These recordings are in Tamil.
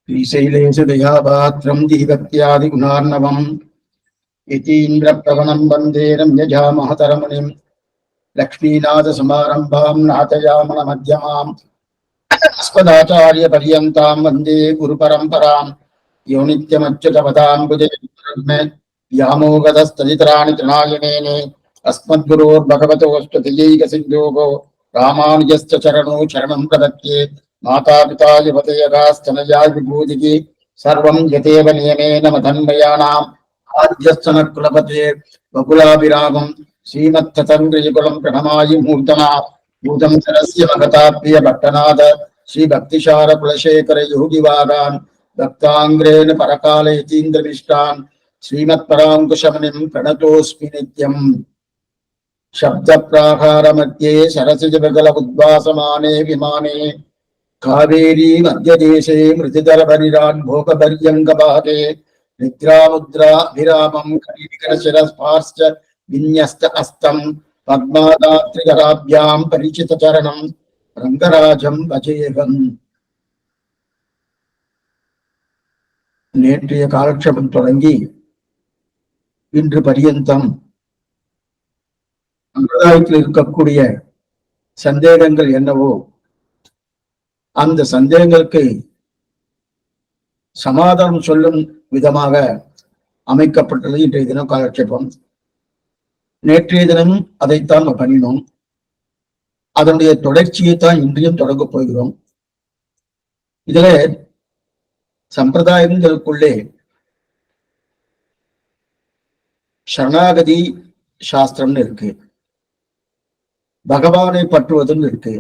श्रीशैलेषु दयापात्रम् दीभक्त्यादिगुणार्णवम् यतीन्द्रप्रवणम् वन्दे रम्यजामहतरमुनिम् लक्ष्मीनाथसमारम्भाम् नाथयामनमध्यमाम् अस्मदाचार्यपर्यन्ताम् वन्दे गुरुपरम्पराम् यो नित्यमच्युतपदाम्बुजे व्यामोगतस्तदितराणि तृणायमेने अस्मद्गुरोर्भगवतोऽष्टतिजैकसिन्धोः रामानुजस्य चरणौ शरणं प्रपद्ये मातापिता युवतयगास्तनया विभूतिः सर्वं यतेव नियमेन मदन्वयानाम् आद्यस्तन कुलपते वकुलाभिरामं श्रीमत्ततङ्ग्रिकुलं प्रणमायि मूर्धना भूतं सरस्य महताप्रिय भट्टनाथ श्री भक्तिशार कुलशेखर योगिवागान् भक्ताङ्ग्रेण परकाल यतीन्द्रनिष्ठान् श्रीमत्पराङ्कुशमुनिं प्रणतोऽस्मि नित्यम् शब्दप्राकार मध्ये सरसिजविगल उद्वासमाने विमाने कावेरी मध्यदेशे मृतिधरभरिरान् भोगपर्यङ्कपाते निद्रामुद्रा विरामं करीकरशिरस्पार्श्च विन्यस्त अस्तं पद्मादात्रिकराभ्यां परिचितचरणं रङ्गराजं भजेऽहम्. நேற்றைய காலட்சேபம் தொடங்கி இன்று பரியந்தம் சம்பிரதாயத்தில் இருக்கக்கூடிய சந்தேகங்கள் என்னவோ அந்த சந்தேகங்களுக்கு சமாதானம் சொல்லும் விதமாக அமைக்கப்பட்டது இன்றைய தினம் காலட்சேபம். நேற்றைய தினம் அதைத்தான் பண்ணினோம். அதனுடைய தொடர்ச்சியை தான் இன்றையும் தொடங்கப் போகிறோம். இதுல சம்பிரதாயங்களுக்குள்ளே சரணாகதி சாஸ்திரம்னு இருக்கு, பகவானை பற்றுவதுன்னு இருக்கு,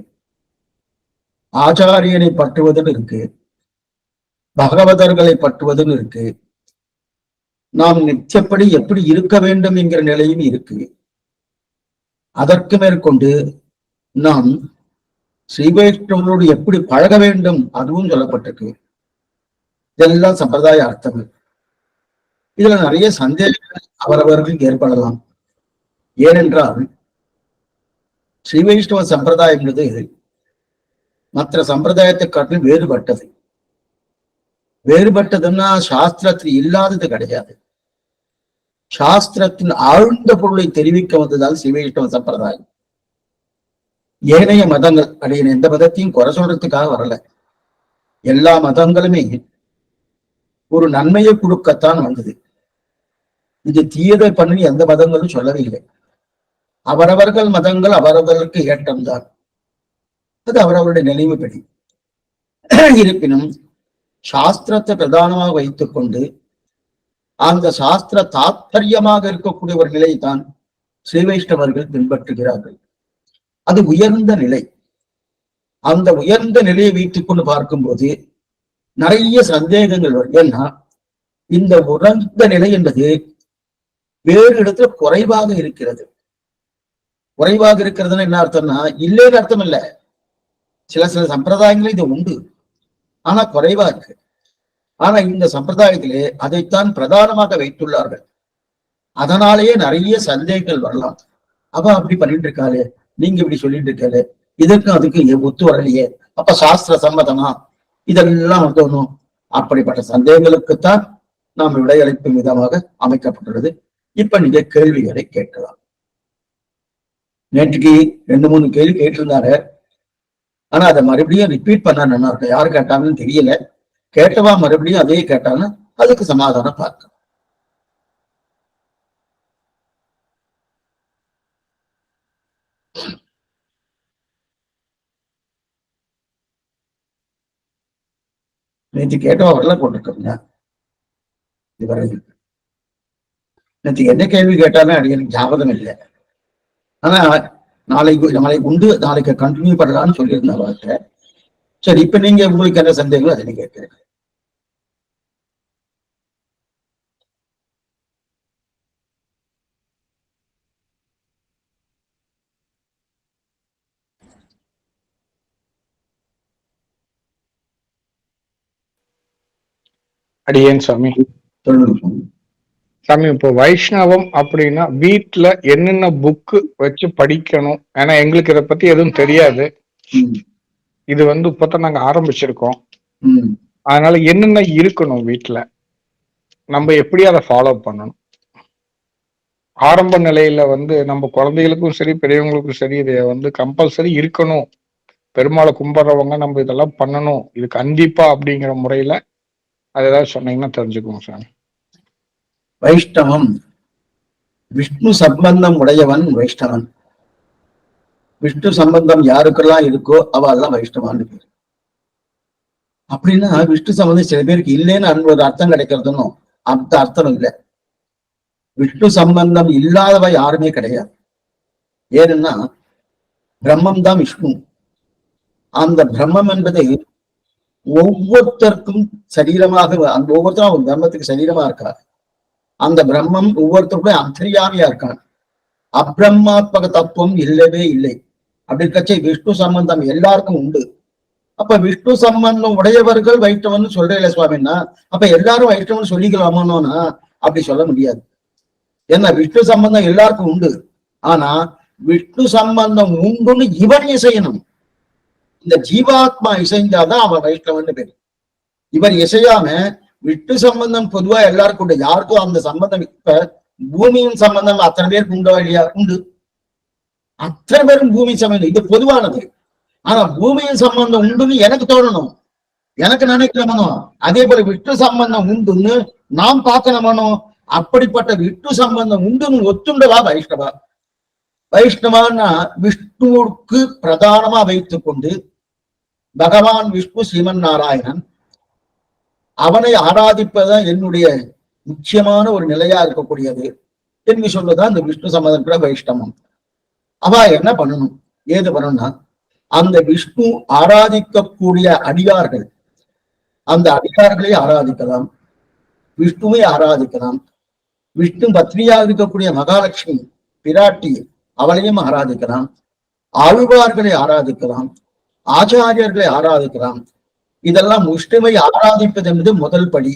ஆச்சாரியனை பற்றுவதுன்னு இருக்கு, பகவதர்களை பற்றுவதுன்னு இருக்கு, நாம் நிச்சயப்படி எப்படி இருக்க வேண்டும் என்கிற நிலையும் இருக்கு. அதற்கு மேற்கொண்டு நாம் ஸ்ரீ வைஷ்ணவரோடு எப்படி பழக வேண்டும் அதுவும் சொல்லப்பட்டிருக்கு. இதெல்லாம் சம்பிரதாய அர்த்தங்கள். இதுல நிறைய சந்தேகங்கள் அவரவர்களுக்கு ஏற்படலாம். ஏனென்றால் ஸ்ரீ வைஷ்ணவ சம்பிரதாயம் என்பது மற்ற சம்பிரதாயத்தை காட்டிலும் வேறுபட்டது. வேறுபட்டதுன்னா சாஸ்திரத்தில் இல்லாதது கிடையாது. சாஸ்திரத்தின் ஆழ்ந்த பொருளை தெரிவிக்க வந்ததால் ஸ்ரீ வைஷ்ணவ சம்பிரதாயம். ஏனைய மதங்கள் அடையின எந்த மதத்தையும் குறை சொல்றதுக்காக வரல. எல்லா மதங்களுமே ஒரு நன்மையை கொடுக்கத்தான் வந்தது. இது தீயதை பண்ணி எந்த மதங்களும் சொல்லவே இல்லை. அவரவர்கள் மதங்கள் அவரவர்களுக்கு ஏற்றம்தான். அது அவரவருடைய நிலைமைப்படி. இருப்பினும் சாஸ்திரத்தை பிரதானமாக வைத்துக் கொண்டு அந்த சாஸ்திர தாத்பரியமாக இருக்கக்கூடிய ஒரு நிலைதான் ஸ்ரீ வைஷ்ணவர்கள் பின்பற்றுகிறார்கள். அது உயர்ந்த நிலை. அந்த உயர்ந்த நிலையை வைத்துக் கொண்டு பார்க்கும்போது நிறைய சந்தேகங்கள் வரும். ஏன்னா இந்த உயர்ந்த நிலை என்பது வேறு இடத்துல குறைவாக இருக்கிறது. குறைவாக இருக்கிறதுன்னா என்ன அர்த்தம்னா இல்லைன்னு அர்த்தம் இல்லை. சில சம்பிரதாயங்கள் இது உண்டு, ஆனா குறைவா இருக்கு. ஆனா இந்த சம்பிரதாயத்திலே அதைத்தான் பிரதானமாக வைத்துள்ளார்கள். அதனாலேயே நிறைய சந்தேகங்கள் வரலாம். அவ அப்படி பண்ணிட்டு இருக்காளே, நீங்க இப்படி சொல்லிட்டு இருக்காளே, இதற்கும் அதுக்கு ஒத்து வரலையே, அப்ப சாஸ்திர சம்மதமா, இதெல்லாம் ஒன்றும் அப்படிப்பட்ட சந்தேகங்களுக்குத்தான் நாம் விடையளிக்கும் விதமாக அமைக்கப்பட்டுள்ளது. இப்ப நீங்க கேள்விகளை கேட்கலாம். நேற்றுக்கு 2-3 கேள்வி கேட்டிருந்தாரு. ஆனா அதை மறுபடியும் ரிப்பீட் பண்ண நல்லா இருக்கும். யாரு கேட்டாங்கன்னு தெரியல. கேட்டவா மறுபடியும் அதே கேட்டாங்க, அதுக்கு சமாதானம் பார்க்க. நேற்று கேட்டவா வரல போட்டிருக்கோங்க. நேற்று என்ன கேள்வி கேட்டாலும் அது எனக்கு ஞாபகம் இல்லை. ஆனா நாளைக்கு உண்டு, நாளைக்கு கண்டினியூ பண்ணலாம்னு சொல்லியிருந்தா வார்த்தை. சரி, இப்ப நீங்க உங்களுக்கு என்ன சந்தேகங்களோ அதை கேட்கிறேன். அடியேன் சாமி. சாமி, இப்போ வைஷ்ணவம் அப்படின்னா வீட்டுல என்னென்ன புக்கு வச்சு படிக்கணும்? ஏன்னா எங்களுக்கு இதை பத்தி எதுவும் தெரியாது. இது இப்பதான் நாங்க ஆரம்பிச்சிருக்கோம். அதனால என்னென்ன இருக்கணும் வீட்டுல, நம்ம எப்படி அதை ஃபாலோ பண்ணணும்? ஆரம்ப நிலையில நம்ம குழந்தைகளுக்கும் சரி பெரியவங்களுக்கும் சரி இதை கம்பல்சரி இருக்கணும், பெருமாளை கும்பிடுறவங்க நம்ம இதெல்லாம் பண்ணணும், இது கண்டிப்பா அப்படிங்கிற முறையில அது ஏதாவது சொன்னீங்கன்னா தெரிஞ்சுக்குவோம் சாமி. வைஷ்ணவம், விஷ்ணு சம்பந்தம் உடையவன் வைஷ்ணவன். விஷ்ணு சம்பந்தம் யாருக்கெல்லாம் இருக்கோ அவெல்லாம் வைஷ்ணவான்னு பேரு. அப்படின்னா விஷ்ணு சம்பந்தம் சில பேருக்கு இல்லைன்னு ஒரு அர்த்தம் கிடைக்கிறதுன்னு அந்த அர்த்தம் இல்லை. விஷ்ணு சம்பந்தம் இல்லாதவ யாருமே கிடையாது. ஏன்னா பிரம்மம் தான் விஷ்ணு. அந்த பிரம்மம் என்பது ஒவ்வொருத்தருக்கும் சரீரமாக, அந்த ஒவ்வொருத்தரும் ஒரு பிரம்மத்துக்கு சரீரமா இருக்காரு. அந்த பிரம்மம் ஒவ்வொருத்தருக்கும் அந்தரியாமியா இருக்கான். அப்பிரம்மாத்மக தத்துவம் இல்லவே இல்லை. அப்படி இருக்கச்சே விஷ்ணு சம்பந்தம் எல்லாருக்கும் உண்டு. அப்ப விஷ்ணு சம்பந்தம் உடையவர்கள் வைஷ்ணவன் சொல்றேன் சுவாமின்னா, அப்ப எல்லாரும் வைஷ்ணவன் சொல்லிக்கலாமோன்னா அப்படி சொல்ல முடியாது. ஏன்னா விஷ்ணு சம்பந்தம் எல்லாருக்கும் உண்டு. ஆனா விஷ்ணு சம்பந்தம் உண்டுன்னு இவன் இசையணும். இந்த ஜீவாத்மா இசைந்தாதான் அவன் வைஷ்ணவன் பேரு. இவர் இசையாம விஷ்ணு சம்பந்தம் பொதுவா எல்லாருக்கும் உண்டு. யாருக்கும் அந்த சம்பந்தம், இப்ப பூமியின் சம்பந்தம் அத்தனை பேருக்கு உண்டோ இல்லையா? உண்டு. அத்தனை பேரும் பூமி சம்பந்தம், இது பொதுவானது. ஆனா பூமியின் சம்பந்தம் உண்டுன்னு எனக்கு தோணணும், எனக்கு நினைக்கணுமோ. அதே போல விஷ்ணு சம்பந்தம் உண்டுன்னு நாம் பார்க்கணுமோ. அப்படிப்பட்ட விஷ்ணு சம்பந்தம் உண்டுன்னு ஒத்துண்டவா வைஷ்ணவா. வைஷ்ணவான்னா விஷ்ணுவுக்கு பிரதானமா வைத்துக் கொண்டு பகவான் விஷ்ணு ஸ்ரீமன் நாராயணன் அவனை ஆராதிப்பதான் என்னுடைய முக்கியமான ஒரு நிலையா இருக்கக்கூடியது என்று சொல்லுதான் இந்த விஷ்ணு சம்பந்தத்துல வைஷ்ணவம். அவ என்ன பண்ணணும், ஏது பண்ணணும்னா, அந்த விஷ்ணு ஆராதிக்கக்கூடிய அடியார்கள், அந்த அடியார்களை ஆராதிக்கலாம், விஷ்ணுவை ஆராதிக்கலாம். விஷ்ணு பத்னியாக இருக்கக்கூடிய மகாலட்சுமி பிராட்டி அவளையும் ஆராதிக்கலாம், ஆழ்வார்களை ஆராதிக்கலாம், ஆச்சாரியர்களை ஆராதிக்கலாம். இதெல்லாம் விஷ்ணுவை ஆராதிப்பது என்பது முதல் படி.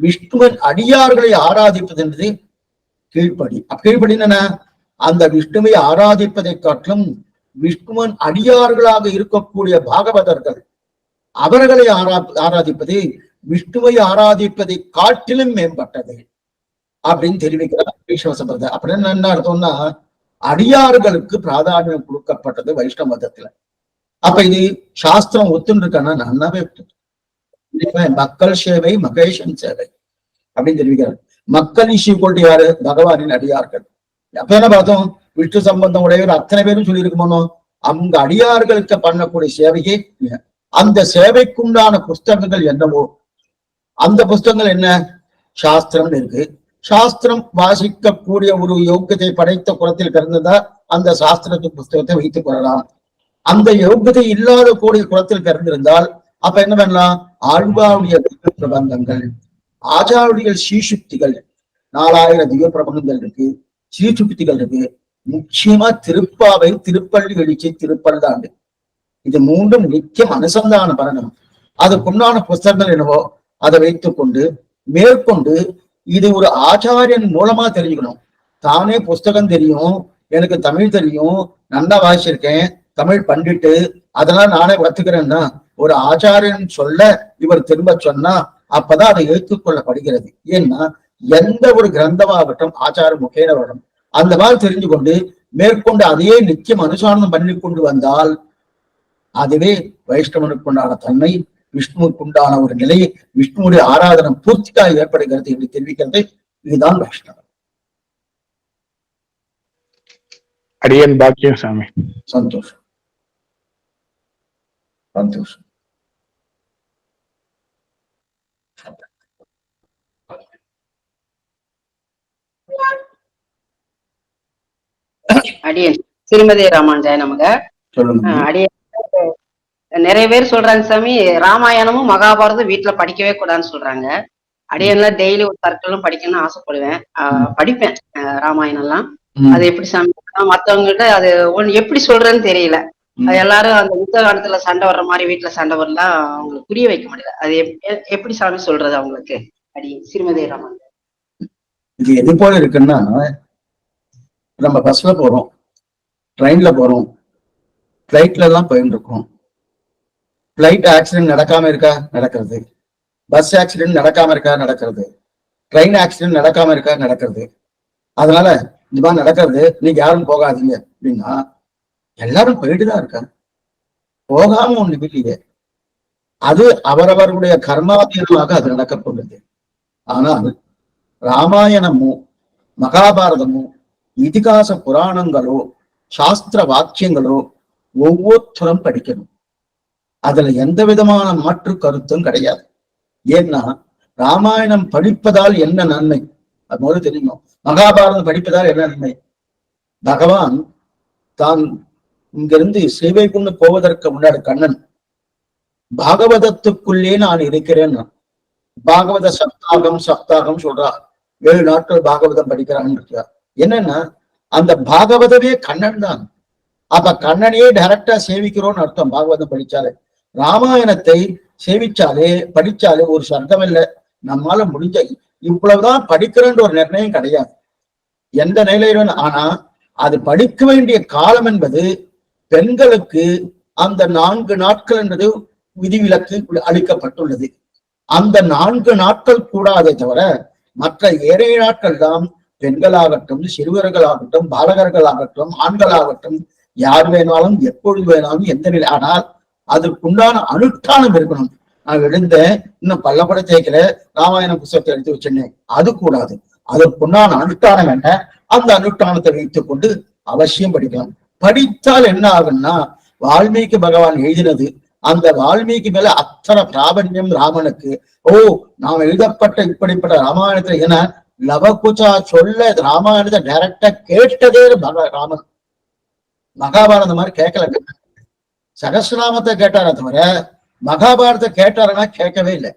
விஷ்ணுவின் அடியார்களை ஆராதிப்பது என்பது கீழ்ப்படி. கீழ்ப்படி என்ன, அந்த விஷ்ணுவை ஆராதிப்பதை காட்டிலும் விஷ்ணுவின் அடியார்களாக இருக்கக்கூடிய பாகவதர்கள் அவர்களை ஆராதிப்பது விஷ்ணுவை ஆராதிப்பதை காட்டிலும் மேம்பட்டது அப்படின்னு தெரிவிக்கிறார் வைஷ்ணவ சம்பிரதாயம். அப்படின்னு என்ன அர்த்தம்னா, அடியார்களுக்கு பிராதானியம் கொடுக்கப்பட்டது வைஷ்ணவ மதத்துல. அப்ப இது சாஸ்திரம் ஒத்துன்னு இருக்கானா? நல்லாவே மக்கள் சேவை மகேஷன் சேவை அப்படின்னு தெரிவிக்கிறார். மக்கள் இஷ்யூ கொண்டு யாரு? பகவானின் அடியார்கள். அப்ப என்ன பார்த்தோம், விஷ்ணு சம்பந்தம் உடையவர் அத்தனை பேரும் சொல்லி இருக்கணும். அவங்க அடியார்களுக்கு பண்ணக்கூடிய சேவையே. அந்த சேவைக்குண்டான புஸ்தகங்கள் என்னவோ அந்த புஸ்தகங்கள் என்ன? சாஸ்திரம் இருக்கு. சாஸ்திரம் வாசிக்கக்கூடிய ஒரு யோக்கியத்தை படைத்த குலத்தில் பிறந்ததா அந்த சாஸ்திரத்து புஸ்தகத்தை வைத்துக் கொள்ளலாம். அந்த யோக்கியத்தை இல்லாத கூடிய குலத்தில் பிறந்திருந்தால் அப்ப என்ன பண்ணலாம்? ஆழ்வாருடைய பிரபந்தங்கள், ஆச்சாருடைய ஸ்ரீசுக்திகள், 4000 திவ்ய பிரபந்தங்கள் இருக்கு, ஸ்ரீசுக்திகள் இருக்கு. முக்கியமா திருப்பாவை, திருப்பள்ளி எழுச்சி, திருப்பல்லாண்டு, இது மூன்றும் நித்தியம் அனுசந்தான பரணம். அதுக்குண்டான புஸ்தகங்கள் என்னவோ அதை வைத்துக் கொண்டு மேற்கொண்டு இது ஒரு ஆச்சாரியன் மூலமா தெரிஞ்சுக்கணும். தானே புஸ்தகம் தெரியும், எனக்கு தமிழ் தெரியும், நல்லா வாசிச்சிருக்கேன், தமிழ் பண்டிட்டு, அதனால நானே கத்துக்கிறேன்னா ஒரு ஆச்சாரியன் சொல்ல இவர் திரும்ப சொன்னா அப்பதான் அதை ஏற்றுக்கொள்ளப்படுகிறது. ஏன்னா எந்த ஒரு கிரந்தமாகட்டும் ஆச்சார முகேன வரும். அந்த மாதிரி தெரிஞ்சு கொண்டு மேற்கொண்டு அதையே நிச்சயம் அனுசாரணம் பண்ணி கொண்டு வந்தால் அதுவே வைஷ்ணவனுக்கு உண்டான தன்மை, விஷ்ணுவுக்கு உண்டான ஒரு நிலை, விஷ்ணுவுடைய ஆராதனம் பூர்த்தியாக ஏற்படுகிறது என்று தெரிவிக்கிறது. இதுதான் வைஷ்ணவம். அடியன் பாக்கியம் சாமி. சந்தோஷம், சந்தோஷம். அடியன் ஸ்ரீமதி ராமானுஜாய நமக. அடியன் நிறைய பேர் சொல்றாங்க சாமி, ராமாயணமும் மகாபாரதம் வீட்டுல படிக்கவே கூடாதுன்னு சொல்றாங்க. அடியன்லாம் டெய்லி ஒரு சர்க்கிளும் படிக்கணும்னு ஆசைப்படுவேன், படிப்பேன் ராமாயணம் எல்லாம். அது எப்படி சாமி மத்தவங்ககிட்ட அது எப்படி சொல்றேன்னு தெரியல. எல்லாரும் அந்த யுத்த காலத்துல சண்டை வர்ற மாதிரி வீட்டுல சண்டை வரலாம் அவங்களுக்கு புரிய வைக்க முடியல. அது எப்படி சாமி சொல்றது அவங்களுக்கு? அடியன் ஸ்ரீமதி ராமானுஜா. இது எது போல இருக்குன்னா, நம்ம பஸ்ல போறோம், ட்ரெயின்ல போறோம், பிளைட்ல எல்லாம் போயிட்டு இருக்கோம். பிளைட் ஆக்சிடென்ட் நடக்காம இருக்கா? நடக்கிறது. பஸ் ஆக்சிடென்ட் நடக்காம இருக்கா? நடக்கிறது. ட்ரெயின் ஆக்சிடென்ட் நடக்காம இருக்கா? நடக்கிறது. அதனால இந்த மாதிரி நடக்கிறது, நீங்க யாரும் போகாதீங்க அப்படின்னா எல்லாரும் போயிட்டுதான் இருக்காங்க. போகாம ஒண்ணு இல்லையே. அது அவரவர்களுடைய கர்மாதீனமாக அது நடக்கப்படுது. ஆனால் ராமாயணமோ மகாபாரதமோ இதிகாச புராணங்களோ சாஸ்திர வாக்கியங்களோ ஒவ்வொருத்தரும் படிக்கணும். அதுல எந்த விதமான மாற்று கருத்தும் கிடையாது. ஏன்னா ராமாயணம் படிப்பதால் என்ன நன்மை அது முதல்ல தெரியும். மகாபாரதம் படிப்பதால் என்ன நன்மை? பகவான் தான் இங்கிருந்து ஸ்ரீவைகுண்டம் போவதற்கு முன்னாடி கண்ணன் பாகவதத்துக்குள்ளே நான் இருக்கிறேன். பாகவத சப்தாகம் சொல்றா. 7 நாட்கள் பாகவதம் படிக்கிறான்னு இருக்கா. என்னன்னா அந்த பாகவதமே கண்ணன் தான். அப்ப கண்ணனையே டைரக்டா சேவிக்கிறோம்னு அர்த்தம். பாகவதம் படிச்சாலே, ராமாயணத்தை சேவிச்சாலே படிச்சாலே ஒரு சர்க்கம் இல்லை. நம்மால முடிஞ்ச இவ்வளவுதான் படிக்கிறன்ற ஒரு நிர்ணயம் கிடையாது எந்த நிலையிலும். ஆனா அது படிக்க வேண்டிய காலம் என்பது பெண்களுக்கு அந்த 4 நாட்கள் என்பது விதிவிலக்கு அளிக்கப்பட்டுள்ளது. அந்த 4 நாட்கள் கூடாதே தவிர மற்ற 7 நாட்கள் தான் பெண்களாகட்டும், சிறுவர்களாகட்டும், பாலகர்களாகட்டும், ஆண்களாகட்டும், யார் வேணாலும் எப்பொழுது வேணாலும் எந்த நிலை. ஆனால் அதுக்குண்டான அனுஷ்டானம் இருக்கணும். நான் எழுந்தேன், இன்னும் பல்லப்பட தேய்க்கல, ராமாயண புத்தகத்தை எடுத்து வச்சிருந்தேன், அது கூடாது. அதற்குண்டான அனுஷ்டானம் என்ன? அந்த அனுஷ்டானத்தை வைத்துக் கொண்டு அவசியம் படிக்கலாம். படித்தால் என்ன ஆகும்னா, வால்மீகி பகவான் எழுதினது அந்த வால்மீகி மேல அத்தனை பிராபண்யம் ராமனுக்கு. ஓ, நாம் எழுதப்பட்ட இப்படிப்பட்ட ராமாயணத்துல என லவகுச்சா சொல்ல ராமாயணத்தை டைரக்டா கேட்டதே ராமன். மகாபாரதம் மாதிரி கேட்கல. சகஸ்ரநாமத்தை கேட்டாரே தவிர மகாபாரதத்தை கேட்டாருன்னா கேட்கவே இல்லை.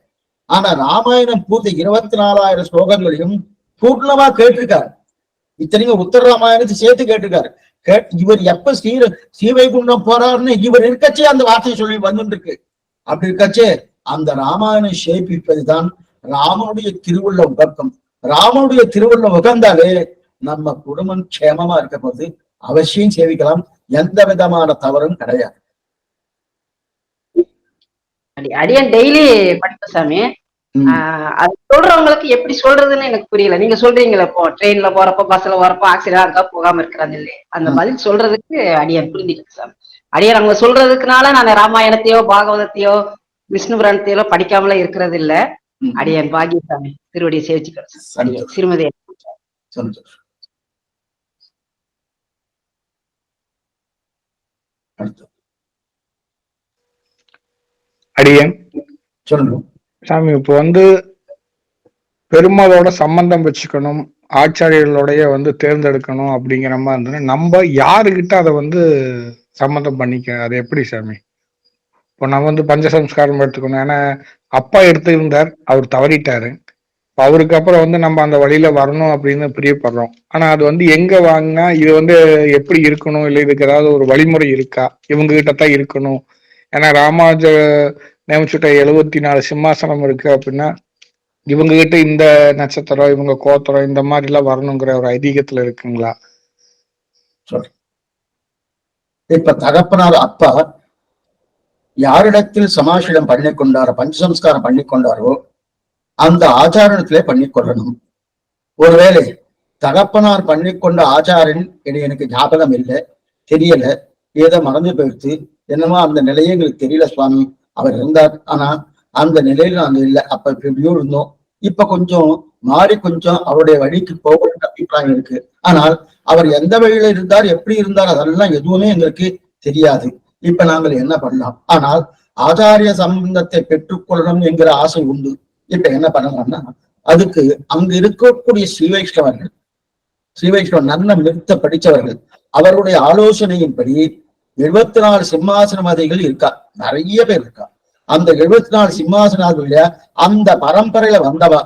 ஆனா ராமாயணம் பூர்த்தி 24,000 ஸ்லோகங்களையும் பூர்ணமா கேட்டிருக்காரு. இத்தனைக்கும் உத்தர ராமாயணத்தை சேர்த்து கேட்டிருக்காரு. இவர் எப்ப ஸ்ரீவைகுண்டம் போறாருன்னு இவர் இருக்கச்சே அந்த வார்த்தையை சொல்லி வந்துட்டு இருக்கு. அப்படி இருக்கச்சே அந்த ராமாயணம் சேப்பிப்பதுதான் ராமனுடைய திருவுள்ள உகக்கம். ராமனுடைய திருவுள்ள உகந்தாலே நம்ம குடும்பம் க்ஷேமமா இருக்க போது அவசியம் சேவிக்கலாம். எந்த விதமான தவறும் கிடையாது. அடியன் டெய்லி படிப்பேன் சாமி. அது சொல்றவங்களுக்கு எப்படி சொல்றதுன்னு எனக்கு புரியல. நீங்க சொல்றீங்களா, இப்போ ட்ரெயின்ல போறப்போ பஸ்ல போறப்போ ஆக்சிடென்ட் இருக்கா போகாம இருக்கிறாங்க இல்லையே, அந்த பதில் சொல்றதுக்கு அடியன் புரிஞ்சுக்கிட்டு சாமி. அடியன் அவங்க சொல்றதுக்குனால நான் ராமாயணத்தையோ பாகவதத்தையோ விஷ்ணு புராணத்தையோ படிக்காமல இருக்கிறது இல்ல. அடியன் பாகியசாமி திருவடியை சேவிச்சுக்கிறேன். சிறுமதி அடியன் சொல்லணும் சாமி. இப்போ பெருமாளோட சம்பந்தம் வச்சுக்கணும், ஆச்சாரியர்களோடைய தேர்ந்தெடுக்கணும் அப்படிங்கிற மாதிரி இருந்ததுன்னா நம்ம யாருக்கிட்ட அதை சம்மந்தம் பண்ணிக்க, அது எப்படி சாமி? இப்போ நான் பஞ்சசம்ஸ்காரம் எடுத்துக்கணும். ஏன்னா அப்பா எடுத்துருந்தார், அவர் தவறிட்டாரு. அவருக்கு அப்புறம் நம்ம அந்த வழியில வரணும் அப்படின்னு பிரியப்படுறோம். ஆனா அது எங்க வாங்கினா இது எப்படி இருக்கணும், இல்லை இதுக்கு ஏதாவது ஒரு வழிமுறை இருக்கா, இவங்க கிட்ட தான் இருக்கணும்? ஏன்னா ராமாஜ நியமிச்சுட்ட 74 சிம்மாசனம் இருக்கு அப்படின்னா இவங்க கிட்ட இந்த நட்சத்திரம், இவங்க கோத்திரம், இந்த மாதிரி எல்லாம் வரணுங்கிற ஒரு ஐதீகத்துல இருக்குங்களா? இப்ப தகப்பனார் அப்பா யாரிடத்தில் சமாஷிடம் பண்ணிக்கொண்டாரோ, பஞ்சசம்ஸ்காரம் பண்ணிக்கொண்டாரோ அந்த ஆச்சாரத்திலே பண்ணிக்கொள்ளணும். ஒருவேளை தகப்பனார் பண்ணிக்கொண்ட ஆச்சாரன் எனக்கு ஞாபகம் இல்லை, தெரியல, ஏதோ மறந்து போயிடுத்து, என்னமோ அந்த நிலையே எங்களுக்கு தெரியல சுவாமி, அவர் இருந்தார், ஆனா அந்த நிலையில நாங்க இல்லை, அப்ப எப்படியோ இருந்தோம், இப்ப கொஞ்சம் மாறி கொஞ்சம் அவருடைய வழிக்கு போகணும்னு அபிப்பிராயம் இருக்கு. ஆனால் அவர் எந்த வழியில இருந்தார், எப்படி இருந்தார், அதெல்லாம் எதுவுமே எங்களுக்கு தெரியாது. இப்ப நாங்கள் என்ன பண்ணலாம்? ஆனால் ஆச்சாரிய சம்பந்தத்தை பெற்றுக்கொள்ளணும் என்கிற ஆசை உண்டு. இப்ப என்ன பண்ணலாம்னா, அதுக்கு அங்க இருக்கக்கூடிய ஸ்ரீவைஷ்ணவ நல்ல நிறுத்த படித்தவர்கள் அவருடைய ஆலோசனையின்படி 74 சிம்மாசனவாதிகள் இருக்கா, நிறைய பேர் இருக்கா. அந்த 74 சிம்மாசனாதிபதியில அந்த பரம்பரையில வந்தவா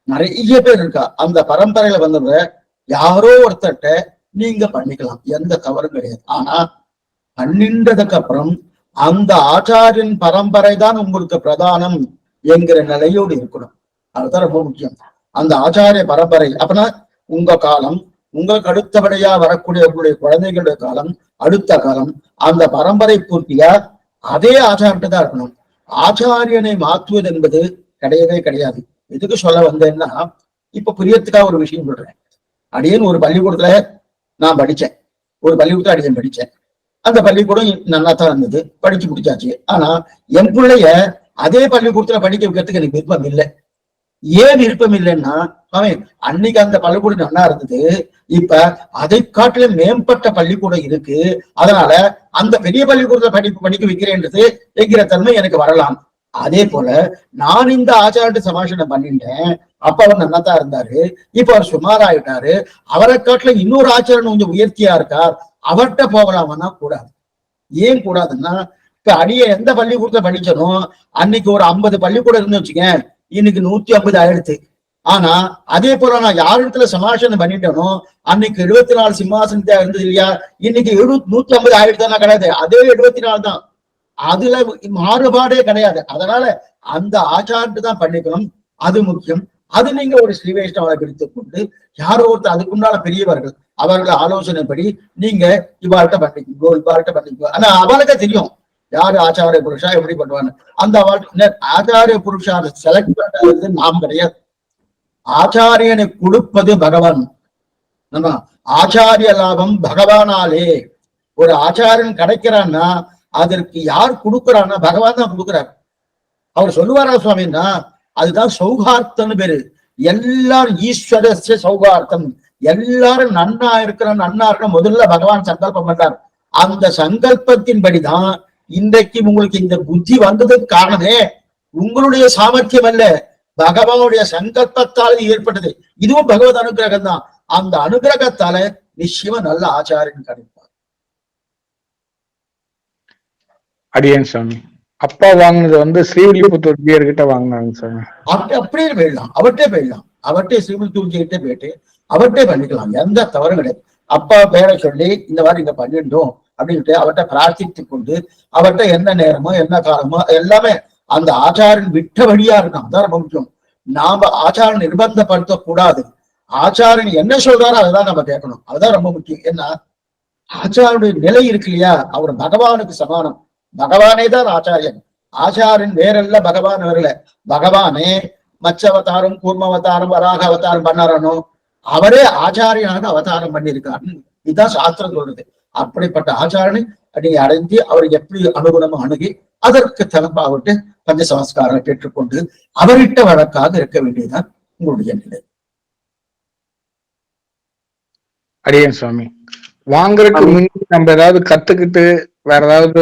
நிறைய பேர் இருக்கா. அந்த பரம்பரையில வந்தவ யாரோ ஒருத்தட்ட நீங்க பண்ணிக்கலாம், எந்த தவறும் கிடையாது. ஆனா பண்ணின்றதுக்கு அப்புறம் அந்த ஆச்சாரியன் பரம்பரை தான் உங்களுக்கு பிரதானம் என்கிற நிலையோடு இருக்கணும். அதுதான் ரொம்ப முக்கியம். அந்த ஆச்சாரிய பரம்பரை அப்படின்னா உங்க காலம், உங்களுக்கு அடுத்தபடியா வரக்கூடிய உங்களுடைய குழந்தைகளுடைய காலம், அடுத்த காலம், அந்த பரம்பரை பூர்த்தியா அதே ஆச்சாரத்தை தான் இருக்கணும். ஆச்சாரியனை மாற்றுவது என்பது கிடையவே கிடையாது. எதுக்கு சொல்ல வந்தேன்னா, இப்ப புரியறதுக்காக ஒரு விஷயம் சொல்றேன். அடியேன் ஒரு பள்ளிக்கூடத்துல நான் படிச்சேன். ஒரு பள்ளிக்கூடத்துல அடியேன் படிச்சேன். அந்த பள்ளிக்கூடம் நல்லா தான் இருந்தது, படிச்சு முடிச்சாச்சு. ஆனா என் பிள்ளைய அதே பள்ளிக்கூடத்துல படிக்க வைக்கிறதுக்கு எனக்கு விருப்பம் இல்லை. ஏன் விருப்பம் இல்லைன்னா, அவன் அன்னைக்கு அந்த பள்ளிக்கூடம் நல்லா இருந்தது, இப்ப அதை காட்டிலும் மேம்பட்ட பள்ளிக்கூடம் இருக்கு, அதனால அந்த பெரிய பள்ளிக்கூடத்துல படிக்க வைக்கிறேன்றது என்கிற தன்மை எனக்கு வரலாம். அதே போல நான் இந்த ஆச்சாரத்தை சமாஷணம் பண்ணிட்டேன், அப்ப அவர் நல்லா தான் இருந்தாரு, இப்ப அவர் சுமாராயிட்டாரு, அவரை காட்டுல இன்னொரு ஆச்சாரம் கொஞ்சம் உயர்த்தியா இருக்கார், அவர்கிட்ட போகலாமன்னா கூடாது. ஏன் கூடாதுன்னா, இப்ப அடிய எந்த பள்ளிக்கூடத்துல படிச்சனோ அன்னைக்கு ஒரு 50 பள்ளிக்கூடம் இருந்து வச்சுக்கேன், இன்னைக்கு 150 ஆயிடுச்சு. ஆனா அதே போல நான் யார் இடத்துல சமாஷணம் பண்ணிட்டேனோ அன்னைக்கு 74 சிம்மாசனத்தா இருந்தது இல்லையா, இன்னைக்கு 150 ஆயிடுச்சுன்னா கிடையாது, அதே 74 தான். அதுல மாறுபாடே கிடையாது. அதனால அந்த ஆச்சாரத்தை தான் பண்ணிக்கணும், அது முக்கியம். அது நீங்க ஒரு ஸ்ரீ வைஷ்ணவரை பிடித்துக் கொண்டு யாரோ ஒருத்தர் அதுக்குண்டான பெரியவர்கள் அவர்கள் ஆலோசனைப்படி நீங்க இவ்வாழ்கிட்ட பண்ணிக்கோ, இவ்வாழ்கிட்ட பண்ணிக்கோ. ஆனா அவளுக்கு தெரியும் யாரு ஆச்சாரிய புருஷா எப்படி பண்ணுவான்னு. அந்த ஆச்சாரிய புருஷா செலக்ட் பண்றது நாம் கிடையாது. ஆச்சாரியனை கொடுப்பது பகவான். நம்ம ஆச்சாரிய லாபம் பகவானாலே. ஒரு ஆச்சாரியன் கிடைக்கிறான்னா அதற்கு யார் கொடுக்குறான்னா பகவான் தான் கொடுக்குறாரு. அவர் சொல்லுவாரா சுவாமின்னா, அதுதான் சௌகார்த்தம்னு பேரு. எல்லாரும் ஈஸ்வர சௌகார்த்தம், எல்லாரும் நன்னா இருக்கணும் முதல்ல பகவான் சங்கல்பம் பண்றார். அந்த சங்கல்பத்தின்படிதான் இன்றைக்கு உங்களுக்கு இந்த புத்தி வந்ததுக்கு காரணமே உங்களுடைய சாமர்த்தியம் அல்ல, பகவானுடைய சங்கல்பத்தால ஏற்பட்டது. இதுவும் பகவத் அனுகிரகம் தான். அந்த அனுகிரகத்தால நிச்சயமா நல்ல ஆச்சாரியன் கிடைப்பார். அடியேன் சாமி, அப்பா வாங்கினது வந்து ஸ்ரீவில்லிபுத்தூர் ஜியர்கிட்ட வாங்கினாங்க சாமி. அப்படியே போயிடலாம், அவர்கிட்டே போயிடலாம், அவர்கிட்டே ஸ்ரீவில்லிபுத்தூர் ஜிகிட்டே போயிட்டு அவர்கிட்டே பண்ணிக்கலாம், எந்த தவறும் கிடையாது. அப்பா பேரை சொல்லி இந்த மாதிரி இங்க பண்ணிட்டோம் அப்படின்ட்டு அவர்கிட்ட பிரார்த்தித்து கொண்டு அவர்கிட்ட என்ன நேரமோ என்ன காலமோ எல்லாமே அந்த ஆச்சாரன் விட்ட வழியா இருக்கும். அதான் ரொம்ப முக்கியம். நாம ஆச்சாரன் நிர்பந்தப்படுத்த கூடாது. ஆச்சாரன் என்ன சொல்றாரோ அதுதான் நம்ம கேட்கணும், அதுதான் ரொம்ப முக்கியம். ஏன்னா ஆச்சாரனுடைய நிலை இருக்கு இல்லையா, அவர் பகவானுக்கு சமானம். பகவானே தான் ஆச்சாரியன். ஆச்சாரியன் வேறல்ல, பகவான் வரல. பகவானே மச்ச அவதாரம், கூர்ம அவதாரம், வராக அவதாரம் பண்ணாரனோ அவரே ஆச்சாரியனாக அவதாரம் பண்ணியிருக்காரு. இதுதான் சாஸ்திரம் சொல்றது. அப்படிப்பட்ட ஆச்சாரனை நீங்க அடைந்து அவர் எப்படி அனுகுணமா அணுகி அதற்கு தலப்பாவிட்டு பஞ்ச சமஸ்காரம் பெற்றுக்கொண்டு அவரிட்ட வழக்காக இருக்க வேண்டியதுதான் உங்களுடைய நிலை. அடியேன் சுவாமி, வாங்குறதுக்கு முன்னாடி நம்ம ஏதாவது கத்துக்கிட்டு வேற ஏதாவது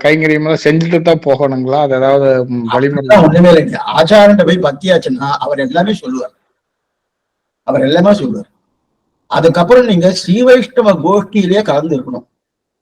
கைங்கரியமெல்லாம் செஞ்சுட்டு தான் போகணுங்களா? அது ஏதாவது வழிமுறை? ஒண்ணுமே இல்லைங்க. ஆச்சாரன் போய் பத்தியாச்சுன்னா அவர் எல்லாமே சொல்லுவார், அவர் எல்லாமே சொல்லுவார். அதுக்கப்புறம் நீங்க ஸ்ரீ வைஷ்ணவ கோஷ்டியிலேயே கலந்து இருக்கணும்,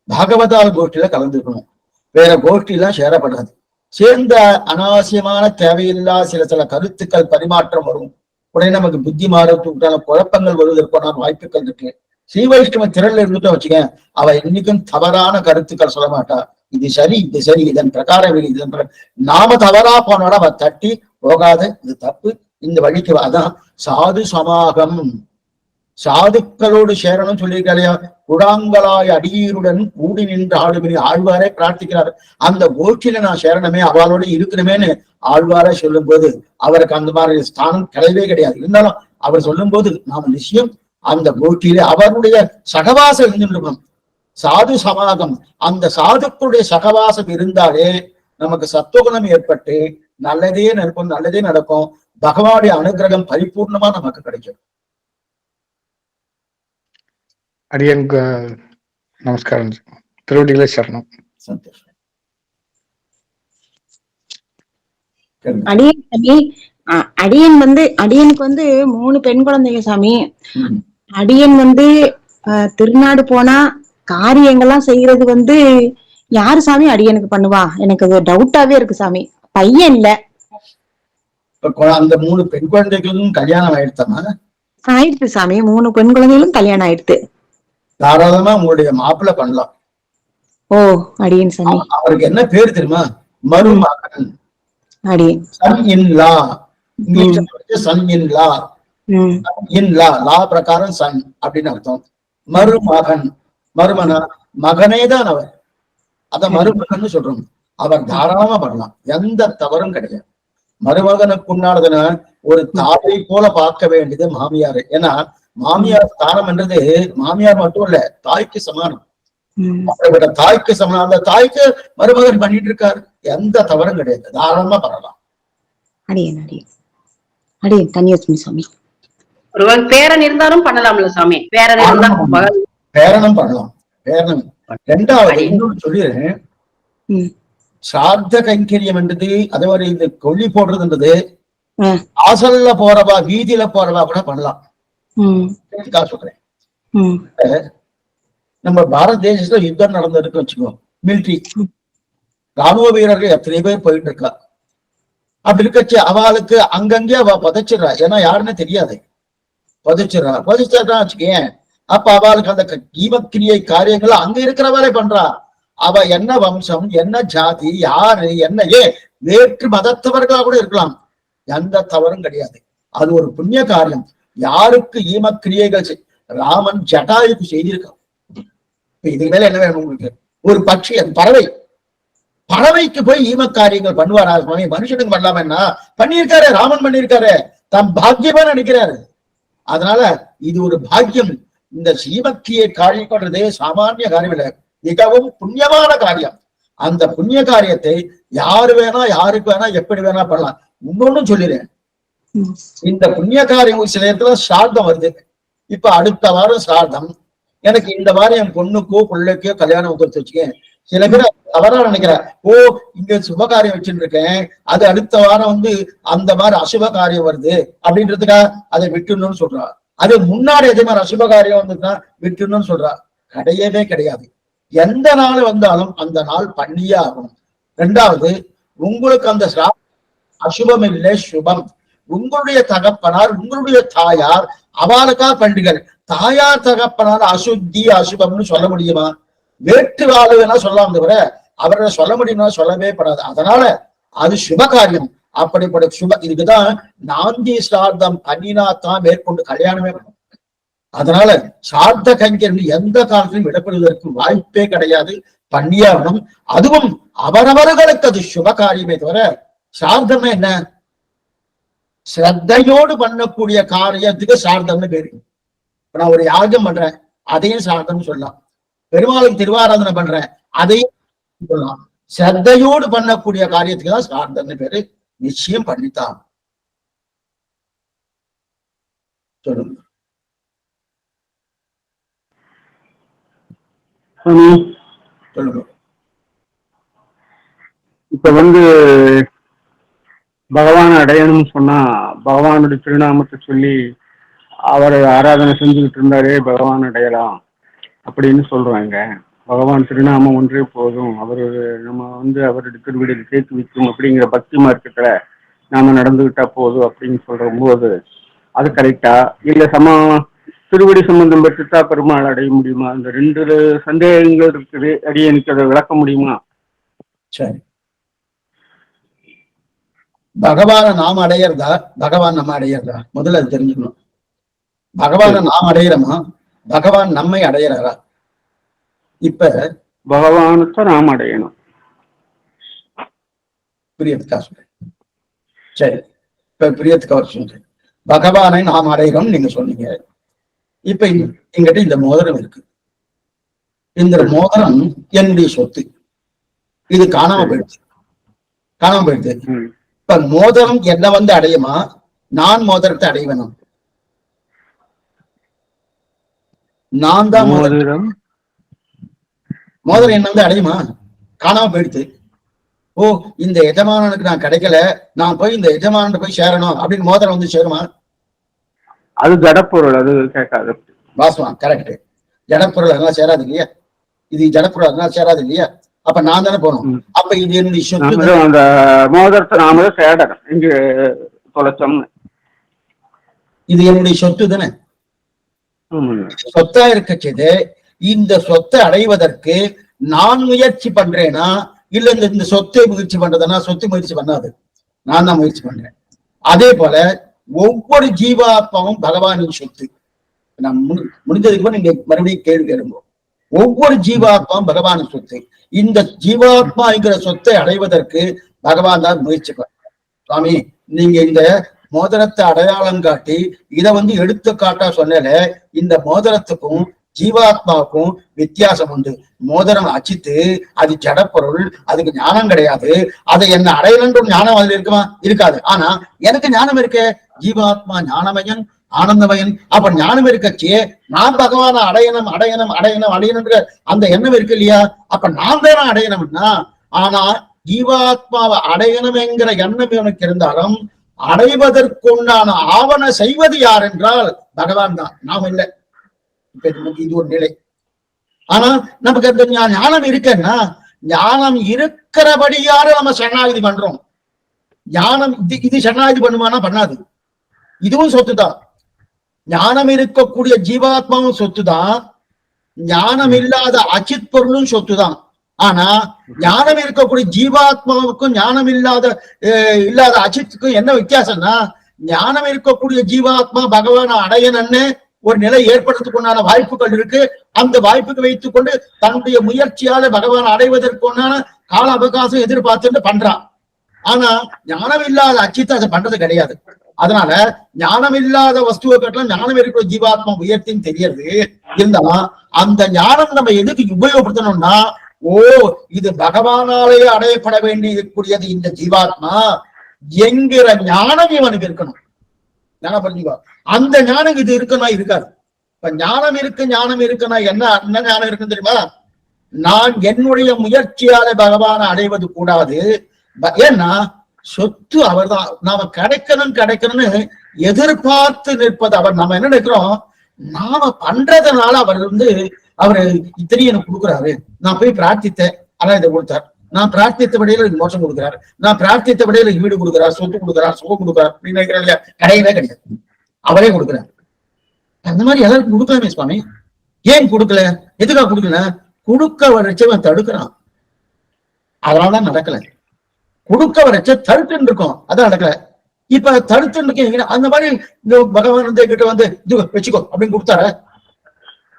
பாகவதா கோஷ்டியில கலந்து இருக்கணும். வேற கோஷ்டிலாம் சேரப்படாது. சேர்ந்த அனாவசியமான தேவையில்லா சில கருத்துக்கள் பரிமாற்றம் வரும். உடனே நமக்கு புத்தி மாறத்துக்கான குழப்பங்கள் வருவதற்கான வாய்ப்புகள் இருக்கு. ஸ்ரீ வைஷ்ணவ திரள்ல இருந்துட்டு வச்சுக்க, அவ இன்னைக்கும் தவறான கருத்துக்கள் சொல்ல மாட்டா. இது சரி, இது சரி, இதன் பிரகாரம் இதன் நாம தவறா போனோட அவ தட்டி போகாத, இது தப்பு, இந்த வழிக்கு அதான் சாது சமாகம், சாதுக்களோடு சேரணும் சொல்லியிருக்காளையா. குடாங்களாய் அடியீருடன் கூடி நின்று ஆளுமணி ஆழ்வாரே பிரார்த்திக்கிறார். அந்த கோஷ்டியில நான் சேரணுமே, அவளோட இருக்கணுமேன்னு ஆழ்வாரே சொல்லும் போது அவருக்கு அந்த மாதிரி ஸ்தானம் கிடையவே கிடையாது. இருந்தாலும் அவர் சொல்லும் போது நாம நிச்சயம் அந்த கோஷ்டியில அவருடைய சகவாசம் இருந்துருக்கணும். சாது சமாகம், அந்த சாதுக்களுடைய சகவாசம் இருந்தாலே நமக்கு சத்துவகுணம் ஏற்பட்டு நல்லதே நடக்கும், நல்லதே நடக்கும். பகவானுடைய அனுகிரகம் பரிபூர்ணமா நமக்கு கிடைக்கும். அடியனுக்கு நமஸ்காரம், திருவடிகளே சரணம். சந்தோஷம். அடியன் அடியனுக்கு 3 பெண் குழந்தைங்க சாமி. அடியன் திருநாடு போனா காரியங்கள்லாம் செய்யறது யாரு சாமி அடியனுக்கு பண்ணுவா? எனக்கு அது டவுட்டாவே இருக்கு சாமி. பையன் இல்ல. அந்த 3 பெண் குழந்தைகளும் கல்யாணம் ஆயிடுத்தாமா? ஆயிடுச்சு சாமி, 3 பெண் குழந்தைகளும் கல்யாணம் ஆயிடுத்து. தாராளமா உங்களுடைய மாப்பிள்ளை பண்ணலாம். ஓ அடியன் சாமி. அவருக்கு என்ன பேர் தெரியுமா? மருமகன். அடியன் சன் இன் லா. இங்கிலீஷ்ல சன் இன் லா. இன் லா, லா பிரகாரம் சன் அப்படின்னு அர்த்தம். மருமகன், மருமனா மகனே தான் அவர், அத மருமகன் சொல்றோம். அவர் தாராளமா பண்ணலாம், எந்த தவறும் கிடையாது. மருமகனுக்கு உண்டானதுன்னா ஒரு தாயை போல பார்க்க வேண்டியது மாமியார். ஏன்னா மாமியார் ஸ்தானம் என்றது மாமியார் மட்டும் இல்ல, தாய்க்கு சமானம். அப்படிப்பட்ட தாய்க்கு சமானம். அந்த தாய்க்கு மருமகன் பண்ணிட்டு இருக்காரு, எந்த தவறும் கிடையாது, தாராளமா பண்ணலாம். கன்னியாசுமி சாமி, ஒருவன் பேரன் இருந்தாலும் பண்ணலாம்ல சாமி? பேரன் இருந்தா பேரனும் பண்ணலாம், பேரனும். ரெண்டாவது இன்னொன்னு சொல்லிடுறேன், சார்த்த கைங்கரியம் என்றது, அதே மாதிரி இந்த கொல்லி போடுறதுன்றது வாசல்ல போறவா வீதியில போறவா கூட பண்ணலாம். சொல்றேன், நம்ம பாரத தேசத்துல யுத்தம் நடந்திருக்கு வச்சுக்கோ, மிலிட்ரி ராணுவ வீரர்கள் எத்தனை பேர் போயிட்டு இருக்கா. அப்படி இருக்கச்சு அவளுக்கு அங்கங்கே அவ புதைச்சிடுறா, ஏன்னா யாருன்னு தெரியாது, புதைச்சிடறா. வச்சுக்கேன், அப்ப அவளுக்கு அந்த ஈமக்கிரியை காரியங்கள் அங்க இருக்கிறவளே பண்றா. அவ என்ன வம்சம், என்ன ஜாதி, யாரு என்ன, வேற்று மதத்தவர்களா கூட இருக்கலாம், எந்த தவறும் கிடையாது. அது ஒரு புண்ணிய காரியம். யாருக்கு ஈமக்கிரியைகள் ராமன் ஜட்டாயுக்கு செய்திருக்கான். இதுக்கு மேல என்ன வேணும் உங்களுக்கு? ஒரு பட்சி, அது பறவை, பறவைக்கு போய் ஈம காரியங்கள் பண்ணுவாரா சுவாமி? மனுஷனுக்கு பண்ணலாமன்னா பண்ணியிருக்காரு, ராமன் பண்ணியிருக்காரு, தம் பாக்கியமா நினைக்கிறாரு. அதனால இது ஒரு பாக்கியம். இந்த ஈமக்கிரியை காரியம் பண்றதே சாமானிய காரியம் இல்லை, மிகவும் புண்ணியமான காரியம். அந்த புண்ணிய காரியத்தை யாரு வேணா யாருக்கு வேணா எப்படி வேணா பண்ணலாம். இன்னொன்னு சொல்லிடுறேன், இந்த புண்ணிய காரியம் சில இடத்துல சார்த்தம் வருது. இப்ப அடுத்த வாரம் சார்த்தம், எனக்கு இந்த வாரம் என் பொண்ணுக்கோ பிள்ளைக்கோ கல்யாணம் கொடுத்து வச்சுக்கேன். சில பேர் தவறா நினைக்கிற, ஓ இங்க சுபகாரியம் வச்சுட்டு இருக்கேன், அது அடுத்த வாரம் அந்த மாதிரி அசுப காரியம் வருது அப்படின்றதுக்கா அதை விட்டுணும்னு சொல்றா. அது முன்னாடி அதே மாதிரி அசுப காரியம் வந்துன்னா விட்டுணும்னு சொல்றா. கிடையவே கிடையாது. எந்த நாள் வந்தாலும் அந்த நாள் பண்ணியே ஆகணும். ரெண்டாவது, உங்களுக்கு அந்த அசுபம் இல்லை, சுபம். உங்களுடைய தகப்பனார், உங்களுடைய தாயார், அவளுக்கா பண்டிகை. தாயார் தகப்பனார் அசுத்தி அசுபம்னு சொல்ல முடியுமா? வேற்று வாழ்வுனா சொல்லலாம் தவிர அவரை சொல்ல முடியும்னா சொல்லவே படாது. அதனால அது சுபகாரியம். அப்படிப்பட்ட சுப இதுக்குதான் நாந்தி சார்த்தம் பண்ணினாத்தான் மேற்கொண்டு கல்யாணமே பண்ணும். அதனால சார்த்த கைங்கரியம் எந்த காலத்திலும் விடப்படுவதற்கு வாய்ப்பே கிடையாது, பண்ணியாகணும். அதுவும் அவரவர்களுக்கு அது சுபகாரியமே தவிர சார்த்தம் என்ன, ஸ்ரத்தையோடு பண்ணக்கூடிய காரியத்துக்கு சார்த்தம்னு பேரு. இப்ப நான் ஒரு யாகம் பண்றேன், அதையும் சார்த்தம்னு சொல்லலாம். பெருமாளுக்கு திருவாராதனை பண்றேன், அதையும் சொல்லலாம். ஸ்ரத்தையோடு பண்ணக்கூடிய காரியத்துக்கு தான் சார்த்தம்னு பேரு. நிச்சயம் பண்ணித்தான். சொல்லுங்க. சொல்லுங்க. இப்ப பகவான் அடையணும்னு சொன்னா பகவானுடைய திருநாமத்தை சொல்லி அவரை ஆராதனை செஞ்சுக்கிட்டு இருந்தாரே பகவான் அடையலாம் அப்படின்னு சொல்றாங்க. பகவான் திருநாமம் ஒன்றே போதும், நம்ம அவருடைய திருவிடையில் சேர்த்து வைக்கும் அப்படிங்கிற பக்தி மார்க்கத்துல நாம நடந்துகிட்டா போதும் அப்படின்னு சொல்ற போது அது கரெக்டா? இல்ல திருவடி சம்பந்தம் பெற்றுட்டா பெருமாள் அடைய முடியுமா? இந்த ரெண்டு சந்தேகங்கள் இருக்குது, அடியனுக்கு அதை விளக்க முடியுமா? சரி, பகவான நாம் அடையிறதா பகவான் நம்ம அடையிறதா முதல்ல அது தெரிஞ்சுக்கணும். பகவான நாம் அடையிறோமா, பகவான் நம்மை அடையிறாரா? இப்ப பகவானுக்கு நாம் அடையணும். பிரியத்துக்கா சொல்றேன். சரி, இப்ப பிரியத்துக்கா சொல்றேன், பகவானை நாம் அடைகிறோம் நீங்க சொன்னீங்க. இப்ப எங்கிட்ட இந்த மோதிரம் இருக்கு, இந்த மோதிரம் என்னுடைய சொத்து, இது காணாம போயிடுது. இப்ப மோதிரம் என்ன அடையுமா, நான் மோதிரத்தை அடைவேணும்? நான் தான் மோதிரம் என்ன அடையுமா? காணாம போயிடுது. ஓ இந்த எஜமானனுக்கு நான் கிடைக்கல, நான் போய் இந்த எஜமானன் போய் சேரணும் அப்படின்னு மோதிரம் சேருமா? அது ஜடப்பொருள், அது கேட்காது. வாஸ்தவம், கரெக்ட். ஜடப்பொருள் அதெல்லாம் சேராது இல்லையா? இது ஜடப்பொருள் அதெல்லாம் சேராது இல்லையா? அப்ப நான் தானே போகணும். அப்ப இது என்னுடைய சொத்து. அந்த மோதிரத்தை நாம தேடணும், இங்க தொலைச்சோம்னு. இது என்னுடைய சொத்து தானே, சொத்தா இருக்கச்சது. இந்த சொத்தை அடைவதற்கு நான் முயற்சி பண்றேனா இல்ல இந்த சொத்தை முயற்சி பண்றதுன்னா? சொத்து முயற்சி பண்ணாது, நான் தான் முயற்சி பண்றேன். அதே போல ஒவ்வொரு ஜீவாத்மாவும் பகவானின் சொத்து. நான் முடிஞ்சதுக்கு நீங்க மறுபடியும் கேள்வி கேளுங்க. ஒவ்வொரு ஜீவாத்மாவும் பகவானின் சொத்து. இந்த ஜீவாத்மாங்கிற சொத்தை அடைவதற்கு பகவான் தான் முயற்சி சுவாமி. நீங்க இந்த மோதிரத்தை அடையாளம் காட்டி இதை எடுத்துக்காட்டா சொன்னால இந்த மோதிரத்துக்கும் ஜீவாத்மாவுக்கும் வித்தியாசம் உண்டு. மோதிரம் அச்சித்து அது ஜடப்பொருள், அதுக்கு ஞானம் கிடையாது. அதை என்ன அடையலன்ற ஞானம் அதுல இருக்குமா? இருக்காது. ஆனா எனக்கு ஞானம் இருக்கே, ஜீவாத்மா ஞானமயன் ஆனந்தமயன். அப்ப ஞானம் இருக்கச்சே நான் பகவான அடையணும் அடையணும் அடையணும் அடையணுன்ற அந்த எண்ணம் இருக்கு இல்லையா? அப்ப நான் தானே அடையணும்னா, ஆனா ஜீவாத்மாவை அடையணும்ங்கிற எண்ணம் எனக்கு இருந்தாலும் அடைவதற்குண்டான ஆவண செய்வது யார் என்றால் பகவான் தான், நாம் இல்லை. இப்ப இது ஒரு நிலை. ஆனா நமக்கு அந்த ஞானம் இருக்குன்னா, ஞானம் இருக்கிறபடியார நம்ம சரணாகதி பண்றோம். ஞானம் இது சரணாகதி பண்ணுமானா பண்ணாது. இதுவும் சொத்துதான். ஞானம் இருக்கக்கூடிய ஜீவாத்மாவும் சொத்துதான், ஞானம் இல்லாத அச்சித் பொருளும் சொத்துதான். ஆனா ஞானம் இருக்கக்கூடிய ஜீவாத்மாவுக்கும் ஞானம் இல்லாத அச்சித்துக்கும் என்ன வித்தியாசம்னா, ஞானம் இருக்கக்கூடிய ஜீவாத்மா பகவான அடையணும்னு ஒரு நிலை ஏற்படுறதுக்குண்டான வாய்ப்புகள் இருக்கு. அந்த வாய்ப்புக்கு வைத்துக் கொண்டு தன்னுடைய முயற்சியால பகவான் அடைவதற்குண்டான கால அவகாசம் எதிர்பார்த்துட்டு பண்றான். ஆனா ஞானம் இல்லாத அச்சித்தை அதை பண்றது கிடையாது. அதனால ஞானம் இல்லாத வஸ்துவை கட்டலாம் ஞானம் இருக்கிற ஜீவாத்மா உயர்த்தின்னு தெரியறது இருந்தா, அந்த ஞானம் நம்ம எதுக்கு உபயோகப்படுத்தணும்னா, ஓ இது பகவானாலேயே அடையப்பட வேண்டியக்கூடியது இந்த ஜீவாத்மா என்கிற ஞானம் இவனுக்கு இருக்கணும். அந்த ஞானம் இது இருக்குன்னா இருக்காது. இப்ப ஞானம் இருக்குன்னா என்ன ஞானம் இருக்குன்னு தெரியுமா? நான் என்னுடைய முயற்சியால பகவானை அடைவது கூடாது. ஏன்னா சொத்து அவர் தான். நாம கிடைக்கணும்னு எதிர்பார்த்து நிற்பது அவர். நம்ம என்ன நினைக்கிறோம், நாம பண்றதுனால அவர் அவரு இத்தனையும் எனக்கு கொடுக்குறாரு, நான் போய் பிரார்த்தித்தேன் ஆனா இதை கொடுத்தார், நான் பிரார்த்தித்த விடையில எனக்கு மோசம் கொடுக்குறாரு, நான் பிரார்த்தித்த விடையில வீடு கொடுக்குறாரு, சொத்து கொடுக்குறாரு, சுகம் கொடுக்குறாரு அப்படின்னு நினைக்கிறேன் இல்லையா? கிடையவே கிடையாது, அவரே கொடுக்குறாரு. அந்த மாதிரி எல்லாருக்கும் கொடுக்கலாமே சுவாமி. ஏன் கொடுக்கல? எதுக்காக கொடுக்கல? கொடுக்க வரைச்சவன் தடுக்கிறான், அதனாலதான் நடக்கல. கொடுக்க வரைச்ச தடுத்துன்னு இருக்கும், அதான் நடக்கல. இப்ப தடுத்துன்னு இருக்கீங்க. அந்த மாதிரி இந்த பகவான் கிட்ட இது வச்சுக்கோ அப்படின்னு கொடுத்தார,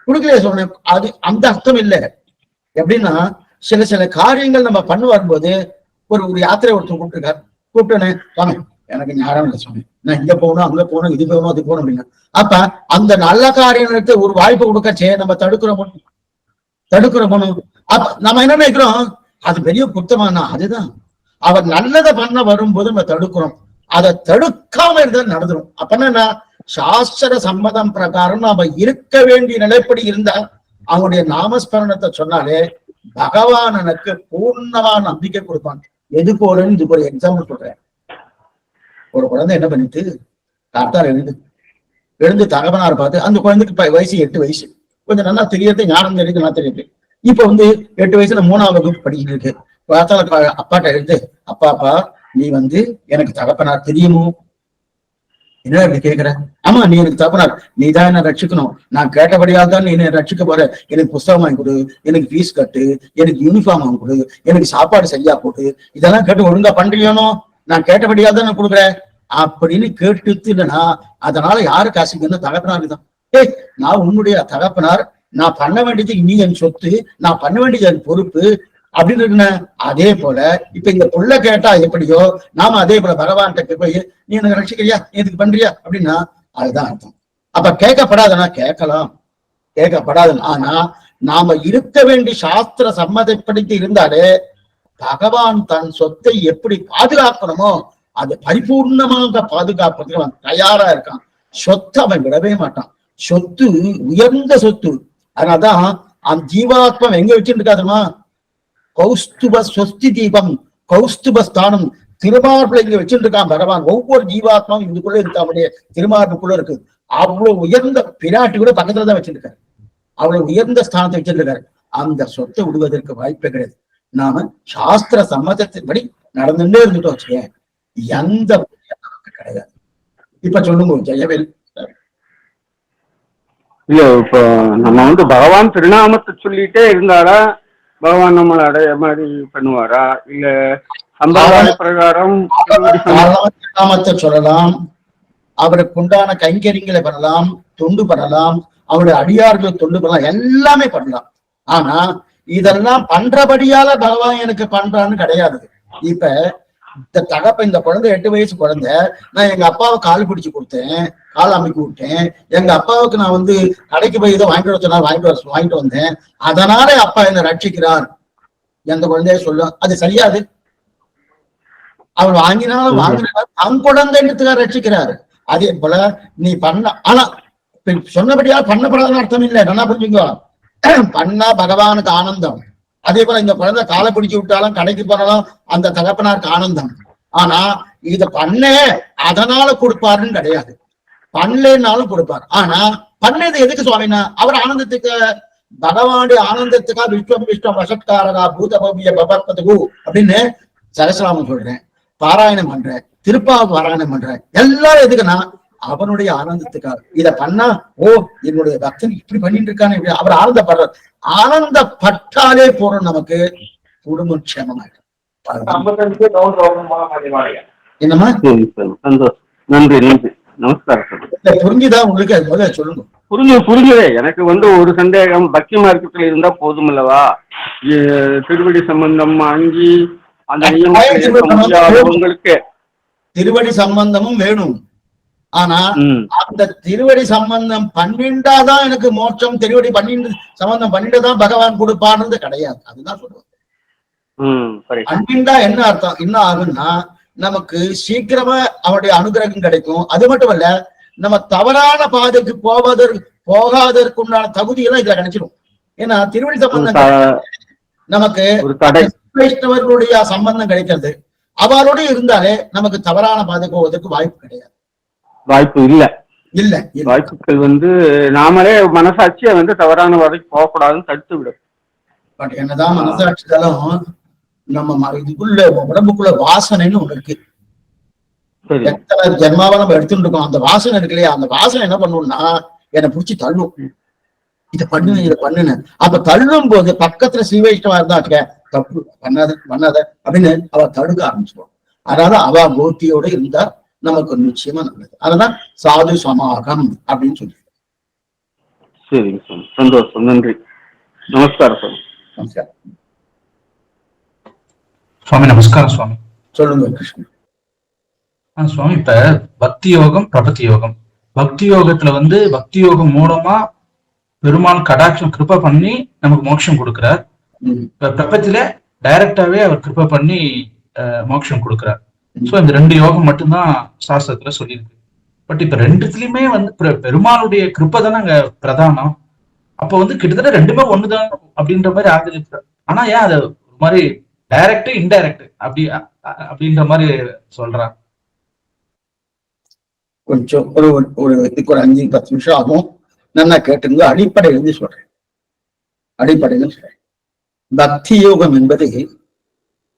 கொடுக்கலையே சொன்னேன். அது அந்த அர்த்தம் இல்லை. எப்படின்னா சில காரியங்கள் நம்ம பண்ண வரும்போது ஒரு யாத்திரை ஒருத்தர் கூப்பிட்டுருக்காரு. கூப்பிட்டோன்னே வாங்க எனக்கு ஞானம் இல்லை சொன்னேன், நான் இங்க போகணும் அங்க போகணும் இது போகணும் அது போகணும் அப்படின்னா, அப்ப அந்த நல்ல காரியத்தை ஒரு வாய்ப்பு கொடுக்கச்சே நம்ம தடுக்கிறோம். அப்ப நம்ம என்ன நினைக்கிறோம், அது பெரிய குத்தமானா? அதுதான் அவர் நல்லதை பண்ண வரும்போது நம்ம தடுக்கிறோம். அதை தடுக்காம இருந்தா நடந்துரும். அப்பன்னா சாஸ்திர சம்மதம் பிரகாரம் நாம இருக்க வேண்டிய நிலைப்படி இருந்தா அவனுடைய நாமஸ்மரணத்தை சொன்னாலே பகவான் எனக்கு பூர்ணமான நம்பிக்கை கொடுப்பான். எது போறேன்னு இதுக்கு ஒரு எக்ஸாம்பிள் சொல்றேன். ஒரு குழந்தை என்ன பண்ணிட்டு காத்தால் எழுந்து தகவனார் பார்த்து, அந்த குழந்தைக்கு வயசு 8 வயசு, கொஞ்சம் நல்லா தெரியறது, ஞானம் தெரியுது, நல்லா தெரியுது. இப்ப 8 வயசுல 3ஆம் வகுப்பு படிக்கிட்டு இருக்கு. பார்த்தால அப்பாட்ட எழுந்து, அப்பாப்பா நீ எனக்கு தகப்பனார் தெரியுமோ? என்ன இப்படி கேட்கிற? ஆமா நீ எனக்கு தகப்பனார், நீ தான் என்ன ரட்சிக்கணும், நான் கேட்டபடியால் தான் நீ என்ன ரட்சிக்க போற. எனக்கு புஸ்தகம் வாங்கி கொடு, எனக்கு ஃபீஸ் கட்டு, எனக்கு யூனிஃபார்ம் வாங்கி கொடு, எனக்கு சாப்பாடு சரியா போட்டு, இதெல்லாம் கேட்டு ஒழுங்கா பண்றியானோ? நான் கேட்டபடியால் தான் நான் கொடுக்குறேன் அப்படின்னு கேட்டு இல்லைன்னா அதனால யாரு காசுக்குன்னு தகப்பனாரு தான். நான் உன்னுடைய தகப்பனார், நான் பண்ண வேண்டியது நீ என் சொத்து, நான் பண்ண வேண்டியது என் பொறுப்பு அப்படின்னு இருக்குன்னு. அதே போல இப்ப இந்த புள்ள கேட்டா எப்படியோ நாம அதே போல பகவான்கிட்ட போய் நீ எனக்கு ரட்சிக்கிறியா, நீ இதுக்கு பண்றியா அப்படின்னா அதுதான் அர்த்தம். அப்ப கேட்கப்படாதுன்னா கேட்கப்படாது. ஆனா நாம இருக்க வேண்டிய சாஸ்திர சம்மதப்படுத்தி இருந்தாலே பகவான் தன் சொத்தை எப்படி பாதுகாக்கணுமோ அது பரிபூர்ணமாக பாதுகாப்பதுக்கு அவன் தயாரா இருக்கான். சொத்தை அவன் விடவே மாட்டான். சொத்து உயர்ந்த சொத்து. அதனால்தான் அந்த ஜீவாத்மம் எங்க வச்சுட்டு இருக்காதுமா, கௌஸ்துப சொஸ்தி தீபம், கௌஸ்துப ஸ்தானம் திருமார்புல இங்க வச்சுட்டு இருக்கான் பகவான். ஒவ்வொரு ஜீவாத்மாவும் இதுக்குள்ள இருக்காமலே திருமார்புக்குள்ள இருக்கு. அவ்வளவு உயர்ந்த பிராட்டி கூட பக்கத்துலதான் வச்சிருக்காரு, அவ்வளவு உயர்ந்த ஸ்தானத்தை வச்சிருக்காரு. அந்த சொத்தை விடுவதற்கு வாய்ப்பே கிடையாது. நாம சாஸ்திர சம்மதத்தின்படி நடந்துட்டே இருந்துட்டோம் வச்சுக்கேன், எந்த நமக்கு கிடையாது. இப்ப சொல்லுங்க ஜெயவேல். இல்ல இப்ப நம்ம பகவான் திருநாமத்தை சொல்லிட்டே இருந்தாரா பகவான் நம்மளை அடைய மாதிரி பண்ணுவாரா? இல்ல சம்பிரதாய பிரகாரம் நாமத்தை சொல்லலாம், அவருக்கு உண்டான கைங்கரியங்களை பண்ணலாம், தொண்டு பண்ணலாம், அவருடைய அடியார்கள் தொண்டு பண்ணலாம், எல்லாமே பண்ணலாம். ஆனா இதெல்லாம் பண்றபடியால பகவான் எனக்கு பண்றான்னு கிடையாது. இப்ப இந்த குழந்தை 8 வயசு குழந்தை, நான் எங்க அப்பாவை கால் பிடிச்சு கொடுத்தேன், கால் அமைக்க விட்டேன். எங்க அப்பாவுக்கு நான் வந்து கடைக்கு போய் இதை வாங்கிட்டு வந்தேன், அதனால அப்பா என்னை ரட்சிக்கிறார் எந்த குழந்தைய சொல்லும். அது சரியாது. அவர் வாங்கினாலும் வாங்கினாலும் தன் குழந்தைன்றதுக்காக ரட்சிக்கிறாரு. அதே போல நீ ஆனா சொன்னபடியா பண்ணப்படாதுன்னு அர்த்தம் இல்லை. நல்லா புரிஞ்சுக்கோ. பண்ணா பகவானுக்கு ஆனந்தம். அதே போல இந்த குழந்தை காலை பிடிச்சு விட்டாலும் கடைக்கு போனாலும் அந்த தகப்பனாருக்கு ஆனந்தம். ஆனா இத பண்ண அதனால கொடுப்பாருன்னு கிடையாது. பண்ணலனாலும் கொடுப்பாரு. ஆனா பண்ணது எதுக்கு சுவாமினா அவர் ஆனந்தத்துக்கு, பகவானுடைய ஆனந்தத்துக்கா. விஸ்வம் வசத்காரகா பூதபவிய பபத்பதுகு அப்படின்னு சரஸ்ராமம் சொல்றேன், பாராயணம் பண்றேன், திருப்பாவை பாராயணம் பண்றேன். எல்லாரும் எதுக்குன்னா அவனுடைய ஆனந்தத்துக்காக. இத பண்ணா ஓ என்னுடைய பக்தன் இப்படி பண்ணிட்டு இருக்கான்னு அவர் ஆனந்தப்படுறார். ஆனந்தப்பட்டாலே போறோம், நமக்கு குடும்பம் க்ஷேமமாயிடும். என்னமா நன்றி நன்றி நமஸ்காரம். புரிஞ்சுதா உங்களுக்கு? அது முதல்ல சொல்லுங்க. புரிஞ்சுது. எனக்கு ஒரு சந்தேகம், பக்தி மார்க்கத்துல இருந்தா போதும் அல்லவா? திருவடி சம்பந்தம் அங்கி அந்த உங்களுக்கு திருவடி சம்பந்தமும் வேணும். ஆனா அந்த திருவடி சம்பந்தம் பண்ணிண்டாதான் எனக்கு மோட்சம், திருவடி சம்பந்தம் பண்ணிட்டுதான் பகவான் கொடுப்பான்னு கிடையாது. அதுதான் சொல்லுவாங்க. பண்ணிண்டா என்ன அர்த்தம், என்ன ஆகுன்னா நமக்கு சீக்கிரமா அவனுடைய அனுகிரகம் கிடைக்கும். அது மட்டும் இல்ல, நம்ம தவறான பாதைக்கு போகாதற்குண்டான தகுதி எல்லாம் இதுல கிடைச்சிடும். ஏன்னா திருவடி சம்பந்தம் நமக்கு வைஷ்ணவர்களுடைய சம்பந்தம் கிடைக்கிறது. அவரோட இருந்தாலே நமக்கு தவறான பாதை போவதற்கு வாய்ப்பு கிடையாது. வாய்ப்பு இல்ல. வாய்ப்புகள் நாமளே மனசாட்சியை தவறான பாதைக்கு போகக்கூடாதுன்னு தடுத்து விடும். பட் என்னதான் மனசாட்சிகளும் நம்ம இதுக்குள்ள உடம்புக்குள்ள வாசனைன்னு ஒண்ணு இருக்கு. எத்தனை ஜென்மாவை நம்ம எடுத்துட்டு இருக்கோம். அந்த வாசனை இருக்கு இல்லையா, அந்த வாசனை என்ன பண்ணும்னா என்னை பிடிச்சி தள்ளும். இதை பண்ணுன்னு. அப்ப தள்ளும் போது பக்கத்துல ஸ்ரீவைஷ்ணவா இருந்தா தப்பு பண்ணாத அப்படின்னு அவ தடுக்க ஆரம்பிச்சுவோம். அதனால அவ கோத்தியோட இருந்தா நமக்கு நிச்சயமா நல்லது. அதனால சாது சமாகம் அப்படின்னு சொல்லி. சரிங்க சாமி, சந்தோஷம், நன்றி, நமஸ்காரம் சாமி. நமஸ்காரம் சுவாமி. நமஸ்காரம் சுவாமி. சொல்லுங்க கிருஷ்ணன். சுவாமி, இப்ப பக்தி யோகம், பிரபத்தி யோகம். பக்தி யோகத்துல பக்தி யோகம் மூலமா பெருமாள் கடாட்சம் கிருப பண்ணி நமக்கு மோட்சம் கொடுக்கிறார். இப்ப பிரபத்தில டைரக்டாவே அவர் கிருப பண்ணி மோட்சம் கொடுக்கிறார். சோ இந்த 2 யோகம் மட்டும்தான் சாஸ்திரத்துல சொல்லியிருக்கு. பட் இப்ப ரெண்டுத்துலயுமே பெருமாளுடைய கிருப்பை தானே அங்க பிரதானம். அப்ப கிட்டத்தட்ட 2மே ஒண்ணுதான் அப்படின்ற மாதிரி ஆகுது. ஆனா ஏன் அது ஒரு மாதிரி டைரக்ட் இன்டைரக்ட் அப்படின்ற மாதிரி சொல்றான்? கொஞ்சம் இதுக்கு ஒரு 5-10 நிமிஷம் ஆகும். நல்லா கேட்டுங்க. அடிப்படையிலிருந்து சொல்றேன். பக்தி யோகம் என்பது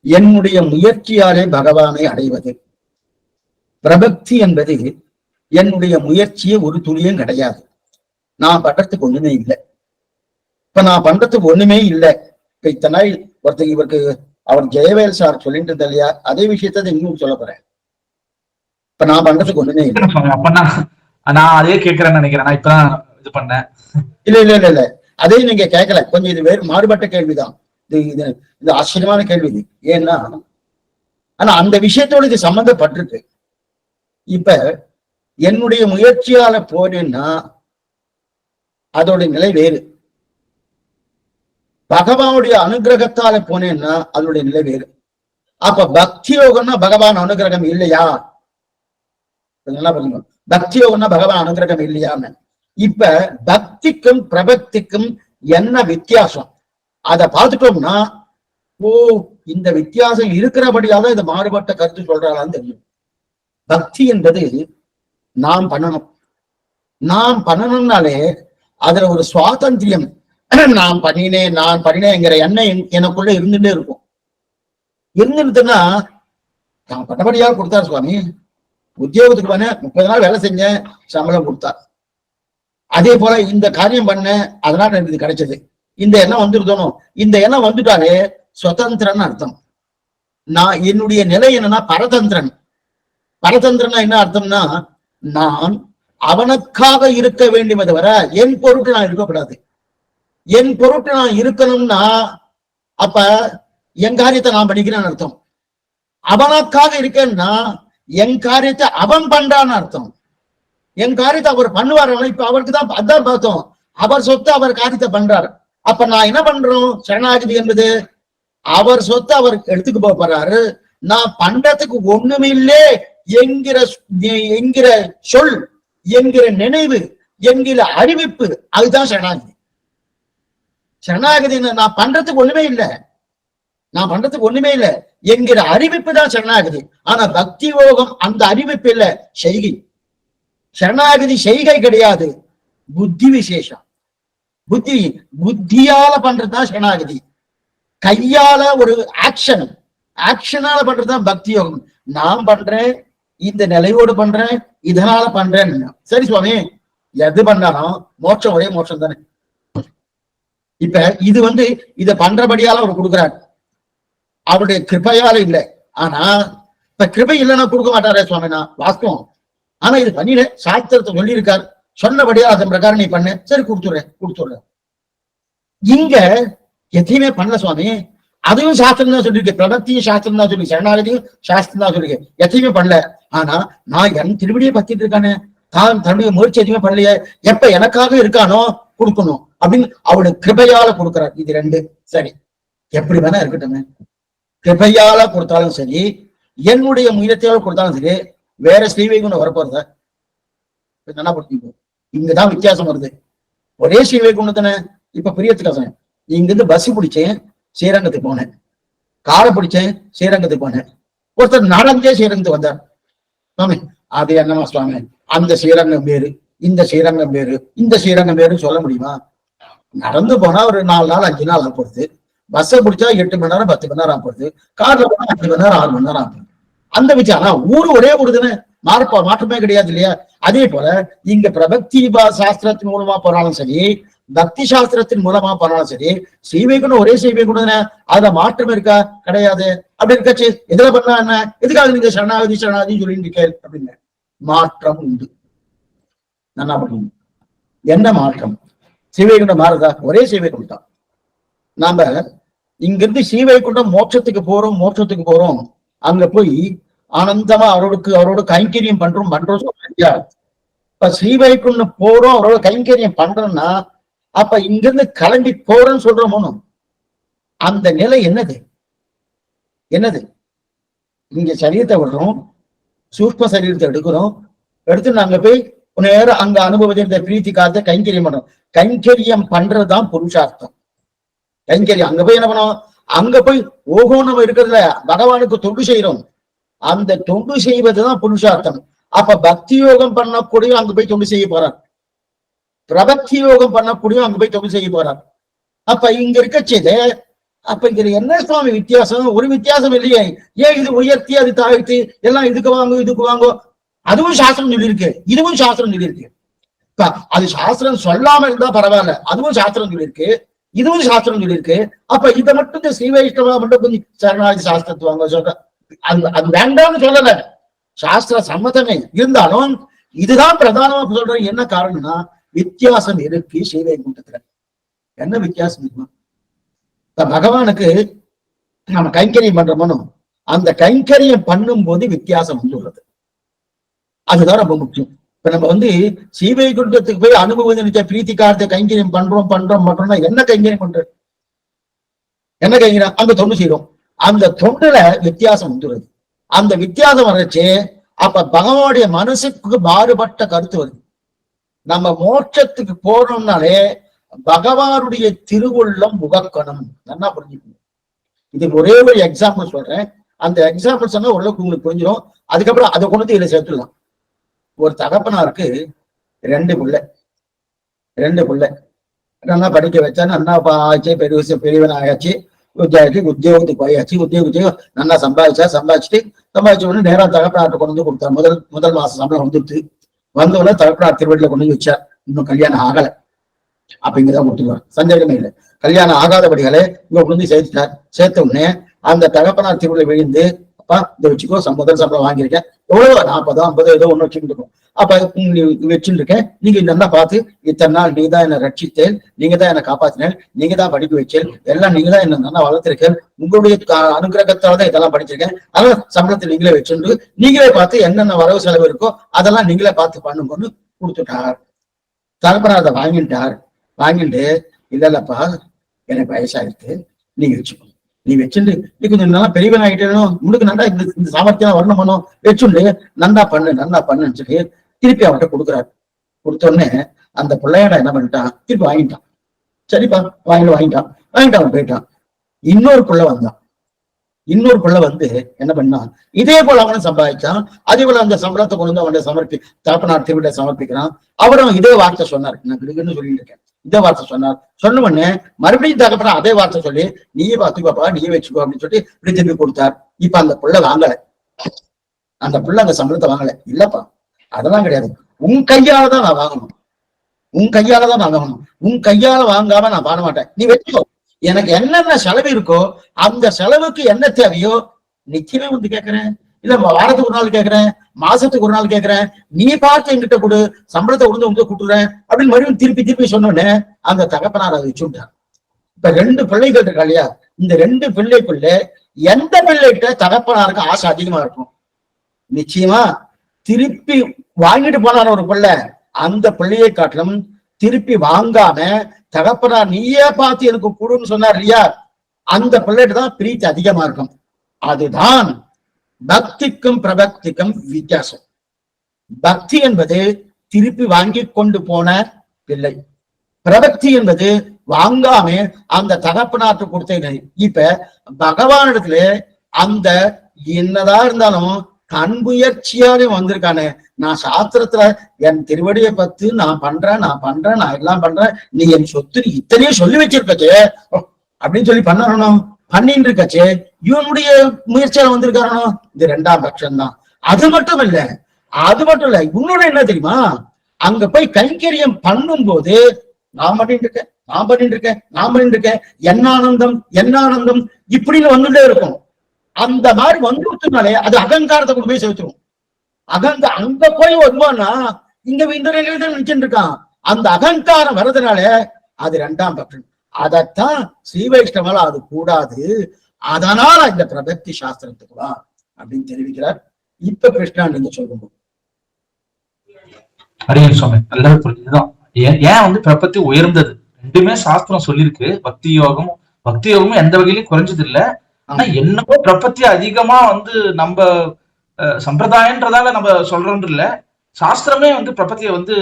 என்னுடைய முயற்சியாலே பகவானை அடைவது. பிரபக்தி என்பது என்னுடைய முயற்சியே ஒரு துளியும் கிடையாது. நான் பண்றதுக்கு ஒண்ணுமே இல்லை. இப்ப நான் பண்றதுக்கு ஒண்ணுமே இல்லை. இப்ப இத்தனை நாள் இவருக்கு அவர் ஜெயவேல் சார் சொல்லிட்டு இருந்தா இல்லையா, அதே விஷயத்த இன்னும் சொல்ல போறேன். இப்ப நான் பண்றதுக்கு ஒண்ணுமே இல்லை. நான் அதே கேட்கிறேன்னு நினைக்கிறேன். நான் இப்பதான் இது பண்ணேன். இல்ல அதே நீங்க கேட்கல. கொஞ்சம் இது வேறு மாறுபட்ட கேள்விதான். இது ஆச்சரியமான கேள்வி இது. ஏன்னா ஆனா அந்த விஷயத்தோடு இது சம்பந்தப்பட்டிருக்கு. இப்ப என்னுடைய முயற்சியால போனேன்னா அதோட நிலை வேறு. பகவானுடைய அனுகிரகத்தால போனேன்னா அதனுடைய நிலை வேறு. அப்ப பக்தி யோகம்னா பகவான் அனுகிரகம் இல்லையா? பக்தி யோகம்னா பகவான் அனுகிரகம் இல்லையான்னு. இப்ப பக்திக்கும் பிரபக்திக்கும் என்ன வித்தியாசம் அதை பார்த்துட்டோம்னா, ஓ இந்த வித்தியாசம் இருக்கிறபடியாதான் இந்த மாறுபட்ட கருத்து சொல்றாளான்னு தெரியும். பக்தி என்பது நாம் பண்ணணும்னாலே அதுல ஒரு சுவாதந்திரியம், நான் பண்ணினேங்கிற எண்ணம் எனக்குள்ள இருந்துட்டே இருக்கும். இருந்துட்டுன்னா நான் பண்ணபடியா கொடுத்தாரு சுவாமி. உத்தியோகத்துக்கு பண்ண 30 நாள் வேலை செஞ்சேன், சம்பளம் கொடுத்தார். அதே போல இந்த காரியம் பண்ண, அதனால எனக்கு இது கிடைச்சது. இந்த எண்ணம் வந்துருதோணும். இந்த எண்ணம் வந்துட்டாலே சுதந்திரன்னு அர்த்தம். நான் என்னுடைய நிலை என்னன்னா பரதந்திரன். பரதந்திரன்னா என்ன அர்த்தம்னா, நான் அவனுக்காக இருக்க வேண்டுமே தவிர என் பொருட்டு நான் இருக்கக்கூடாது. என் பொருட்டு நான் இருக்கணும்னா அப்ப என் காரியத்தை நான் பண்ணிக்கிறேன்னு அர்த்தம். அவனுக்காக இருக்கேன்னா என் காரியத்தை அவன் பண்றான்னு அர்த்தம். என் காரியத்தை அவர் பண்ணுவார். இப்ப அவருக்கு தான் அதான் பார்த்தோம், அவர் சொத்து அவர் காரியத்தை பண்றாரு. அப்ப நான் என்ன பண்றோம்? சரணாகதி என்பது அவர் சொத்து அவர் எடுத்துக்கு போறாரு. நான் பண்றதுக்கு ஒண்ணுமில்லே என்கிற சொல், என்கிற நினைவு, என்கிற அறிவிப்பு, அதுதான் சரணாகதி. சரணாகதி நான் பண்றதுக்கு ஒண்ணுமே இல்லை, நான் பண்றதுக்கு ஒண்ணுமே இல்லை என்கிற அறிவிப்பு தான் சரணாகதி. ஆனா பக்தி யோகம் அந்த அறிவிப்பு இல்ல, செய்கை. சரணாகதி செய்கை கிடையாது, புத்தி விசேஷம். புத்தியால பண்றதுதான் சரணாகதி. கையால ஒரு ஆக்ஷனால பண்றதுதான் பக்தி யோகம். நான் பண்றேன், இந்த நிலையோடு பண்றேன், இதனால பண்றேன். சரி சுவாமி, எது பண்ணாலும் மோட்சம் ஒரே மோட்சம் தானே. இப்ப இது இத பண்றபடியால அவர் கொடுக்குறாரு, அவருடைய கிருபையால இல்லை. ஆனா இப்ப கிருபை இல்லைன்னா கொடுக்க மாட்டாரே சுவாமினா வாஸ்தவம். ஆனா இது பண்ணின சாஸ்திரத்தை சொல்லியிருக்காரு, சொன்னபடியா அதன் பிரகாரம் நீ பண்ண, சரி கொடுத்துடுறேன். இங்க எதையுமே பண்ணல சுவாமி, அதையும் சாஸ்திரம் தான் சொல்லியிருக்கு, பிரபத்தியும் சாஸ்திரம் தான் சொல்லி, சரணாகதியும் சாஸ்திரம் தான் சொல்லியிருக்கு, எதையுமே பண்ணல. ஆனா நான் என் திருவிடியை பத்திட்டு இருக்கானே, தான் தன்னுடைய முயற்சி எதுவுமே பண்ணலையே, எப்ப எனக்காக இருக்கானோ கொடுக்கணும் அப்படின்னு அவருடைய கிருபையால கொடுக்கிறார். இது ரெண்டு சரி, எப்படி வேணா இருக்கட்டும். கிருபையால கொடுத்தாலும் சரி, என்னுடைய முயற்சியால கொடுத்தாலும் சரி, வேற ஸ்ரீவைகுண்டம் வரப்போறத நல்லா புரிஞ்சுக்கோ. இங்கதான் வித்தியாசம் வருது. ஒரே ஸ்ரீவைகுண்டம் தானே. இப்ப பிரியத்துக்காசன், இங்கிருந்து பஸ் பிடிச்சேன் ஸ்ரீரங்கத்துக்கு போனேன், காரை பிடிச்சேன் ஸ்ரீரங்கத்துக்கு போனேன், ஒருத்தர் நடந்தே ஸ்ரீரங்கத்துக்கு வந்தார். சுவாமி அது என்னமா சுவாமி, அந்த ஸ்ரீரங்கம் பேரு, இந்த ஸ்ரீரங்கம் பேரு, இந்த ஸ்ரீரங்கம் பேருன்னு சொல்ல முடியுமா? நடந்து போனா ஒரு 4 நாள் 5 நாள் ஆகப்படுது, பஸ்ஸை பிடிச்சா 8 மணி நேரம் 10 மணி நேரம் ஆகப்படுது, கார்ல போனா 5 மணி நேரம் 6 மணி நேரம் ஆகும். அந்த விஷயம். ஆனா ஊரு ஒரே ஊரு தானே, மாற்றமே கிடையாது இல்லையா? அதே போல இங்க பிரபக்தி சாஸ்திரத்தின் மூலமா போனாலும் சரி, பக்தி சாஸ்திரத்தின் மூலமா போனாலும் சரி, ஸ்ரீவைகுண்டம் ஒரே ஸ்ரீவைகுண்டம் தானே, அதுல மாற்றம் இருக்கா? கிடையாது. அப்படி இருக்காச்சு, எதுல பண்ணா என்ன, எதுக்காக நீங்க சரணாகதி சொல்லிட்டு இருக்கேன் அப்படின்னு மாற்றம் உண்டு. நல்லா பண்ணுங்க. என்ன மாற்றம்? ஸ்ரீவைகுண்டம் மாறுதா? ஒரே ஸ்ரீவைகுண்டம் தான். நாம இங்கிருந்து ஸ்ரீவைகுண்டம் மோட்சத்துக்கு போறோம், அங்க போய் ஆனந்தமா அவரோட கைங்கரியம் பண்றோம் சொல்லியா? இப்ப ஸ்ரீவைகுண்டம் போறோம், அவரோட கைங்கரியம் பண்றோம்னா அப்ப இங்கிருந்து கிளம்பி போறோம்னு சொல்றோமோ, அந்த நிலை என்னது? இங்க சரீரத்தை விடுறோம், சூக்ஷ்ம சரீரத்தை எடுத்து நாங்க போய் நேரம் அங்க அனுபவத்தை பிரீத்தி காத்த கைங்கரியம் பண்றோம். கைங்கரியம் பண்றதுதான் புருஷார்த்தம். கைங்கரியம் அங்க போய் என்ன பண்ணோம்? அங்க போய் ஓகோ நம்ம இருக்கிறதுல பகவானுக்கு தொண்டு செய்யறோம், அந்த தொண்டு செய்வதுதான் புருஷார்த்தம். அப்ப பக்தி யோகம் பண்ணக்கூடிய அங்க போய் தொண்டு செய்ய போறார், பிரபக்தி யோகம் பண்ணக்கூடிய அங்க போய் தொண்டு செய்ய போறார். அப்ப இங்க இருக்கச்சது, அப்ப இங்க என்ன சுவாமி வித்தியாசம்? ஒரு வித்தியாசம் இல்லையே. ஏன் இது உயர்த்தி அது தாழ்த்தி எல்லாம் இதுக்கு வாங்கோ? அதுவும் சாஸ்திரம் சொல்லியிருக்கு, இதுவும் சாஸ்திரம் சொல்லியிருக்கு. இப்ப அது சாஸ்திரம் சொல்லாம இருந்தா பரவாயில்ல, அதுவும் சாஸ்திரம் சொல்லியிருக்கு, இதுவும் சாஸ்திரம் சொல்லியிருக்கு. அப்ப இதை மட்டும் இந்த ஸ்ரீ வைஷ்ணவா மட்டும் கொஞ்சம் சரணாகதி சாஸ்திரத்து வாங்க சொல்ற, அது வேண்டாம்னு சொல்லல, சாஸ்திர சம்மதமே இருந்தாலும் இதுதான் பிரதானமா சொல்ற. என்ன காரணம்னா வித்தியாசம் இருக்கு ஸ்ரீவைகுண்டத்துல. என்ன வித்தியாசம் இருக்குமா? பகவானுக்கு நம்ம கைங்கரியம் பண்றோமோ, அந்த கைங்கரியம் பண்ணும் போது வித்தியாசம் வந்துள்ளது, அதுதான் ரொம்ப முக்கியம். இப்ப நம்ம ஸ்ரீவைகுண்டத்துக்கு போய் அனுபவ பிரீத்தி கார்த்த கைங்கரியம் பண்றோம்னா என்ன கைங்கரியம் பண்றது? என்ன கைங்கரியம்? அங்க தொண்டு செய்யறோம், அந்த தொண்டுல வித்தியாசம் வந்துடுது. அந்த வித்தியாசம் வர்றச்சு அப்ப பகவானுடைய மனசுக்கு மாறுபட்ட கருத்து வருது. நம்ம மோட்சத்துக்கு போறோம்னாலே பகவானுடைய திருவுள்ளம் உகக்கணும். நல்லா புரிஞ்சுக்கணும். இது ஒரே ஒரு எக்ஸாம்பிள் சொல்றேன், அந்த எக்ஸாம்பிள் சொன்னா ஓரளவுக்கு உங்களுக்கு புரிஞ்சிடும். அதுக்கப்புறம் அதை கொண்டு இதுல சேர்த்துடலாம். ஒரு தகப்பனாருக்கு 2 பிள்ளை நல்லா படிக்க வச்சா, நல்லா ஆச்சு, பெரியவன் ஆயாச்சு, உத்தியோகத்துக்கு போயாச்சு, உத்தியோகத்துக்கு நல்லா சம்பாதிச்சுட்டு உடனே நேரம் தகப்பனார்ட்ட கொண்டு வந்து கொடுத்தார். முதல் மாசம் சம்பளம் வந்துட்டு வந்தவுடனே தகப்பனார் திருவள்ளில கொண்டு வந்து வச்சார். இன்னும் கல்யாணம் ஆகலை, அப்ப இங்கதான் கொடுத்துருவார், சந்தேகமே இல்லை. கல்யாணம் ஆகாதபடிகளே இங்க கொண்டு வந்து சேர்த்த உடனே அந்த தகப்பனார் திருவிழா விழுந்து அப்பா இதை வச்சுக்கோ, முதல் சம்பளம் வாங்கியிருக்கேன், எவ்வளவோ 40 50 ஏதோ ஒண்ணு வச்சுட்டு இருக்கும். அப்ப வச்சுட்டு இருக்கேன், நீங்க நல்லா பார்த்து இத்தனை நாள் நீ தான் என்ன ரட்சித்தேன், நீங்க தான் என்ன காப்பாத்தினேன், நீங்க தான் படிக்க வச்சேன், எல்லாம் நீங்க தான் என்ன நல்லா வளர்த்திருக்கேன், உங்களுடைய அனுகிரகத்தால தான் இதெல்லாம் படிச்சிருக்கேன், அதெல்லாம் சம்பளத்தை நீங்களே வச்சுட்டு நீங்களே பார்த்து என்னென்ன வரவு செலவு இருக்கோ அதெல்லாம் நீங்களே பார்த்து பண்ணுங்கன்னு கொடுத்துட்டார். தகப்பனார் அதை வாங்கிட்டு இல்லப்பா எனக்கு வயசாயிருக்கு, நீங்க வச்சுக்கோ, நீ வச்சுட்டு நீ கொஞ்சம் நல்லா பெரியவன் ஆகிட்டேனும், உனக்கு நல்லா இந்த சாமர்த்தியம் வரணும் பண்ணும், வச்சுண்டு நல்லா பண்ணுன்னு சொல்லி திருப்பி அவன்கிட்ட கொடுக்குறாரு. கொடுத்தோடனே அந்த பிள்ளையாட என்ன பண்ணிட்டான், திருப்பி வாங்கிட்டான். சரிப்பா வாங்கிட்டான் அவன் போயிட்டான். இன்னொரு பிள்ளை வந்து என்ன பண்ணான், இதே போல அவனும் சம்பாதிச்சான். அதே போல அந்த சம்பளத்தை கொண்டு வந்து அவனை தகப்பனார் திருவிழா சமர்ப்பிக்கிறான். அவரும் இதே வார்த்தை சொன்னார், நான் கிடுக்குன்னு சொல்லிட்டு இருக்கேன், இதே வார்த்தை சொன்னார். சொன்ன உடனே மறுபடியும் தகப்பனார் அதே வார்த்தை சொல்லி நீயே பார்த்துக்கோப்பா, நீயே வச்சுக்கோ அப்படின்னு சொல்லி இப்படி திருப்பி கொடுத்தார். இப்ப அந்த பிள்ளை வாங்கல, அந்த சம்பளத்தை வாங்கல. இல்லப்பா அதெல்லாம் கிடையாது, உன் கையாலதான் நான் வாங்கணும், உன் கையால வாங்காம நான் பாட மாட்டேன், நீ வச்சுக்கோ, எனக்கு என்னென்ன செலவு இருக்கோ அந்த செலவுக்கு என்ன தேவையோ நிச்சயமே வந்து கேட்கிறேன், இல்ல வாரத்துக்கு ஒரு நாள் கேட்கிறேன், மாசத்துக்கு ஒரு நாள் கேட்கிறேன், நீ பார்த்து என்கிட்ட கொடு, சம்பளத்தை உண்டு கொடுத்துறேன் அப்படின்னு மறுபடியும் திருப்பி சொன்னோன்னே அந்த தகப்பனார் அதை வச்சுட்டார். இப்ப 2 பிள்ளைகள் இருக்கா இல்லையா, இந்த 2 பிள்ளைக்குள்ள எந்த பிள்ளைகிட்ட தகப்பனாருக்கு ஆசை அதிகமா இருக்கும்? நிச்சயமா திருப்பி வாங்கிட்டு போனார் ஒரு பிள்ளை, அந்த பிள்ளையை காட்டிலும் திருப்பி வாங்காம தகப்பனார் நீயே பார்த்து எனக்கு கொடுன்னு சொன்னார் இல்லையா, அந்த பிள்ளைகிட்ட தான் பிரீத்தி அதிகமா இருக்கும். அதுதான் பக்திக்கும் பிரபக்திக்கும் வித்தியாசம். பக்தி என்பது திருப்பி வாங்கி கொண்டு போன பிள்ளை, பிரபக்தி என்பது வாங்காம அந்த தகப்பனாற்று கொடுத்த. இப்ப பகவானிடத்துல அந்த என்னதான் இருந்தாலும் தன் முயற்சியாலே வந்திருக்கானே, நான் சாஸ்திரத்துல என் திருவடியை பத்து நான் பண்றேன் நான் எல்லாம் பண்றேன், நீ என் சொத்து இத்தனையும் சொல்லி வச்சிருக்கச்சே அப்படின்னு சொல்லி பண்ணணும், பண்ணிட்டு இருக்கச்சே இவனுடைய முயற்சியால வந்திருக்காரோ, இது 2ஆம் பட்சம் தான். அது மட்டும் இல்ல இன்னொன்னு என்ன தெரியுமா, அங்க போய் கைங்கரியம் பண்ணும் போது நான் பண்ணிட்டு இருக்கேன் என்ன ஆனந்தம் இப்படின்னு வந்துட்டே இருக்கும். அந்த மாதிரி வந்துனாலே அது அகங்காரத்தை கொண்டு போய் சேர்த்துரும். அங்க போய் வருவான்னா இங்க இந்த நிலையில தான் நினைச்சுட்டு இருக்கான். அந்த அகங்காரம் வர்றதுனால அது 2ஆம் பட்சம். அதத்தான் ஸ்ரீ வைஷ்ணவ அது கூடாது, அதனால இந்த பிரபக்தி சாஸ்திரத்துக்கு வா அப்படின்னு தெரிவிக்கிறார். இப்ப கிருஷ்ணா நீங்க சொல்லுங்க. அரியன் சுவாமி நல்லா புரிஞ்சுதான் ஏன் வந்து பிரபத்தி உயர்ந்தது. 2மே சாஸ்திரம் சொல்லியிருக்கு. பக்தி யோகமும் எந்த வகையிலும் குறைஞ்சது இல்ல. ஆனா என்னவோ பிரபத்தி அதிகமா வந்து நம்ம சம்பிரதாயன்றதால நம்ம சொல்றோம் இல்ல, சாஸ்திரமே வந்து பிரபத்திய வந்து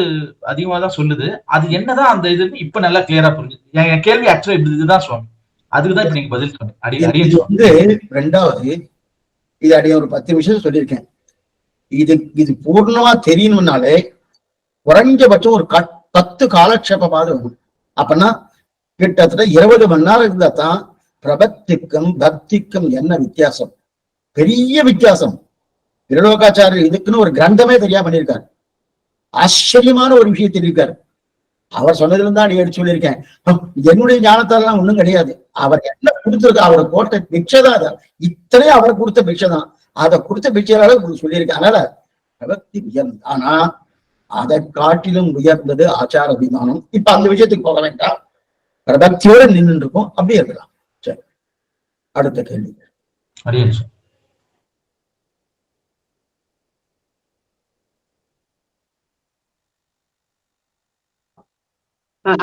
அதிகமா தான் சொல்லுது. அது என்னதான் அந்த இது இப்ப நல்லா கிளியரா புரிஞ்சுது. என் கேள்வி ஆக்சுவலா இதுதான் சுவாமி, அதுக்குதான் இப்ப நீங்க பதில் சொன்னேன். வந்து 2வது இது அடிய ஒரு 10 நிமிஷம் சொல்லியிருக்கேன். இது பூர்ணமா தெரியணும்னாலே குறைஞ்சபட்சம் ஒரு 10 காலக்ஷேபமாவது வரும். அப்பன்னா கிட்டத்தட்ட 20 மணி நேரம் இருந்தா தான் பிரபத்திக்கும் பக்திக்கும் என்ன வித்தியாசம், பெரிய வித்தியாசம். திருலோகாச்சாரியர் இதுக்குன்னு ஒரு கிரந்தமே தெரியா பண்ணியிருக்காரு. ஆச்சரியமான ஒரு விஷயத்தை இருக்காரு. அவர் சொன்னதுல இருந்தா நீ எடுத்து சொல்லியிருக்கேன். என்னுடைய ஞானத்தாலாம் ஒண்ணும் கிடையாது. அவர் என்ன கொடுத்திருக்க, அவரை போட்ட பிக்ஷைதான் அதை, இத்தனையும் அவர் கொடுத்த பிக்ஷைதான். அதை கொடுத்த பிக்ஷையால சொல்லியிருக்கேன். அதனால பிரபக்தி உயர்ந்தது. ஆனா அதை காட்டிலும் உயர்ந்தது ஆச்சார அபிமானம். இப்ப அந்த விஷயத்துக்கு போக வேண்டாம், பிரபக்தியோட நின்று இருக்கும், அப்படியே இருக்கலாம். சரி, அடுத்த கேள்வி.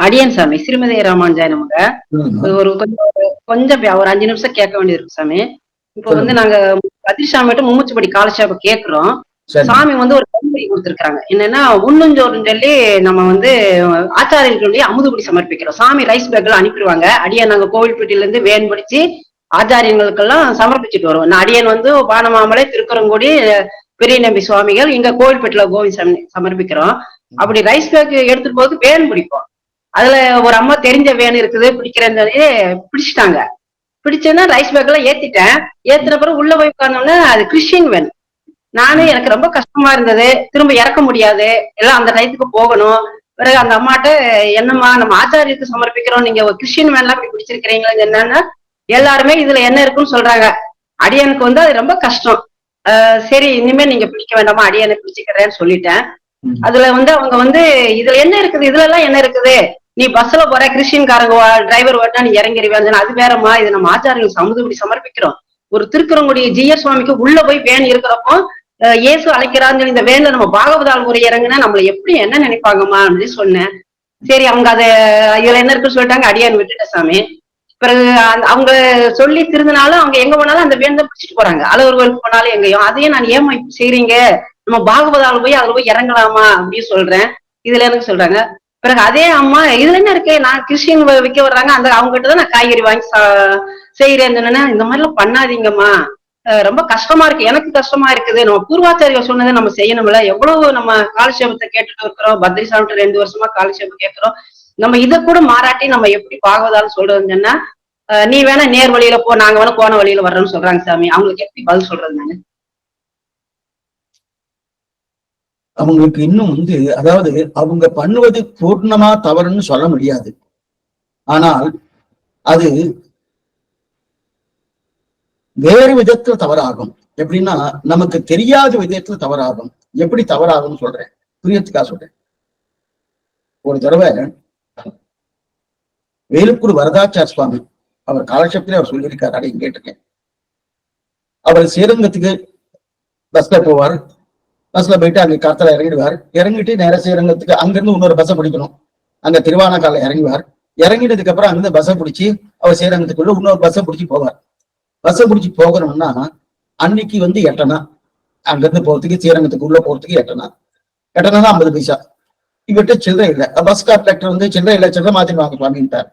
அடியன் சாமி, ஸ்ரீமதி ராமானுஜாய் நமக்கு ஒரு கொஞ்சம் ஒரு 5 நிமிஷம் கேட்க வேண்டியிருக்கு சாமி. இப்ப வந்து நாங்க அதிர்சாமிட்டு மும்முச்சுப்படி காலட்சேபம் கேட்கிறோம். சாமி வந்து ஒரு கல்வி கொடுத்திருக்காங்க, என்னன்னா உண்ணுஞ்சோறுன்னு சொல்லி நம்ம வந்து ஆச்சாரியன் சொல்லி அமுதுபடி சமர்ப்பிக்கிறோம். சாமி ரைஸ் பேக்ல அனுப்பிடுவாங்க. அடியன் நாங்க கோவில்பட்டியில இருந்து வேன் படிச்சு ஆச்சாரியங்களுக்கெல்லாம் சமர்ப்பிச்சுட்டு வருவோம். அடியன் வந்து வானமாமலை, திருக்குறங்குடி, பெரிய நம்பி சுவாமிகள், இங்க கோவில்பட்டியில கோவில் சமர்ப்பிக்கிறோம். அப்படி ரைஸ் பேக் எடுத்துட்டு போது வேன் பிடிப்போம். அதுல ஒரு அம்மா தெரிஞ்ச வேன் இருக்குது பிடிக்கிறேன்னு பிடிச்சிட்டாங்க. பிடிச்சேன்னா ரைஸ் பேக் எல்லாம் ஏத்திட்டேன். ஏத்துன பிறகு உள்ள போய் உட்கார்ந்தோம்னா அது கிறிஸ்டின் வேன். நானும் எனக்கு ரொம்ப கஷ்டமா இருந்தது, திரும்ப இறக்க முடியாது, எல்லாம் அந்த டயத்துக்கு போகணும். பிறகு அந்த அம்மாட்ட என்னம்மா நம்ம ஆச்சாரியத்துக்கு சமர்ப்பிக்கிறோம், நீங்க ஒரு கிறிஸ்டின் வேன்லாம் இப்படி பிடிச்சிருக்கிறீங்களா என்னன்னா, எல்லாருமே இதுல என்ன இருக்குன்னு சொல்றாங்க. அடியனுக்கு வந்து அது ரொம்ப கஷ்டம். சரி இனிமே நீங்க பிடிக்க வேண்டாமா, அடியனை பிடிச்சுக்கிறேன்னு சொல்லிட்டேன். அதுல வந்து அவங்க வந்து இதுல என்ன இருக்குது, இதுல எல்லாம் என்ன இருக்குது, நீ பஸ்ல போற கிறிஸ்டின்காரங்க டிரைவர் ஓட்டா நீ இறங்கிடுவேன், அது வேறமா, இது நம்ம ஆச்சாரங்கள் சமுதுபடி சமர்ப்பிக்கிறோம். ஒரு திருக்குறங்குடி ஜிஆர் சுவாமிக்கு உள்ள போய் வேன் இருக்கிறப்போ இயேசு அழைக்கிறான்னு சொல்லி இந்த வேன்ல நம்ம பாகவதால் முறை இறங்குனா நம்மள எப்படி என்ன நினைப்பாங்கம்மா அப்படின்னு சொன்னேன். சரி அவங்க அதை இதுல என்ன இருக்குன்னு சொல்லிட்டாங்க, அடியான் விட்டுட்டேன் சாமி. பிறகு அவங்க சொல்லி திருந்தினாலும் அவங்க எங்க போனாலும் அந்த வேன் தான் பிடிச்சிட்டு போறாங்க. அலுவலர்களுக்கு போனாலும் எங்கேயும் அதையும் நான் ஏமா இப்ப செய்றீங்க, நம்ம பாகவதால் போய் அதுல போய் இறங்கலாமா அப்படின்னு சொல்றேன். இதுல எனக்கு சொல்றாங்க. பிறகு அதே அம்மா இதுல என்ன இருக்கு, நான் கிறிஸ்டின் விற்க வர்றாங்க, அந்த அவங்க கிட்டதான் நான் காய்கறி வாங்கி செய்யறேன். இந்த மாதிரி எல்லாம் பண்ணாதீங்கம்மா, ரொம்ப கஷ்டமா இருக்கு, எனக்கு கஷ்டமா இருக்குது. நம்ம பூர்வாச்சாரியம் சொன்னதை நம்ம செய்யணும்ல. எவ்வளவு நம்ம காலட்சேபத்தை கேட்டுட்டு இருக்கிறோம், பத்ரி சாமிட்டு 2 வருஷமா காலட்சேபம் கேட்கிறோம். நம்ம இதை கூட மாறாட்டி நம்ம எப்படி பாகவதாலும் சொல்றதுன்னா, நீ வேணா நேர் வழியில போ, நாங்க வேணா போன வழியில வர்றோம்னு சொல்றாங்க சாமி. அவங்களுக்கு எப்படி பதில் சொல்றது நானு? அவங்களுக்கு இன்னும் வந்து, அதாவது அவங்க பண்ணுவது பூர்ணமா தவறுன்னு சொல்ல முடியாது. ஆனால் அது வேறு விதத்துல தவறாகும். எப்படின்னா, நமக்கு தெரியாத விதத்துல தவறாகும். எப்படி தவறாகும் சொல்றேன், புரியத்துக்காக சொல்றேன். ஒரு தடவை வேலுக்குடி வரதாச்சார் சுவாமி அவர் காலட்சேபத்திலே அவர் சொல்லியிருக்காரு, அதையும் கேட்டிருக்கேன். அவர் ஸ்ரீரங்கத்துக்கு பஸ்ல போவார். பஸ்ல போயிட்டு அங்க காத்துல இறங்கிடுவார். இறங்கிட்டு நேர ஸ்ரீரங்கத்துக்கு அங்கிருந்து இன்னொரு பஸ்ஸை பிடிக்கணும். அங்க திருவானக்கால இறங்குவார். இறங்கினதுக்கு அப்புறம் அங்கிருந்து பஸ்ஸை பிடிச்சி அவர் ஸ்ரீரங்கத்துக்குள்ள இன்னொரு பஸ்ஸை பிடிச்சி போவார். பஸ்ஸை பிடிச்சி போகணும்னா அன்னைக்கு வந்து 8 அணா, அங்கிருந்து போறதுக்கு ஸ்ரீரங்கத்துக்குள்ள போறதுக்கு 8 அணா. 8 அணா 50 பைசா. இவர்கிட்ட சில்லறை இல்லை. பஸ் கான்ட்ராக்டர் வந்து சில்லறை இல்லை, சில்லறை மாத்தின்னு வாங்க சுவாமின்ட்டார்.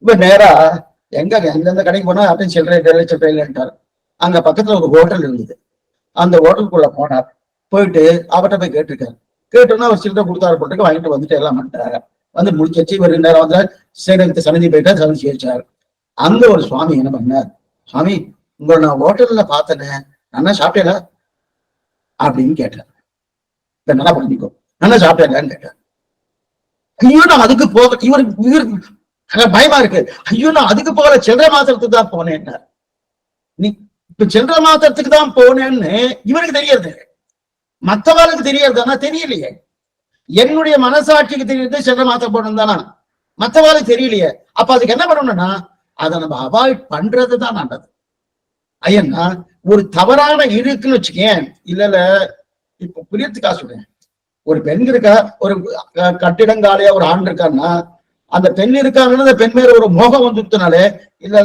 இப்ப நேரா எந்தெந்த கடைக்கு போனா அப்படின்னு சில்லறை இல்லைன்ட்டார். அங்க பக்கத்துல ஒரு ஹோட்டல் இருந்தது. அந்த ஹோட்டலுக்குள்ள போனார். போயிட்டு அவர்கிட்ட போய் கேட்டிருக்காரு. கேட்டோன்னா அவர் சில்லறை கொடுத்தாரு, போட்டுக்கு வாங்கிட்டு வந்துட்டு எல்லாம் பண்ணிட்டாரு. வந்து முடிச்சு ஒரு நேரம் வந்து ஸ்ரீரங்கத்தை சன்னதி போயிட்டா சமைச்சு வச்சாரு. அங்க ஒரு சுவாமி என்ன பண்ணார், சுவாமி உங்களை நான் ஹோட்டல்ல பார்த்தேனே, நல்லா சாப்பிட்டேல அப்படின்னு கேட்டார். இப்ப நல்லா பண்ணிக்கோ, நல்லா சாப்பிட்டேங்கன்னு கேட்டார். ஐயோ நான் அதுக்கு போக, இவருக்கு பயமா இருக்கு. ஐயோ நான் அதுக்கு போகல, சில்லறை மாத்திரத்துக்கு தான் போனேன். நீ இப்ப சில்லறை மாத்திரத்துக்கு தான் போனேன்னு இவருக்கு தெரியாது, மற்றவர்களுக்கு தெரியாதுன்னா தெரியலையே. என்னுடைய மனசாட்சிக்கு தெரியுது சில்லறை மாத்திரம் போடணும் தானா, மற்றவர்களுக்கு தெரியலையே. அப்ப அதுக்கு என்ன பண்ணணும்னா அதை நம்ம அவாய்ட் பண்றதுதான் நல்லது. ஐயன்னா ஒரு தவறான இருக்குன்னு வச்சுக்கேன். இல்ல இப்ப புரியத்துக்காக சொல்றேன். ஒரு பெண் இருக்கா, ஒரு கட்டிடங்காலியா ஒரு ஆண் இருக்கான்னா, அந்த பெண் இருக்காங்கன்னா அந்த பெண் மேல ஒரு மோகம் வந்துனாலே, இல்ல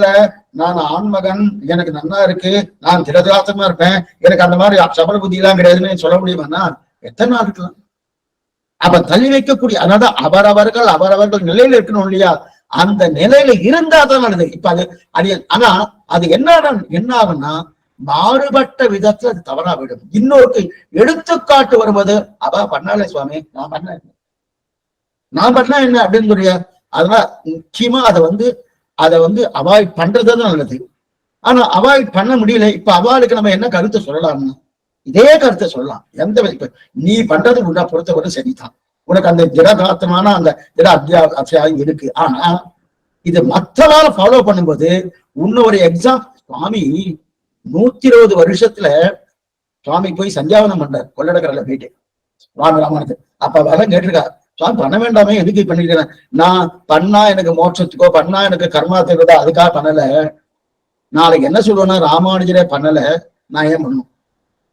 நான் ஆண்மகன், எனக்கு நல்லா இருக்கு, நான் திரதாசமா இருப்பேன், எனக்கு அந்த மாதிரி சபல புத்தி எல்லாம் கிடையாதுன்னு சொல்ல முடியுமாண்ணா? எத்தனை நாள் இருக்கலாம். அப்ப தள்ளி வைக்கக்கூடிய, அதாவது அவரவர்கள் நிலையில இருக்கணும் இல்லையா, அந்த நிலையில இருந்தா தான் நல்லது. இப்ப அது ஆனா அது என்ன ஆகும்னா மாறுபட்ட விதத்துல அது தவறா விடும். இன்னொருக்கு எடுத்துக்காட்டு வருவது, அவ பண்ணாலே சுவாமி நான் பண்ண என்ன அப்படின்னு சொல்றியா. அதனால முக்கியமா அதை வந்து அவாய்ட் பண்றதுதான் நல்லது. ஆனா அவாய்ட் பண்ண முடியல. இப்ப அவளுக்கு நம்ம என்ன கருத்தை சொல்லலாம்னா இதே கருத்தை சொல்லலாம். எந்த இப்ப நீ பண்றது உன்னை பொறுத்தவரை சரிதான், உனக்கு அந்த திடகாத்தமான அந்த திட அத்தியாயம் இருக்கு. ஆனா இது மற்றவால ஃபாலோ பண்ணும்போது இன்னொரு எக்ஸாம். சுவாமி 120 வருஷத்துல சுவாமி போய் சந்தியாவனம் பண்றார் கொள்ளடக்கரையில போயிட்டு சுவாமி ராமானுஜர். அப்ப அவெல்லாம் கேட்டிருக்கா, சுவாமி பண்ண வேண்டாமே, எதுக்கு பண்ணிருக்கிறேன், நான் பண்ணா எனக்கு மோட்சத்துக்கோ, பண்ணா எனக்கு கர்மா தேவைதோ, அதுக்காக பண்ணல. நாளைக்கு என்ன சொல்லுவேன்னா ராமானுஜரே பண்ணல, நான் ஏன் பண்ணணும்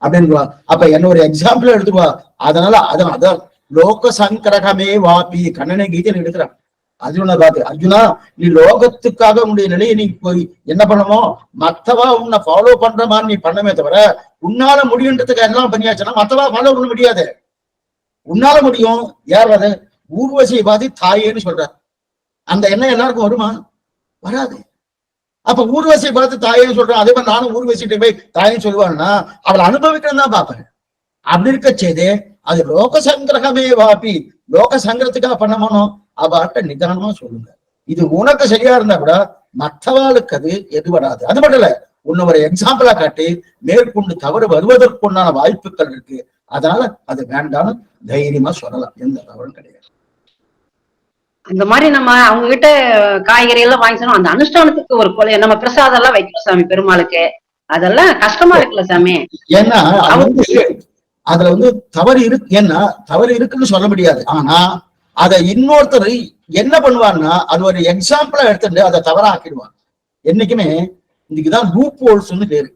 அப்படின்னு. அப்ப என்ன ஒரு எக்ஸாம்பிள் எடுத்துக்குவா. அதனால அதான் லோக சங்கரகமே வாபி கண்ணனை கீதைன்னு எடுக்கிறான். அர்ஜுனா பார்த்து, அர்ஜுனா நீ லோகத்துக்காக உன்னுடைய நிலையை நீ போய் என்ன பண்ணமோ மத்தவா உன்னை ஃபாலோ பண்ற மாதிரி நீ பண்ணமே தவிர, உன்னால முடியுன்றதுக்கு எல்லாம் பண்ணியாச்சுன்னா மத்தவா ஃபாலோ பண்ண முடியாது. உன்னால முடியும். யார் அது? ஊர்வசியை பாதி தாயேன்னு சொல்ற. அந்த எண்ணம் எல்லாருக்கும் வருமா? வராது. அப்ப ஊர்வசியை பார்த்து தாயேன்னு சொல்றான். அதே மாதிரி நானும் ஊர்வசிட்டு போய் தாயேன்னு சொல்லுவான்னா அவளை அனுபவிக்கணும் தான் பார்ப்பேன். அப்படி இருக்க செய்து அது லோக சங்கிரகமே வாப்பி, லோக சங்கரத்துக்காக பண்ணணும் அவட்ட நிதானமா சொல்லுங்க. இது உனக்கு சரியா இருந்தா கூட மற்றவாளுக்கு அது எது வராது. அது மட்டும் இல்ல, உன்னை ஒரு எக்ஸாம்பிளா காட்டி மேற்கொண்டு தவறு வருவதற்குண்டான வாய்ப்புகள் இருக்கு. அதனால அது வேண்டாம்னு தைரியமா சொல்லலாம், எந்த தவறும் கிடையாது. அந்த மாதிரி நம்ம அவங்க கிட்ட காய்கறி எல்லாம் வாங்கி சொன்னோம். அந்த அனுஷ்டானத்துக்கு ஒரு கொலை நம்ம பிரசாதம் எல்லாம் வைக்கிறோம் சாமி பெருமாளுக்கு. அதெல்லாம் கஷ்டமா இருக்குல்ல சாமி. ஏன்னா அது வந்து அதுல வந்து தவறு இருக்கு, ஏன்னா தவறு இருக்குன்னு சொல்ல முடியாது. ஆனா அதை இன்னொருத்தர் என்ன பண்ணுவான்னா அது ஒரு எக்ஸாம்பிளா எடுத்துட்டு அதை தவறாக்கிடுவாங்க. என்னைக்குமே இதுக்குதான் லூப் ஹோல்ஸ்ன்னு பேரு.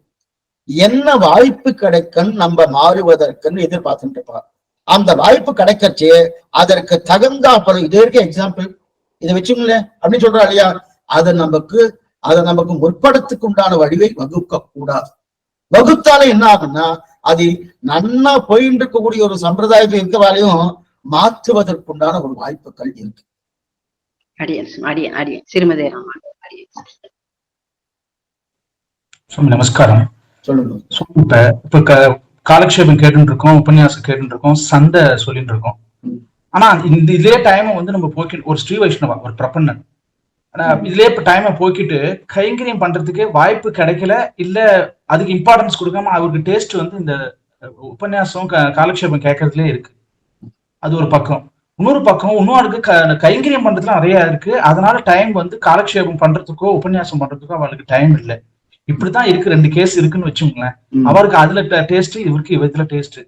என்ன வாய்ப்பு கிடைக்கும் நம்ம மாறுவதற்குன்னு எதிர்பார்த்துட்டு இருப்பார். அந்த வாய்ப்பு கிடைக்கச்சு அதற்கு தகுந்தா பல இது இருக்க எக்ஸாம்பிள் இதை வச்சுங்களேன் அப்படின்னு சொல்றா இல்லையா, அதை நமக்கு முற்படத்துக்கு உண்டான வடிவை வகுக்க கூடாது. வகுத்தாலே என்ன ஆகும்னா அது நன்னா போயிட்டு இருக்கக்கூடிய ஒரு சம்பிரதாயத்தில் இருக்கவாலையும் மாற்றுவதற்குண்டான ஒரு வாய்ப்புகள் இருக்கு. சிறுமதி நமஸ்காரம். சொல்லுங்க. இப்ப காலக்ஷேபம் கேட்டு இருக்கோம், உபன்யாசம் கேட்டு இருக்கோம், சந்தை சொல்லிட்டு இருக்கோம். ஆனா இந்த இதே டைம் வந்து நம்ம போக்கிட்டு ஒரு ஸ்ரீ வைஷ்ணவா ஒரு பிரபன்னன் இதுலயே இப்ப டைமை போக்கிட்டு கைங்கரியம் பண்றதுக்கே வாய்ப்பு கிடைக்கல, இல்ல அதுக்கு இம்பார்ட்டன்ஸ் கொடுக்காம அவருக்கு டேஸ்ட் வந்து இந்த உபன்யாசம் காலக்ஷேபம் கேட்கறதுலயே இருக்கு. அது ஒரு பக்கம். இன்னொரு பக்கம் இன்னொருக்கு கைங்கரியம் பண்றதுல நிறைய இருக்கு, அதனால டைம் வந்து காலக்ஷேபம் பண்றதுக்கோ உபன்யாசம் பண்றதுக்கோ அவளுக்கு டைம் இல்லை. இப்படிதான் இருக்கு, 2 கேஸ் இருக்குன்னு வச்சுக்கோங்களேன். அவருக்கு அதுல டேஸ்ட், இவருக்கு இவத்துல டேஸ்ட்.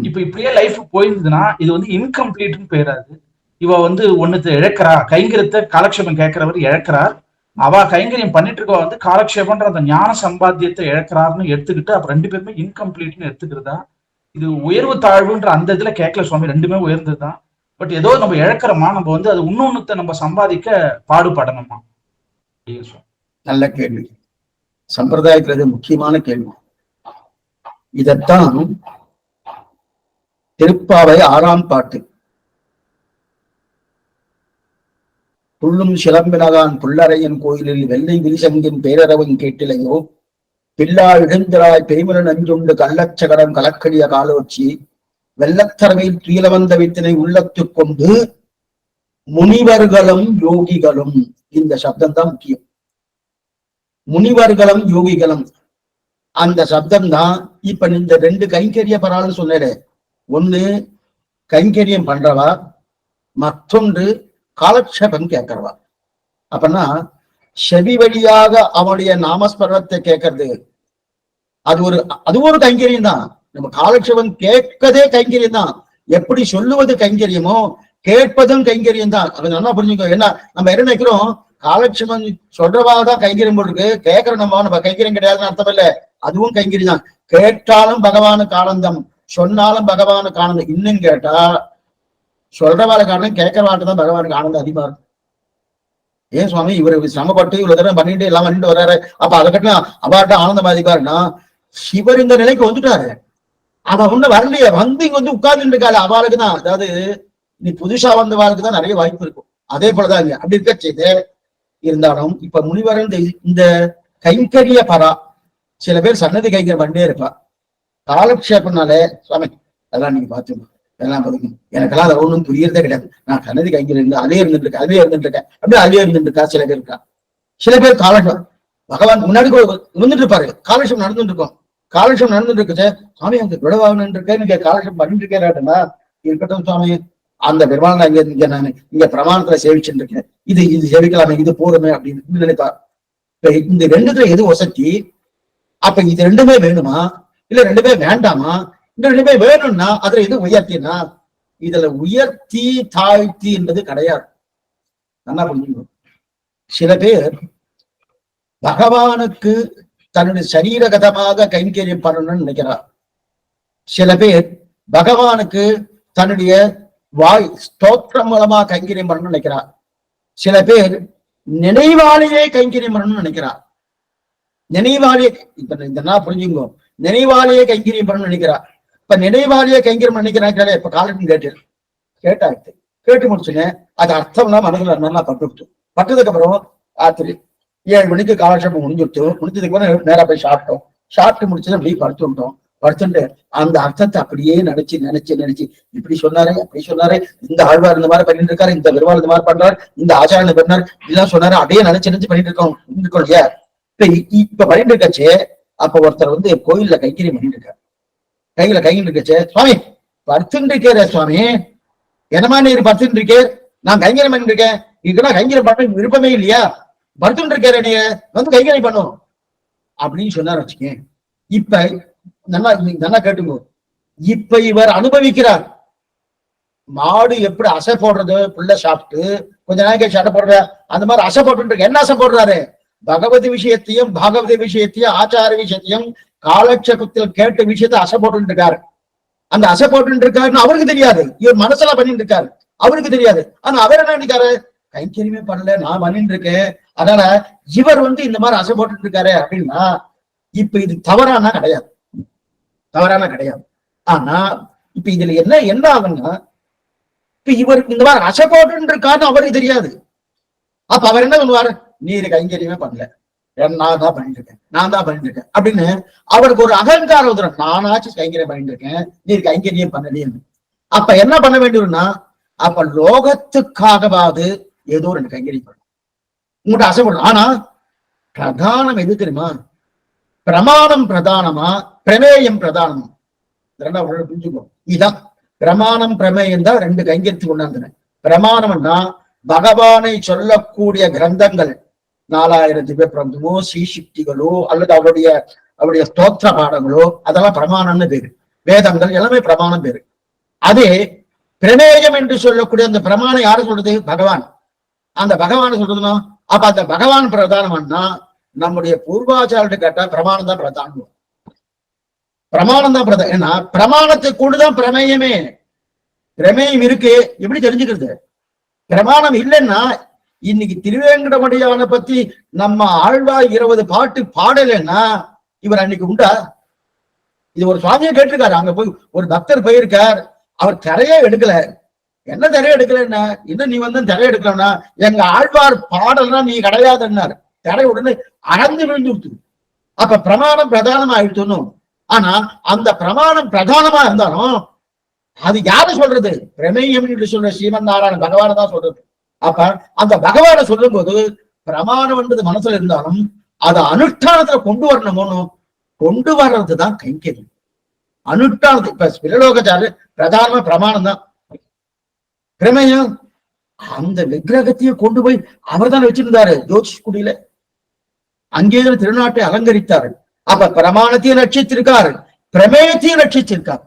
இப்ப இப்படியே லைஃப் போயிருந்ததுன்னா இது வந்து இன்கம்ப்ளீட்னு பேராது. இவ வந்து ஒண்ணுத்த இழக்கிறா, கைங்கரியத்தை காலக்ஷேபம் கேட்கிறவர் இழக்கிறார், அவ கைங்கரியம் பண்ணிட்டு இருக்கவ வந்து காலக்ஷேபன்ற அந்த ஞான சம்பாத்தியத்தை இழக்கிறாருன்னு எடுத்துக்கிட்டு அப்ப 2 பேருமே இன்கம்ப்ளீட்னு எடுத்துக்கிறதா. இது உயர்வு தாழ்வுன்ற அந்த இதுல கேட்கல சுவாமி, 2மே உயர்ந்ததுதான். பட் ஏதோ நம்ம இழக்கிறோமா, நம்ம வந்து அது இன்னொன்னுத்த நம்ம சம்பாதிக்க பாடுபடணுமா? நல்ல கேள்வி, சம்பிரதாயத்துல முக்கியமான கேள்வி. இதத்தான் திருப்பாவை 6ஆம் பாட்டு புள்ளும் சிலம்பினகான் புள்ளரையன் கோயிலில் வெள்ளை விரிசங்கின் பேரரவன் கேட்டிலையோ பில்லா எழுந்திராய் பெய்மல நஞ்சுண்டு கள்ளச்சகடம் கலக்கடிய காலோச்சி வெள்ளத்தரவையில் துயிலவந்த வித்தினை உள்ளத்து கொண்டு முனிவர்களும் யோகிகளும். இந்த சப்தம் தான் முக்கியம். முனிவர்களும் யோகிகளும் அந்த சப்தம் தான். இப்ப இந்த 2 கைங்கரிய பரான்னு சொன்னேன். ஒண்ணு கைங்கரியம் பண்றவா, மற்றொன்று காலக்ஷேபம் கேட்கிறவா. அப்பனா செவி வழியாக அவனுடைய நாமஸ்மரணத்தை கேட்கறது அது ஒரு கைங்கரியம் தான். நம்ம காலக்ஷேபம் கேட்கதே கைங்கரியம் தான். எப்படி சொல்லுவது கைங்கரியமோ கேட்பதும் கைங்கரியம் தான். அது நல்லா புரிஞ்சுக்கோ. என்ன நம்ம என்ன நினைக்கிறோம், காலக்ஷேபம் சொல்றவாதான் கைங்கரியம் போட்டுருக்கு, கேட்கிற நம்ம கைங்கரியம் கிடையாதுன்னு அர்த்தம் இல்லை. அதுவும் கைங்கரியம் தான். கேட்டாலும் பகவானுக்கு ஆனந்தம், சொன்னாலும் பகவானுக்கு ஆனந்தம். இன்னும் கேட்டா சொல்றவாளுக்கு காரணம் கேட்கறவாட்டு தான் பகவானுக்கு ஆனந்தம் அதிகமா இருக்கும். ஏன் சுவாமி இவரு சிரமப்பட்டு இவ்வளவு தடவை பண்ணிட்டு எல்லாம் பண்ணிட்டு வர்றாரு, அப்ப அதை கட்டினா அவாட்ட ஆனந்தம் அதிகமாருன்னா சிவர் இந்த நிலைக்கு வந்துட்டாரு. அவ ஒண்ணு வரலையே, வந்து இங்க வந்து உட்கார்ந்து இருக்காரு. அவளுக்கு தான், அதாவது நீ புதுசா வந்தவாளுக்கு தான் நிறைய வாய்ப்பு இருக்கும். அதே போலதான் இங்க அப்படி இருக்க செய்து இருந்தாலும் இப்ப முனிவர் இந்த கைங்கரிய பரா சில பேர் சன்னதி கைங்கரியம் பண்ணே இருப்பா. காலக்ஷேபம்னாலே சுவாமி அதெல்லாம் நீங்க பாத்துக்கணும், அதெல்லாம் பதுக்கணும், எனக்கெல்லாம் அதை ஒண்ணும் புரியறதே கிடையாது, நான் சன்னதி கைங்கரியம் இருந்து அதே இருந்துட்டு இருக்கேன் அப்படியே அதே இருந்துட்டு இருக்கா. சில பேர் இருக்கா. சில பேர் காலக்ஷேபம் பகவான் முன்னாடி வந்துட்டு இருப்பாரு, காலக்ஷேபம் நடந்துட்டு இருக்கோம். காலக்ஷேபம் நடந்துட்டு இருக்கு, சுவாமி அங்க விடவாகன்னு இருக்கேன், நீங்க காலக்ஷேபம் பண்ணிட்டு இருக்கேன்டா. இருக்கட்டும் சுவாமி, அந்த பெருமாள் நான் இங்க பிரமாணத்துல சேவிச்சுட்டு இருக்கேன், இது சேவிக்கலாமே, இது போதுமே அப்படின்னு நினைப்பா. இந்த 2த்துல எது வசதி? அப்ப இது 2மே வேணுமா இல்ல 2மே வேண்டாமா? இந்த 2மே வேணும்னா அதுல எது உயர்த்தினா? இதுல உயர்த்தி தாழ்த்தி என்பது கிடையாது. நல்லா புரிஞ்சுக்கணும். சில பேர் பகவானுக்கு தன்னுடைய சரீரகதமாக கைங்கரியம் பண்ணணும்னு நினைக்கிறார். சில பேர் பகவானுக்கு தன்னுடைய வாய் ஸ்தோத்திரம் மூலமா கைங்கரியம் பண்ணணும்னு நினைக்கிறார். சில பேர் நினைவாலேயே கைங்கரியம் பண்ணணும்னு நினைக்கிறார். நினைவாலேயே இப்ப இந்த புரிஞ்சுங்கோ, நினைவாலேயே கைங்கரியம் பண்ணணும்னு நினைக்கிறார். இப்ப நினைவாலேயே கைங்கரியம் நினைக்கிறாங்க. இப்ப காலட்டும் கேட்டாச்சு, கேட்டு முடிச்சுங்க, அது அர்த்தம்லாம் மனதுல நல்லா பட்டதுக்கு அப்புறம் ராத்திரி 7 மணிக்கு காலட்சேபம் முடிஞ்சதுக்கு அப்புறம் நேரா போய் சாப்பிட்டு முடிச்சது அப்படியே படுத்துட்டு அந்த அர்த்தத்தை அப்படியே நினைச்சு இப்படி சொன்னாரு அப்படி சொன்னாரு, இந்த ஆழ்வார் இந்த மாதிரி பண்ணிட்டு இருக்காரு, இந்த பெருமாள் இந்த மாதிரி பண்றாரு, இந்த ஆச்சாரன் பண்ணாரு, இதெல்லாம் சொன்னாரு, அப்படியே நினைச்சு பண்ணிட்டு இருக்கோம் இல்லையா? இப்ப பண்ணிட்டு இருக்காச்சு. அப்ப ஒருத்தர் கோயில்ல கைங்கரியம் பண்ணிட்டு இருக்காரு, கையில கையில் இருக்காச்சு, சுவாமி படுத்துட்டு இருக்கே சுவாமி, என்னமா நீர் படுத்துட்டு இருக்கே, நான் கைங்கரியம் பண்ணிட்டு இருக்கேன், இதுக்கெல்லாம் கைங்கரியம் பண்ண விருப்பமே இல்லையா? படுத்துட்டு இருக்காரு, நீங்க கைங்கரியம் பண்ணும். அப்படின்னு சொன்னார் வச்சுக்கேன். இப்ப நல்லா கேட்டுக்கோ, இப்ப இவர் அனுபவிக்கிறார். மாடு எப்படி அசை போடுறது, புள்ள சாப்பிட்டு கொஞ்ச நாளைக்கு சட்டை போடுற அந்த மாதிரி அசை போட்டு என்ன அசை போடுறாரு? பகவதி விஷயத்தையும் பாகவதி விஷயத்தையும் ஆச்சார விஷயத்தையும் காலட்சேபத்தில் கேட்ட விஷயத்த அசை போட்டு இருக்காரு. அந்த அசை போட்டு இருக்காருன்னு அவருக்கு தெரியாது, இவர் மனசுல பண்ணிட்டு இருக்காரு, அவருக்கு தெரியாது. ஆனா அவர் என்ன நினைக்காரு? கைங்கரியமே பண்ணல, நான் பண்ணிட்டு இருக்கேன், அதனால இவர் இந்த மாதிரி அசை போட்டு இருக்காரு அப்படின்னா இப்ப இது தவறான கிடையாது, தவறான கிடையாது. ஆனா இப்ப இதுல என்ன ஆகுன்னா, இப்ப இவர் இந்த மாதிரி அசை போட்டு இருக்காருன்னு அவருக்கு தெரியாது. அப்ப அவர் என்ன பண்ணுவாரு? நீ இது கைங்கரியமே பண்ணல, நான் தான் பண்ணிட்டு இருக்கேன் அப்படின்னு அவருக்கு ஒரு அகங்காரம் வந்துடும். நானாச்சும் கைங்கரியம் பண்ணிட்டு இருக்கேன், நீ கைங்கரியம் பண்ணலேன்னு. அப்ப என்ன பண்ண வேண்டியதுன்னா, அப்ப லோகத்துக்காகவாது ஏதோ ரெண்டு கைங்கரியம் பண்ணணும், உங்கள்கிட்ட ஆசைப்படணும். ஆனா பிரதானம் எது தெரியுமா? பிரமாணம் பிரதானமா, பிரமேயம் பிரதானமா? ரெண்டாவது புரிஞ்சுக்கோ. இதுதான் பிரமாணம் பிரமேயம் தான் ரெண்டு கைங்கரியத்துக்கு கொண்டாந்து. பிரமாணம்னா பகவானை சொல்லக்கூடிய கிரந்தங்கள், 4000 திவ்ய பிரபந்தமோ ஸ்ரீசிக்திகளோ அல்லது அவருடைய ஸ்தோத்திர பாடங்களோ, அதெல்லாம் பிரமாணம்னு பேரு. வேதங்கள் எல்லாமே பிரமாணம் பேரு. அதே பிரமேயம் என்று சொல்லக்கூடிய அந்த பிரமாணம் யாரு சொல்றது? பகவான். அந்த பகவான் சொல்றதுன்னா அப்ப அந்த பகவான் பிரதானம்னா நம்முடைய பூர்வாச்சாரிட்ட கேட்டா பிரமாணம் தான் பிரதானம், பிரமாணம் தான் பிரதானம். ஏன்னா பிரமாணத்தை கொண்டுதான் பிரமேயமே. பிரமேயம் இருக்கு, எப்படி தெரிஞ்சுக்கிறது? பிரமாணம் இல்லைன்னா இன்னைக்கு திருவேங்கடமடியான பத்தி நம்ம ஆழ்வார் 20 பாட்டு பாடலைன்னா இவர் அன்னைக்கு உண்டா? இது ஒரு சுவாமியை கேட்டிருக்காரு. அங்க போய் ஒரு பக்தர் போயிருக்கார், அவர் திரையே எடுக்கல. என்ன திரைய எடுக்கலன்னா, இன்னும் நீ திரைய எடுக்கலன்னா எங்க ஆழ்வார் பாடல்னா நீ கிடையாதுன்னாரு. திரை உடனே அறந்து விழுந்து விடுத்து. அப்ப பிரமாணம் பிரதானமா ஆயிடுச்சுன்னு. ஆனா அந்த பிரமாணம் பிரதானமா இருந்தாலும் அது யாரு சொல்றது? பிரமேயம் என்று சொல்ற ஸ்ரீமன் நாராயண பகவான தான் சொல்றது. அப்ப அந்த பகவான சொல்லும் போது பிரமாணம் என்பது மனசுல இருந்தாலும் அதை அனுஷ்டானத்துல கொண்டு வரணுமோன்னு கொண்டு வர்றதுதான் கைங்கரியம். அனுஷ்டானத்து இப்ப ஸ்பிரலோகச்சாரு பிரதானமா பிரமாணம் தான். பிரமேயம் அந்த விக்கிரகத்தையும் கொண்டு போய் அவர் தான் வச்சிருந்தாரு ஜோதிஷ் குடியில, அங்கேதான் திருநாட்டை அலங்கரித்தாரு. அப்ப பிரமாணத்தையும் ரட்சித்திருக்காரு, பிரமேயத்தையும் ரட்சிச்சிருக்காரு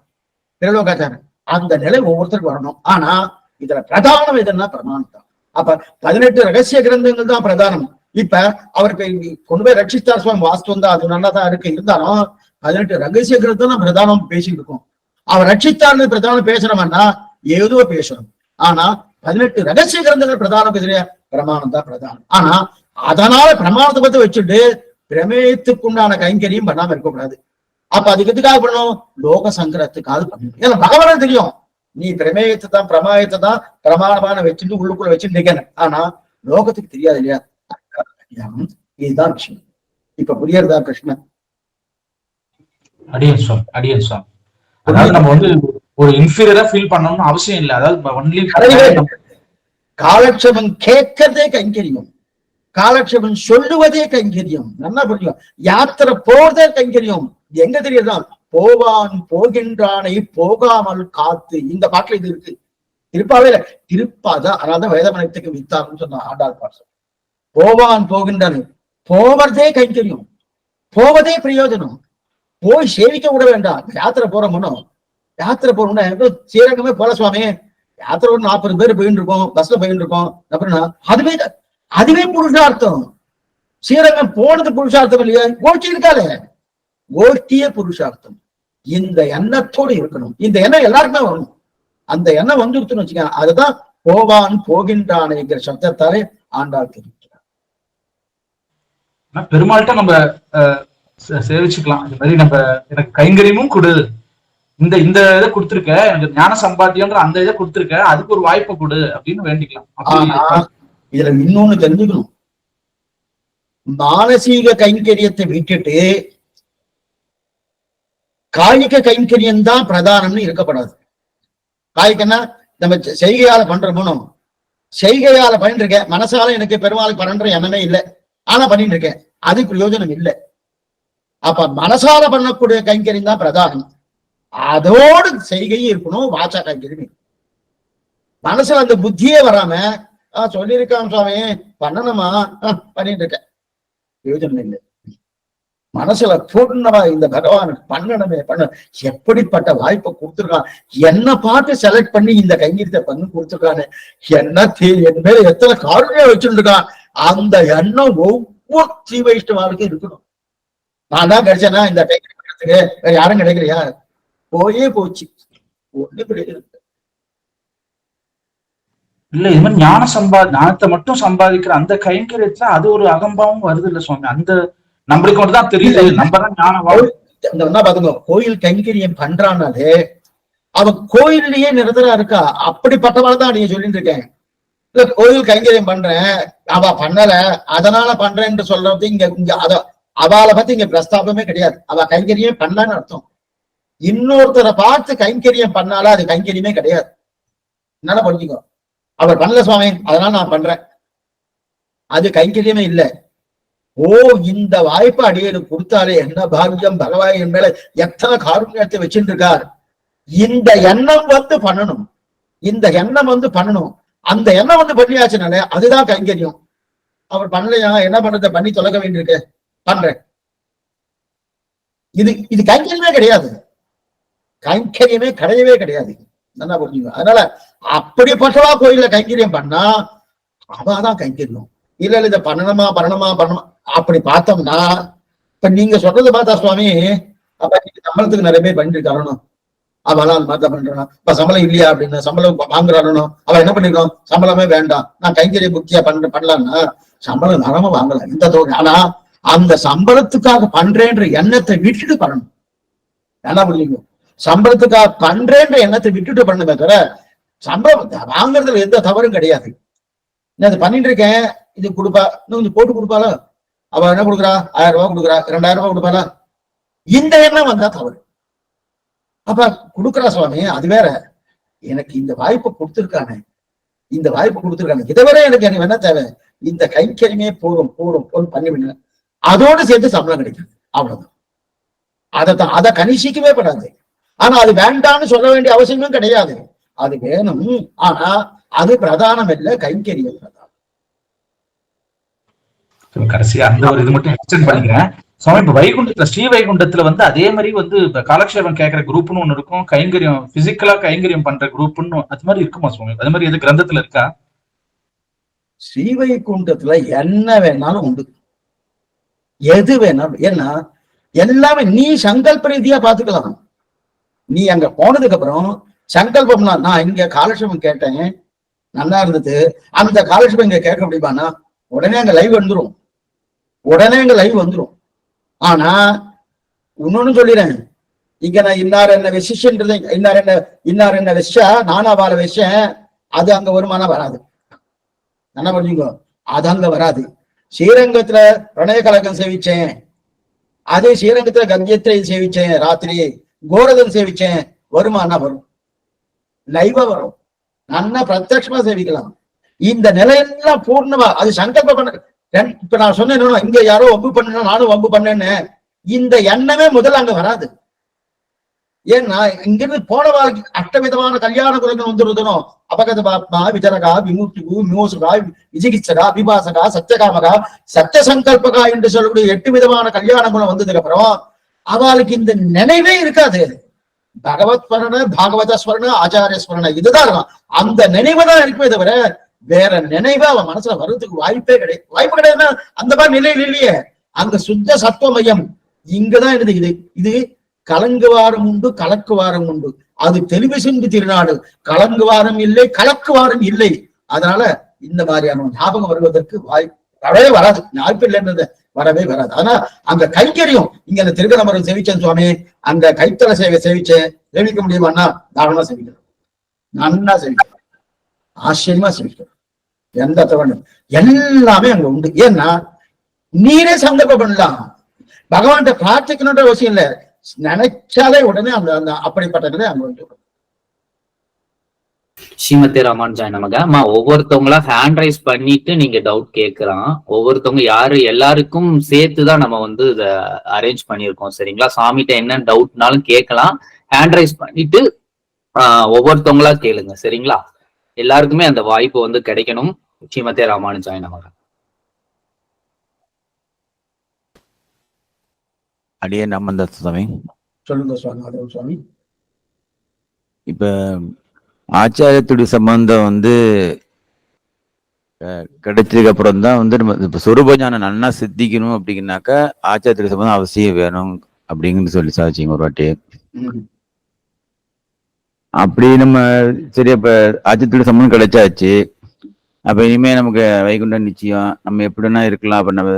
திருலோகாச்சாரன். அந்த நிலை ஒவ்வொருத்தருக்கும் வரணும். ஆனா இதுல பிரதானம் எதுன்னா பிரமாணம் தான். அப்ப 18 ரகசிய கிரந்தங்கள் தான் பிரதானம். இப்ப அவருக்கு கொண்டு போய் ரட்சித்தார் சுவாமி, வாஸ்துவம் தான், அது நல்லா தான் இருக்கு. இருந்தாலும் 18 ரகசிய கிரந்தம் தான் பிரதானம் பேசிட்டு இருக்கோம். அவர் ரட்சித்தார்னு பிரதானம் பேசணும்னா ஏதோ பேசணும். ஆனா 18 ரகசிய கிரந்தங்கள் பிரதானம் பேசுறியா, பிரமாணம் தான் பிரதானம். ஆனா அதனால பிரமாணத்தை பத்தி வச்சுட்டு பிரமேயத்துக்குண்டான கைங்கரியம் பண்ணாம இருக்கக்கூடாது. அப்ப அதுக்கு எதுக்காக பண்ணணும்? லோக சங்கரத்துக்காக பண்ணணும். ஏன்னா பகவானும் தெரியும் நீ பிரமேயத்தை தான் பிரமாயத்தை தான் பிரமாணமான வச்சுட்டு உள்ளுக்குள்ள வச்சுட்டு இருக்கேன். ஆனா லோகத்துக்கு தெரியாது இல்லையா? இதுதான் விஷயம். இப்ப புரியறதா கிருஷ்ணன்? அடியன் சுவாமி. அதாவது நம்ம ஒரு இன்ஃபீரியரா ஃபீல் பண்ணணும்னு அவசியம் இல்லை. அதாவது ஒன்லி காலட்சேபம் கேட்கறதே கைங்கரியம், காலட்சேபம் சொல்லுவதே கைங்கரியம். நல்லா புரியும். யாத்திரை போறதே கைங்கரியம். எங்க தெரியுதா? போவான் போகின்றானை போகாமல் காத்து. இந்த பாட்டுல இது இருக்கு. திருப்பாவே திருப்பாதான். அதனாலதான் வேதமனத்துக்கு வித்தாருன்னு சொன்ன ஆண்டாள் பாட்டு. போவான் போகின்றான், போவதே கைங்கரியம், போவதே பிரயோஜனம். போய் சேவிக்க விட வேண்டாம். யாத்திரை போறோம்னோ, யாத்திரை போறோம்னா ஸ்ரீரங்கமே போல சுவாமி, யாத்திரை ஒரு 40 பேர் போயிட்டு இருக்கோம், பஸ்ல போயிட்டு இருக்கோம் அப்படின்னா அதுவே புருஷார்த்தம். ஸ்ரீரங்கம் போனது புருஷார்த்தம் இல்லையா? கோஷ்டி இருக்காது, கோஷ்டியே புருஷார்த்தம். இந்த எண்ணத்தோடு இருக்கணும். இந்த எண்ணம் எல்லாருக்குமே வரணும். அந்த எண்ணம் வந்துருச்சுன்னு வச்சுக்க, அதுதான் போவான் போகின்றானேங்கிற சப்தத்தாலே ஆண்டாள் தெரிவிக்கிறார். பெருமாள்கிட்ட நம்ம சேவிச்சுக்கலாம். இந்த மாதிரி நம்ம எனக்கு கைங்கரியமும் கொடு, இந்த இதை கொடுத்துருக்க, எனக்கு ஞான சம்பாத்தியம்ன்ற அந்த இதை கொடுத்துருக்க, அதுக்கு ஒரு வாய்ப்பை கொடு அப்படின்னு வேண்டிக்கலாம். இதுல இன்னொன்னு தெரிஞ்சுக்கணும். மானசீக கைங்கரியத்தை விட்டுட்டு காய்க கைங்கரியம் தான் பிரதானம்னு இருக்கப்படாது. காய்கன்னா நம்ம செய்கையால பண்றோமோ, செய்கையால பண்ணிட்டு இருக்கேன், மனசால எனக்கு பெருமாள் பண்ற எண்ணமே இல்லை, ஆனா பண்ணிட்டு இருக்கேன், அது பிரயோஜனம் இல்லை. அப்ப மனசால பண்ணக்கூடிய கைங்கரியம் தான் பிரதானம். அதோடு செய்கையும் இருக்கணும், வாச்சா கைங்கரியம். மனசுல அந்த புத்தியே வராம சொல்லியிருக்கான் சுவாமி பண்ணணுமா, பண்ணிட்டு இருக்கேன், பிரயோஜனம் இல்லை. மனசுல பூர்ணமா இந்த பகவான் பண்ணணுமே எப்படிப்பட்ட வாய்ப்பை கொடுத்துருக்கான், என்ன பார்த்து செலக்ட் பண்ணி இந்த கைங்கரியத்தை பண்ணி கொடுத்துருக்கான்னு, என்ன என் மேல எத்தனை காரணம் வச்சுருக்கான். அந்த எண்ணம் ஒவ்வொரு ஸ்ரீ வைஷ்ணவாளுக்கும் இருக்கணும். நான் தான் கிடைச்சேன்னா இந்த கைங்கரியம் பண்றதுக்கு வேற யாரும் கிடைக்கலையா? போயே போச்சு, ஒண்ணு கிடையாது. இல்ல இது மாதிரி ஞானத்தை மட்டும் சம்பாதிக்கிற அந்த கைங்கரியத்துல அது ஒரு அகம்பாவம் வருது இல்ல சுவாமி. அந்த நம்மளுக்கு மட்டும் தான் தெரியுது, நம்ம தான் ஞானம் பாத்துங்க. கோயில் கைங்கரியம் பண்றானாலே அவன் கோயில்லயே நிரந்தரா இருக்கா. அப்படிப்பட்டவாள் தான் நீங்க சொல்லிட்டு இருக்கேன். இல்ல கோயில் கைங்கரியம் பண்றேன் அவ பண்ணல அதனால பண்றேன்னு சொல்றது இங்க அவளை பத்தி இங்க பிரஸ்தாபமே கிடையாது. அவ கைங்கரியம் பண்ணலான்னு அர்த்தம். இன்னொருத்தரை பார்த்து கைங்கரியம் பண்ணால அது கைங்கரியமே கிடையாது. என்னால புரிஞ்சுக்கோ, அவர் பண்ணல சுவாமி அதனால நான் பண்றேன், அது கைங்கரியமே இல்லை. ஓ இந்த வாய்ப்பு அடியனுக்கு கொடுத்தாலே என்ன பாக்கியம், பகவான் என் மேல எத்தனை காருண்யத்தை வச்சுட்டு இருக்கார். இந்த எண்ணம் வந்து பண்ணணும், இந்த எண்ணம் வந்து பண்ணணும். அந்த எண்ணம் வந்து பண்ணியாச்சுனாலே அதுதான் கைங்கரியம். அவர் பண்ணலையா, என்ன பண்றத பண்ணி தொலைக்க வேண்டியிருக்கு, பண்றேன். இது கைங்கரியமே கிடையாது, கைங்கரியமே கிடையவே கிடையாது. நல்லா புரிஞ்சுங்க. அதனால அப்படிப்பட்டவா கோயில கைங்கரியம் பண்ணா அவாதான் கைங்கரியம். இல்ல இதை பண்ணணுமா அப்படி பார்த்தோம்னா, இப்ப நீங்க சொல்றது பார்த்தா சுவாமி, அப்ப நீங்க சம்பளத்துக்கு நிறைய பேர் பண்ணிட்டு இருக்காரணும். அவெல்லாம் அந்த மாதிரி பண்றான். இப்ப சம்பளம் இல்லையா அப்படின்னு சம்பளம் வாங்குறானோ, அவ என்ன பண்ணிருக்கோம், சம்பளமே வேண்டாம் நான் கைங்கரிய புக்கியா பண்ணலாம்னா சம்பளம் தாராளமா வாங்கலாம் இந்த தொகை. ஆனா அந்த சம்பளத்துக்காக பண்றேன்ற எண்ணத்தை விட்டுட்டு பண்ணணும். என்ன புரியுங்க, சம்பளத்துக்காக பண்றேன்ற எண்ணத்தை விட்டுட்டு பண்ணுமே தவிர சம்பளம் வாங்குறதுல எந்த தவறும் கிடையாது. நான் அதை பண்ணிட்டு இருக்கேன், இது கொடுப்பா, இன்னும் கொஞ்சம் போட்டு கொடுப்பாளா, அவ என்ன கொடுக்குறா 1000 ரூபாய் கொடுக்குறா, 2000 ரூபாய் கொடுப்பாளா, இந்த எண்ணம் வந்தா தவறு. அப்ப கொடுக்குறா சுவாமி அது வேற, எனக்கு இந்த வாய்ப்பை கொடுத்துருக்கானே, இந்த வாய்ப்பு கொடுத்துருக்கானே, இதை வரை எனக்கு என்ன தேவை, இந்த கைக்கரிமே போதும் பண்ணிவிடுங்க, அதோடு சேர்த்து சம்பளம் கிடைக்கும், அவ்வளவுதான். அதை கணிசிக்கவே படாது. ஆனா அது வேண்டாம்னு சொல்ல வேண்டிய அவசியமும் கிடையாது, அது வேணும். ஆனா அது பிரதானம் இல்ல, கைங்கரியம் பிரதானம். கடைசியா அந்த ஒரு இது மட்டும் எக்ஸ்டெண்ட் பண்ணிக்கிறேன் சுவாமி. இப்ப வைகுண்டத்துல ஸ்ரீ வைகுண்டத்துல வந்து அதே மாதிரி வந்து காலக்ஷேபம் கேட்கிற குரூப்னு ஒண்ணு இருக்கும், கைங்கரியம் பிசிக்கலா கைங்கரியம் பண்ற குரூப்னு அது மாதிரி இருக்குமா சுவாமி? அது மாதிரி எது கிரந்தத்துல இருக்கா? ஸ்ரீ வைகுண்டத்துல என்ன வேணாலும் உண்டு, எது வேணாலும். ஏன்னா எல்லாமே நீ சங்கல்ப ரீதியா பாத்துக்கலாம். நீ அங்க போனதுக்கு அப்புறம் சங்கல்பம்னா, நான் இங்க காலக்ஷேபம் கேட்டேன் நல்லா இருந்தது, அந்த காலக்ஷேபம் இங்க கேட்க முடியுமானா உடனே அங்க லைவ் வந்துரும். ஆனா இன்னொன்னு சொல்லிடுறேன், இங்க நான் இன்னார் என்ன வெசிஷன்றது, இன்னார் என்ன வெச்சா நானா வாழ வச்சேன், அது அங்க வருமானம் வராது. என்ன புரிஞ்சுக்கோ, அது அங்க வராது. ஸ்ரீரங்கத்துல பிரணய கலகம் சேவிச்சேன், அதே ஸ்ரீரங்கத்துல கங்கேத்திரை சேவிச்சேன், ராத்திரி கோரதன் சேவிச்சேன், வருமானா வரும், லைவா வரும், நல்லா பிரத்யட்சமா சேவிக்கலாம். இந்த நிலையெல்லாம் பூர்ணமா அது சங்கல்ப பண்ண. இப்ப நான் சொன்னேன், இங்க யாரோ வம்பு பண்ணா நானும் வம்பு பண்ணேன்னு, இந்த எண்ணமே முதல்ல அங்க வராது. ஏன்னா இங்கிருந்து போன வாழ்க்கை அஷ்டவிதமான கல்யாண குலங்கள் வந்துருதனும், அபகத பாப்மா, விஜரகா, விமுக்திகு, விமோசுகா, விஜிகிச்சகா, அபிபாசகா, சத்தியகாமகா, சத்திய சங்கல்பகா என்று சொல்லக்கூடிய 8 விதமான கல்யாண குலம் வந்ததுக்கு அப்புறம் அவளுக்கு இந்த நினைவே இருக்காது. பகவத் ஸ்மரண, பாகவத ஸ்மரண, ஆச்சாரிய ஸ்மரண, இதுதான் இருக்கும். அந்த நினைவு தான் இருக்குமே தவிர வேற நினைவு அவன் மனசுல வர்றதுக்கு வாய்ப்பே கிடையாது. வாய்ப்பு கிடையாதுன்னா அந்த மாதிரி நிலையில் இல்லையே. அங்க சுத்த சத்துவ மையம் இங்கதான் இருக்குது. இது கலங்குவாரம் உண்டு, கலக்குவாரம் உண்டு. அது டெலிவிஷன் திருநாடு, கலங்குவாரம் இல்லை, கலக்குவாரம் இல்லை. அதனால இந்த மாதிரியான ஞாபகம் வருவதற்கு வரவே வராது, வாய்ப்பு இல்லைன்றது வரவே வராது. ஆனா அங்க கைங்கரியம், இங்க அந்த திருக்கணமரம் சேவிச்சேன் சுவாமி, அந்த கைத்தல சேவை சேவிக்க முடியுமான்னா தாராளமா சேவிக்கிறோம், நன்னா சேவிக்கிறோம், ஆச்சரியமா சேவிக்கிறோம், எந்த தவறும் எல்லாமே அங்க உண்டு. ஏன்னா நீரே சங்கல்பம் பண்ணலாம், பகவான்கிட்ட பிரார்த்திக்கணுன்ற அவசியம் இல்லை, நினைச்சாலே உடனே அந்த அப்படிப்பட்ட அங்க வந்து. ஸ்ரீமதி ராமானுஜாய் நமக. ஒவ்வொருத்தவங்களா ஹேண்ட் ரைஸ் பண்ணிட்டு நீங்க டவுட் கேட்கலாம். ஒவ்வொருத்தவங்க யாரு எல்லாருக்கும் சேர்த்துதான் நம்ம வந்து இதை அரேஞ்ச் பண்ணியிருக்கோம், சரிங்களா? சாமிகிட்ட என்ன டவுட்னாலும் கேட்கலாம், ஹேண்ட் ரைஸ் பண்ணிட்டு ஒவ்வொருத்தவங்களா கேளுங்க, சரிங்களா? எல்லாருக்குமே அந்த வாய்ப்பு வந்து கிடைக்கணும். ஸ்ரீமதி ராமானுஜாய் நமக. அடியே ராமதாஸ் சுவாமி. சொல்லுங்க சுவாமி. மாதவ சுவாமி. இப்ப ஆச்சாரியத்துடைய சம்பந்தம் வந்து கிடைச்சதுக்கு அப்புறம் தான் வந்து நம்ம இப்ப சொரூப ஞானம் நன்னா சித்திக்கணும் அப்படின்னாக்கா ஆச்சாரியத்துடைய சம்பந்தம் அவசியம் வேணும் அப்படிங்கன்னு சொல்லி சாதிச்சிங்க ஒரு வாட்டி. அப்படி நம்ம சரி அப்ப ஆச்சாரியத்துடைய சம்பந்தம் கிடைச்சாச்சு. அப்ப இனிமே நமக்கு வைகுண்டம் நிச்சயம், நம்ம எப்படின்னா இருக்கலாம். அப்ப நம்ம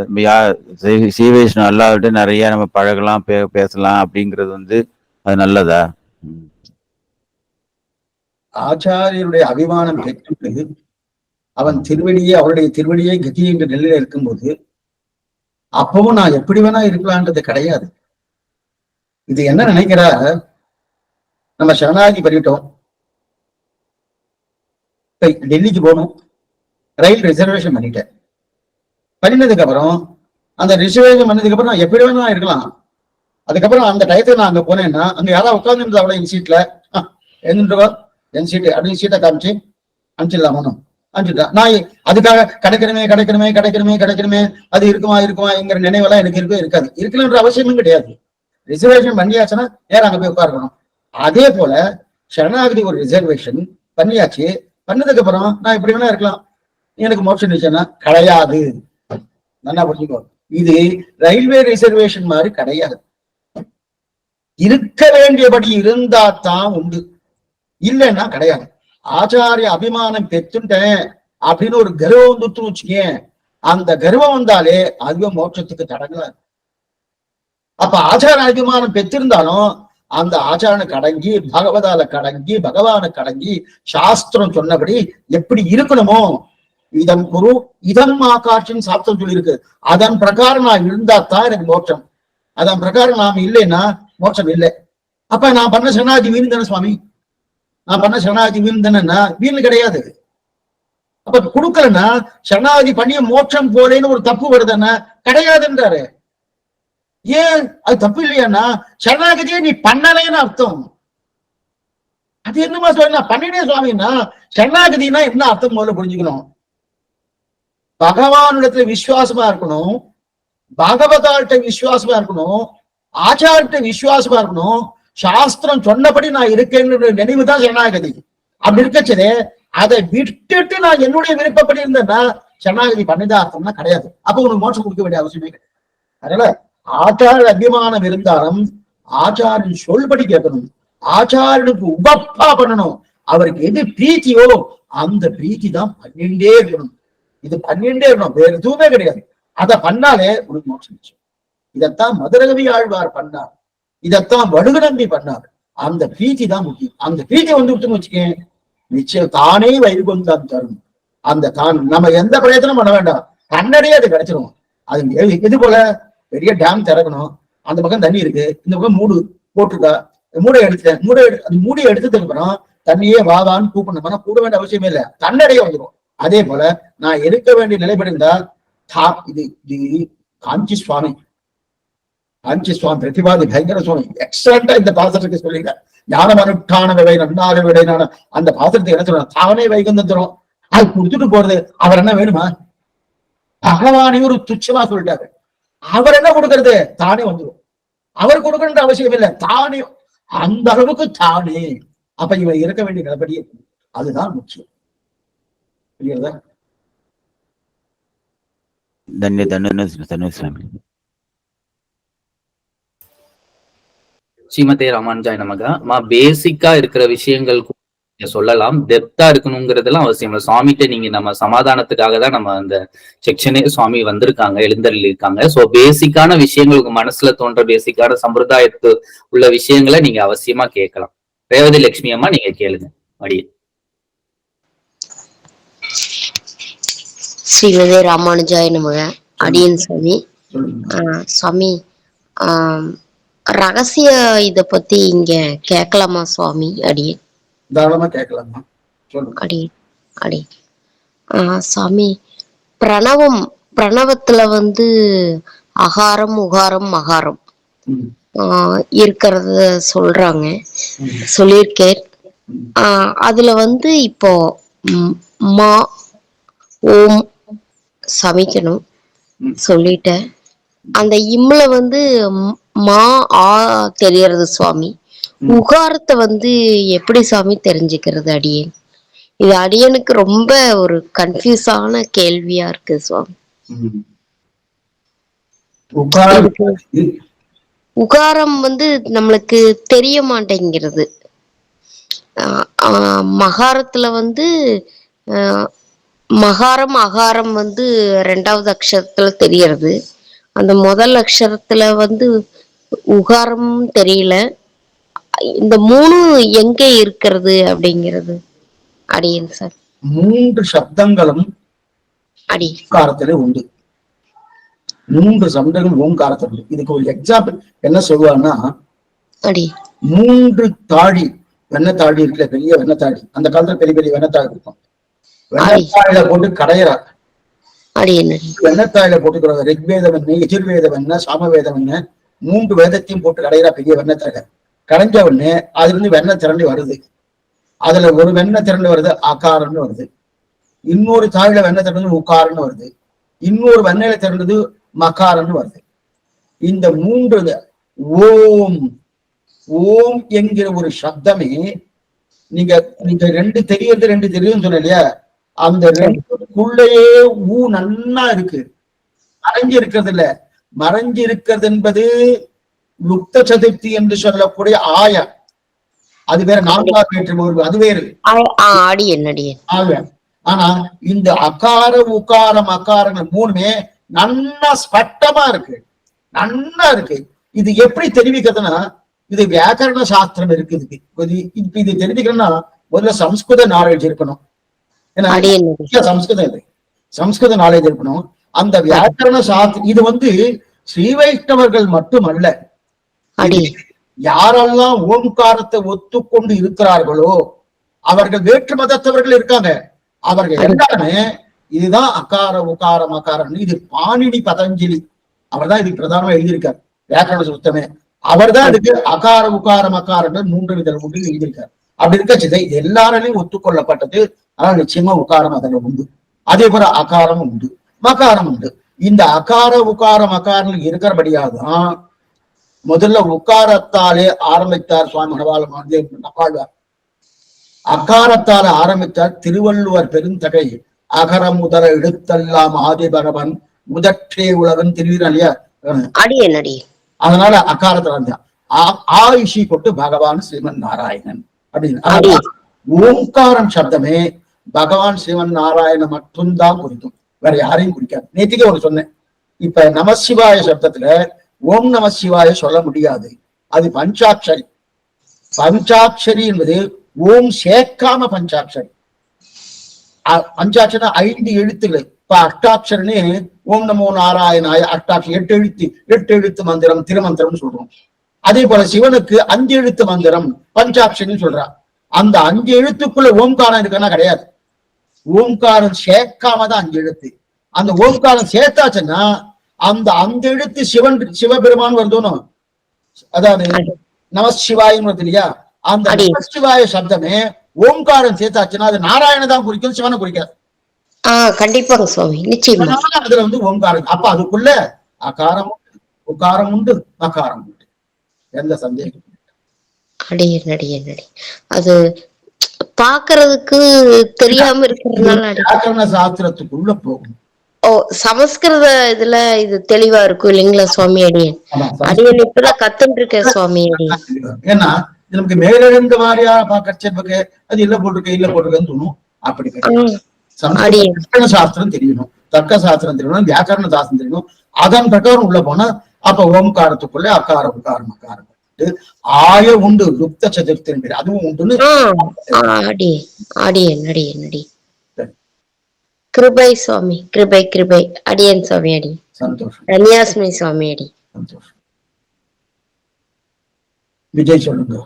சீவேஷன் அல்லாவிட்டு நிறைய நம்ம பழகலாம், பேசலாம் அப்படிங்கிறது வந்து அது நல்லதா? ஆச்சாரியருடைய அபிமானம் பெற்று அவன் திருவடியே அவருடைய திருவடியே கதி என்ற நிலையில இருக்கும்போது அப்பவும் நான் எப்படி வேணா இருக்கலான்றது கிடையாது. இது என்ன நினைக்கிறா, நம்ம சரணாகி பண்ணிட்டோம், டெல்லிக்கு போகணும், ரயில் ரிசர்வேஷன் பண்ணிட்டேன். பண்ணினதுக்கு அப்புறம் அந்த ரிசர்வேஷன் பண்ணதுக்கு அப்புறம் நான் எப்படி வேணா இருக்கலாம். அதுக்கப்புறம் அந்த டயத்துக்கு நான் அங்க போனேன்னா அங்க யாராவது உட்காந்துருந்தா அவ்வளவு என் சீட்ல எழுந்துருவா, என் சீட்டு அப்படின்னு சீட்டை காமிச்சு அனுப்பிச்சிடலாமோ அனுப்பிச்சுட்டா. நான் அதுக்காக கிடைக்கணுமே அது இருக்குமாங்கிற நினைவெல்லாம் எனக்கு இருக்காது. இருக்கணுன்ற அவசியமும் கிடையாது. ரிசர்வேஷன் பண்ணியாச்சுன்னா நேரம் அங்க போய் உட்காரணும். அதே போல சரணாகதி ஒரு ரிசர்வேஷன் பண்ணியாச்சு. பண்ணதுக்கு அப்புறம் நான் எப்படி வேணா இருக்கலாம், எனக்கு மோட்சம் நிச்சயம்னா கிடையாது. நல்லா புரிஞ்சுக்கோ, இது ரயில்வே ரிசர்வேஷன் மாதிரி கிடையாது. இருக்க வேண்டியபடி இருந்தா தான் உண்டு, இல்லைன்னா கிடையாது. ஆச்சாரிய அபிமானம் பெற்றுட்டேன் அப்படின்னு ஒரு கர்வம் வந்துட்டு வச்சுக்கேன், அந்த கர்வம் வந்தாலே அதுவே மோட்சத்துக்கு தடங்கலாம். அப்ப ஆச்சார அபிமானம் பெற்றிருந்தாலும் அந்த ஆச்சாரனுக்கு அடங்கி, பகவதால கடங்கி, பகவானுக்கு அடங்கி, சாஸ்திரம் சொன்னபடி எப்படி இருக்கணுமோ, இதன் குரு இதன் ஆகாட்சின்னு சாஸ்திரம் சொல்லியிருக்கு. அதன் பிரகாரம் நான் இருந்தா தான் எனக்கு மோட்சம். அதன் பிரகாரம் நாம இல்லைன்னா மோட்சம் இல்லை. அப்ப நான் பண்ண சரணாகதி வீண் தானே சுவாமி, நான் பண்ண சரணாகதி வீண் தானேன்னா வீண் கிடையாது. அப்ப கொடுக்கலன்னா சரணாகதி பண்ணிய மோட்சம் போலேன்னு ஒரு தப்பு வருதுன்னா கிடையாதுன்றாரு. ஏன் அது தப்பு இல்லையான்னா சரணாகதியை நீ பண்ணலேன்னு அர்த்தம். அது என்னமா சொல்ல பண்ணினே சுவாமின்னா சரணாகதினா என்ன அர்த்தம் முதல்ல புரிஞ்சுக்கணும். பகவானிடத்துல விசுவாசமா இருக்கணும், பகவதாட்ட விசுவாசமா இருக்கணும், ஆச்சாரிட்ட விசுவாசமா இருக்கணும், சாஸ்திரம் சொன்னபடி நான் இருக்கேன்னு நினைவுதான் சரணாகதி. அப்படி இருக்கச்சதே அதை விட்டுட்டு நான் என்னுடைய விருப்பப்படி இருந்தேன்னா சரணாகதி பண்ணிதான் அர்த்தம்னா கிடையாது. அப்ப உனக்கு மோட்சம் கொடுக்க வேண்டிய அவசியமே கிடையாது. அதனால ஆச்சார அபிமானம் இருந்தாலும் ஆச்சாரின் சொல்படி கேட்கணும், ஆச்சாரனுக்கு உபப்பா பண்ணணும். அவருக்கு எது பிரீத்தியோ அந்த பிரீத்தி தான் பண்ணிண்டே இருக்கணும். இது பண்ணிண்டே இருக்கணும், வேற எதுவுமே கிடையாது. அதை பண்ணாலே உனக்கு மோட்சம் நிச்சயம். இதைத்தான் மதுரகவி ஆழ்வார் பண்ணார், இதைத்தான் வடுகநம்பி பண்ணார். அந்த பிரீத்தி தான் முக்கியம். அந்த பிரீத்தி வந்துட்டுன்னு வச்சுக்கேன், நிச்சயம் தானே வைகுந்தம் தரும். அந்த தான் நம்ம எந்த பிரயத்தனம் பண்ண வேண்டாம், தன்னடையே அது கிடைச்சிரும். அது இது போல பெரிய டேம் திறக்கணும், அந்த பக்கம் தண்ணி இருக்கு, இந்த பக்கம் மூடு போட்டிருக்கா, மூடை எடுத்துட்டேன், மூடி எடுத்ததுக்கு அப்புறம் தண்ணியே வாவான்னு கூப்பிடணும், கூட வேண்டிய அவசியமே இல்லை, தன்னடையே வந்துடும். அதே போல நான் இருக்க வேண்டிய நிலைப்படிந்தால் இது காஞ்சி சுவாமி பிரதிபாதி பயங்கர சுவாமி எக்ஸலண்டா இந்த பாசத்துக்கு சொல்லியிருக்கார். ஞானம் அனுஷ்டான விலை நன்னாக விடைனான அந்த பாசத்துக்கு என்ன சொல்றாங்க, தானே வைகுந்தம் தரும். அது கொடுத்துட்டு போறது அவர் என்ன வேணுமா, பகவானே ஒரு துச்சமா சொல்லிட்டாரு. அவர் என்ன கொடுக்கறது, தானே வந்துடும். அவர் கொடுக்கணுன்ற அவசியம் இல்லை, தானே அந்த அளவுக்கு தானே. அப்ப இவன் இருக்க வேண்டிய நிலப்படியே அதுதான் முக்கியம். புரியுறதா? ஸ்ரீமதே ராமானுஜாய நமக. பேசிக்கா இருக்கிற விஷயங்கள் சொல்லலாம், டெப்தா இருக்கணுங்கிறதெல்லாம் அவசியம் இல்லை. சுவாமிகிட்ட நீங்க நம்ம சமாதானத்துக்காக தான் நம்ம அந்த செக்ஷனே சுவாமி வந்திருக்காங்க, எழுந்தருளி இருக்காங்க. சோ பேசிக்கான விஷயங்களுக்கு மனசுல தோன்ற பேசிக்கான சம்பிரதாயத்து உள்ள விஷயங்களை நீங்க அவசியமா கேட்கலாம். ரேவதி லட்சுமி அம்மா நீங்க கேளுங்க. அடியே ஸ்ரீமதே ராமானுஜாய நமக. அடியன் சாமி. சுவாமி ரகசிய இத பத்தி இங்க கேட்கலாமா சுவாமி? அடியன் தாராளமா கேட்கலாமா. அடி சாமி, பிரணவத்துல அகாரம் உகாரம் மகாரம் இருக்கிறத சொல்றாங்க, சொல்லியிருக்கேன். அதுல இப்போ மா ஓம் சமைக்கணும் சொல்லிட்டேன். அந்த இம்ல மா ஆ தெரியறது சுவாமி. உகாரத்தை வந்து எப்படி சாமி தெரிஞ்சுக்கிறது அடியேன்? இது அடியனுக்கு ரொம்ப ஒரு கன்ஃபியூஸான கேள்வியா இருக்கு சுவாமி. உகாரம் வந்து நம்மளுக்கு தெரிய மாட்டேங்கிறது. மகாரத்துல வந்து மகாரம் அகாரம் வந்து 2வது அக்ஷரத்துல தெரியறது. அந்த முதல் அக்ஷரத்துல வந்து உகாரம் தெரியல. இந்த 3 எங்க இருக்கிறது அப்படிங்கிறது அடியன் சார். 3 சப்தங்களும் ஓங்காரத்திலே உண்டு. 3 சப்தங்களும் ஓங்காரத்தில் உண்டு. இதுக்கு ஒரு எக்ஸாம்பிள் என்ன சொல்லுவாங்கன்னா, 3 தாடி வெண்ணத்தாடி இருக்குல்ல, பெரிய வெண்ணத்தாடி, அந்த காலத்துல பெரிய பெரிய வெண்ணத்தாடி இருக்கும். வெண்ணத்தாயில போட்டு கடையிறார். வெண்ணத்தாயில போட்டுக்கிறாங்க. ரிக்வேதம் என்ன, எஜுர்வேதம் என்ன, சாமவேதம் என்ன, 3 வேதத்தையும் போட்டு கடையிறா பெரிய வெண்ணத்தாயில. கடைஞ்ச உடனே அதுல இருந்து வெண்ணெய் திரண்டு வருது. அதுல ஒரு வெண்ணெய் திரண்டு வருது அகாரம்னு வருது. இன்னொரு தாயில வெண்ணெய் திரண்டு உக்காரம்னு வருது. இன்னொரு வெண்ணெயில திரண்டது மகாரம்னு வருது. இந்த 3 ஓம் ஓம் என்கிற ஒரு சப்தமே நீங்க 2 தெரியறது 2 தெரியும் சொன்ன இல்லையா, அந்த 2க்குள்ளேயே நன்னா இருக்கு, மறைஞ்சு இருக்கிறது இல்ல. மறைஞ்சு இருக்கிறது என்பது லுப்த சதுர்த்தி என்று சொல்லக்கூடிய ஆய, அது வேற 4ஆம் வேற்று, அது வேறு ஆய. ஆனா இந்த அகார உகாரம் அகாரங்கள் 3மே நன்னா ஸ்பட்டமா இருக்கு, நன்னா இருக்கு. இது எப்படி தெரிவிக்கிறதுனா, இது வியாக்கரண சாஸ்திரம் இருக்குது. இப்ப இது தெரிஞ்சுக்கணும்னா முதல்ல சம்ஸ்கிருத நாலேஜ் இருக்கணும். ஏன்னா சம்ஸ்கிருதம் இது, சம்ஸ்கிருத நாலேஜ் இருக்கணும். அந்த வியாக்கரண சாஸ்திரம் இது வந்து ஸ்ரீ வைஷ்ணவர்கள் மட்டுமல்ல, யாரெல்லாம் ஓம்காரத்தை ஒத்துக்கொண்டு இருக்கிறார்களோ அவர்கள் வேற்று மதத்தவர்கள் இருக்காங்க, அவர்கள் எல்லாருமே இதுதான் அகார உகாரம் அகாரம். இது பாணினி பதஞ்சலி, அவர் தான் இதுக்கு பிரதானமா எழுதியிருக்கார் வியாக்கரண சுத்தமே. அவர் தான் இதுக்கு அகார உகாரம் அகாரங்கள் 3 விதம் உண்டு எழுதியிருக்கார். அப்படி இருக்க இது எல்லாராலையும் ஒத்துக்கொள்ளப்பட்டது. ஆனா நிச்சயமா உகாரம் அதில் உண்டு. அதே போல அகாரம் உண்டு, மகாரம் உண்டு. இந்த அகார உகாரம் அகாரங்கள் இருக்கிறபடியாதான் முதல்ல உக்காரத்தாலே ஆரம்பித்தார் சுவாமி மணவாழ்வார். அகாரத்தால ஆரம்பித்தார் திருவள்ளுவர் பெருந்தகை. அகரம் முதல எழுத்தெல்லாம் ஆதி பகவன் முதற்றே உலகன் திருவீரன் இல்லையா, அதனால அகாரத்துல ஆயுஷி கொட்டு பகவான் ஸ்ரீமன் நாராயணன் அப்படின்னு. ஓங்காரம் சப்தமே பகவான் ஸ்ரீமன் நாராயணன் மட்டும்தான் குறிக்கும், வேற யாரையும் குறிக்காது. நேற்றுக்கே ஒரு சொன்னேன். இப்ப நமசிவாய சப்தத்துல ஓம் நம சிவாய சொல்ல முடியாது, அது பஞ்சாட்சரி. பஞ்சாட்சரி என்பது ஓம் சேர்க்காம பஞ்சாட்சரி. பஞ்சாட்சரி 5 எழுத்துக்கள். இப்ப அஷ்டாட்சரனே ஓம் நமோ நாராயணாய அஷ்டாட்சரி 8 எழுத்து மந்திரம் திருமந்திரம் சொல்றோம். அதே போல சிவனுக்கு 5 எழுத்து மந்திரம் பஞ்சாட்சரின்னு சொல்றான். அந்த 5 எழுத்துக்குள்ள ஓம்காரம் இருக்குன்னா கிடையாது. ஓம்காரம் சேர்க்காம தான் 5 எழுத்து. அந்த ஓம்காரம் சேர்த்தாச்சுன்னா அந்த 5 எழுத்து சிவபெருமான் வருதோனும், அதாவது நமசிவாயம் வருது இல்லையா, அந்த நமசிவாய சப்தமே ஓம்காரம் சேர்த்தாச்சுன்னா அது நாராயண தான் குறிக்கும், சிவனை குறிக்காது. கண்டிப்பாங்க சுவாமி, நிச்சயமா. அதுல வந்து ஓம்காரம். அப்ப அதுக்குள்ள அகாரம் உண்டு, உகாரம் உண்டு, மகாரம் உண்டு, எந்த சந்தேகம். அது பாக்குறதுக்கு தெரியாம இருக்கிறதுனால சாஸ்திரத்துக்குள்ள போகும். சமஸ்கிருத இதுல இது தெளிவா இருக்கும் இல்லைங்களா சுவாமி? அடியன் இப்பதான் கத்துட்டு இருக்கேன் சுவாமி. ஏன்னா நமக்கு மேலிருந்து வாரியா பாக்க அது இல்ல போட்டிருக்கேன்னு தோணும். அப்படி கிடையாது. சாஸ்திரம் தெரியணும், தர்க்க சாஸ்திரம் தெரியணும், வியாக்கரண சாஸ்திரம் தெரியணும். அதன் பிரகாரம் உள்ள போனா அப்ப ஓம்காரத்துக்குள்ள அகாரம் உகாரம் அகாரம் ஆய உண்டு, லுப்த சதுர்த்தின் பேர் அதுவும் உண்டு. கிருபை சுவாமி, கிருபை கிருபை. அடியன் சுவாமி அடி. சந்தோஷம். கன்னியாஸ்மி சுவாமி அடி. சந்தோஷம். விஜய் சொல்லுங்க.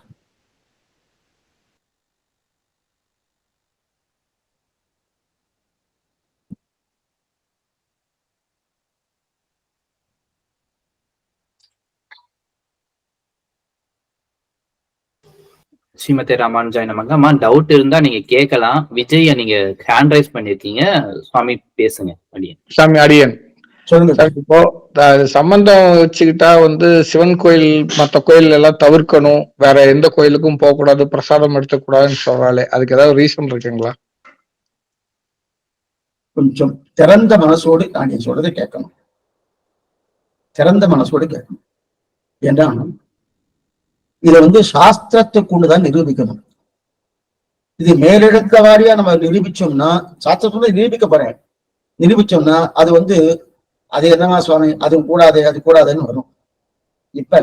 ஸ்ரீமதி ராமானுஜாய் நமக்கு. அம்மா டவுட் இருந்தா நீங்க கேட்கலாம். விஜய நீங்க ஹேண்ட் ரைஸ் பண்ணிருக்கீங்க, சுவாமி பேசுங்க. அடியன் சாமி அடியன் சொல்லுங்க. சார் இப்போ சம்பந்தம் வச்சுக்கிட்டா வந்து சிவன் கோயில் மற்ற கோயில் எல்லாம் தவிர்க்கணும், வேற எந்த கோயிலுக்கும் போக கூடாது, பிரசாதம் எடுத்துக்கூடாதுன்னு சொல்றாளே, அதுக்கு ஏதாவது ரீசன் இருக்குங்களா? கொஞ்சம் திறந்த மனசோடு நான் நீ சொல்றதை கேட்கணும். திறந்த மனசோடு கேட்கணும். ஏன்னா இதை வந்து சாஸ்திரத்தை கொண்டுதான் நிரூபிக்கணும். இது மேலெடுத்த வாரியா நம்ம நிரூபிச்சோம்னா, சாஸ்திரத்தோட நிரூபிக்க போறேன், நிரூபிச்சோம்னா அது வந்து அது என்னவா சுவாமி அது கூடாது அது கூடாதுன்னு வரும். இப்ப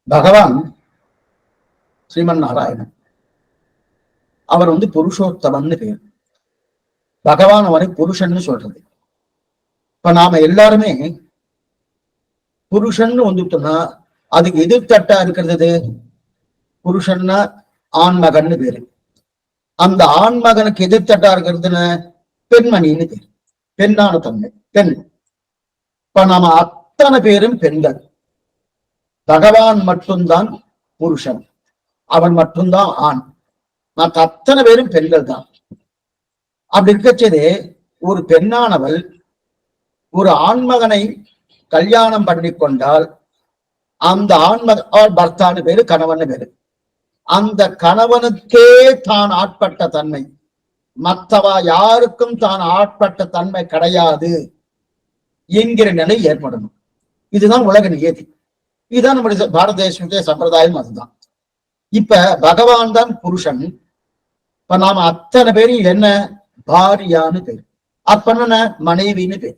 பகவான் ஸ்ரீமன் நாராயணன் அவர் வந்து புருஷோத்தமன்னு பேர். பகவான் அவரை புருஷன்னு சொல்றது. இப்ப நாம எல்லாருமே புருஷன்னு வந்துட்டோம்னா அதுக்கு எதிர்த்தட்டா இருக்கிறது புருஷன்னா ஆண்மகன்னு பேரு. அந்த ஆண்மகனுக்கு எதிர்த்தட்டா இருக்கிறதுன்னு பெண்மணின்னு பேரு, பெண்ணான தன்மை, பெண். இப்ப நாம அத்தனை பேரும் பெண்கள். பகவான் மட்டும்தான் புருஷன், அவன் மட்டும்தான் ஆண், மற்ற அத்தனை பேரும் பெண்கள் தான். அப்படி இருக்கச்சதே ஒரு பெண்ணானவள் ஒரு ஆண்மகனை கல்யாணம் பண்ணி கொண்டால் அந்த ஆண்மகன் பர்த்தான்னு பேரு, கணவன் பேரு. அந்த கணவனுக்கே தான் ஆட்பட்ட தன்மை, மற்றவா யாருக்கும் தான் ஆட்பட்ட தன்மை கிடையாது என்கிற நிலை ஏற்படணும். இதுதான் உலக நியதி, இதுதான் நம்முடைய பாரத தேசத்துடைய சம்பிரதாயம். அதுதான். இப்ப பகவான் தான் புருஷன். இப்ப நாம அத்தனை பேரும் என்ன பாரியான்னு பேரு, அப்ப மனைவின்னு பேரு.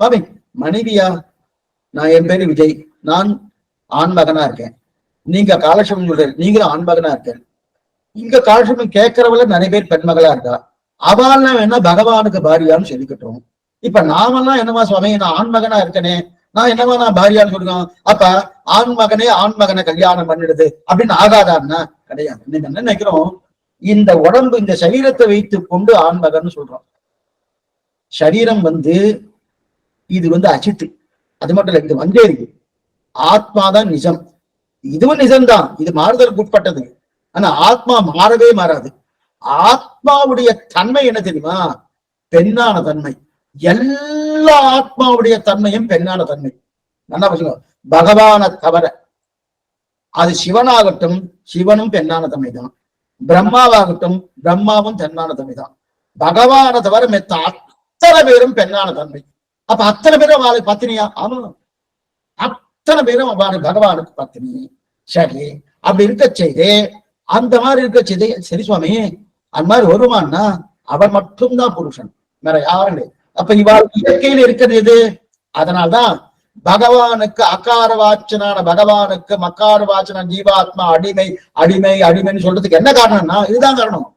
பாபி மனைவியா? நான் என் பேரு விஜய், நான் ஆண்மகனா இருக்கேன். நீங்க காலட்சேபம் சொல்றீங்க, நீங்களும் ஆண்மகனா இருக்கேன். இங்க காலட்சேபம் கேட்கறவள நிறைய பேர் பெண்மகளா இருக்கா. அவெல்லாம் வேணா பகவானுக்கு பாரியான்னு சொல்லிக்கிட்டோம். இப்ப நாமெல்லாம் என்னவா சுவாமி நான் ஆண்மகனா இருக்கனே, நான் என்னவா நான் பாரியான்னு சொல்றோம். அப்ப ஆண்மகனே ஆண்மகனை கல்யாணம் பண்ணிடுது அப்படின்னு ஆகாதான்னா கிடையாது. நீங்க என்ன நினைக்கிறோம், இந்த உடம்பு இந்த சரீரத்தை வைத்து கொண்டு ஆண்மகன் சொல்றோம். சரீரம் வந்து இது வந்து அச்சித்து, அது மட்டும் இல்ல, இது வந்தே இருக்கு. ஆத்மாதான் நிஜம், இதுவும் நிஜம்தான், இது மாறுதலுக்கு உட்பட்டது. ஆனா ஆத்மா மாறவே மாறாது. ஆத்மாவுடைய தன்மை என்ன தெரியுமா? பெண்ணான தன்மை. எல்லா ஆத்மாவுடைய தன்மையும் பெண்ணான தன்மை. நல்லா சொல்லுங்க, பகவானை தவிர அது சிவனாகட்டும், சிவனும் பெண்ணான தன்மை தான். பிரம்மாவாகட்டும், பிரம்மாவும் பெண்ணான தன்மை தான். பகவானை தவிர மெத்த அத்தனை பேரும் பெண்ணான தன்மை. அப்ப அத்தனை பேரும் அவளுக்கு பத்தினியா? ஆமா, அத்தனை பேரும் அவரு பகவானுக்கு பத்தினி. சரி, அப்படி இருக்க செய்து அந்த மாதிரி இருக்க செய்து சரி சுவாமி அந்த மாதிரி வருவான்னா அவன் மட்டும்தான் புருஷன், வேற யாரும் இல்லை. அப்ப இவாள் இயற்கையில் இருக்கிறது எது? அதனால்தான் பகவானுக்கு அகார வாச்சனான பகவானுக்கு மக்கார வாச்சன ஜீவாத்மா அடிமை அடிமை அடிமைன்னு சொல்றதுக்கு என்ன காரணம்னா இதுதான் காரணம்.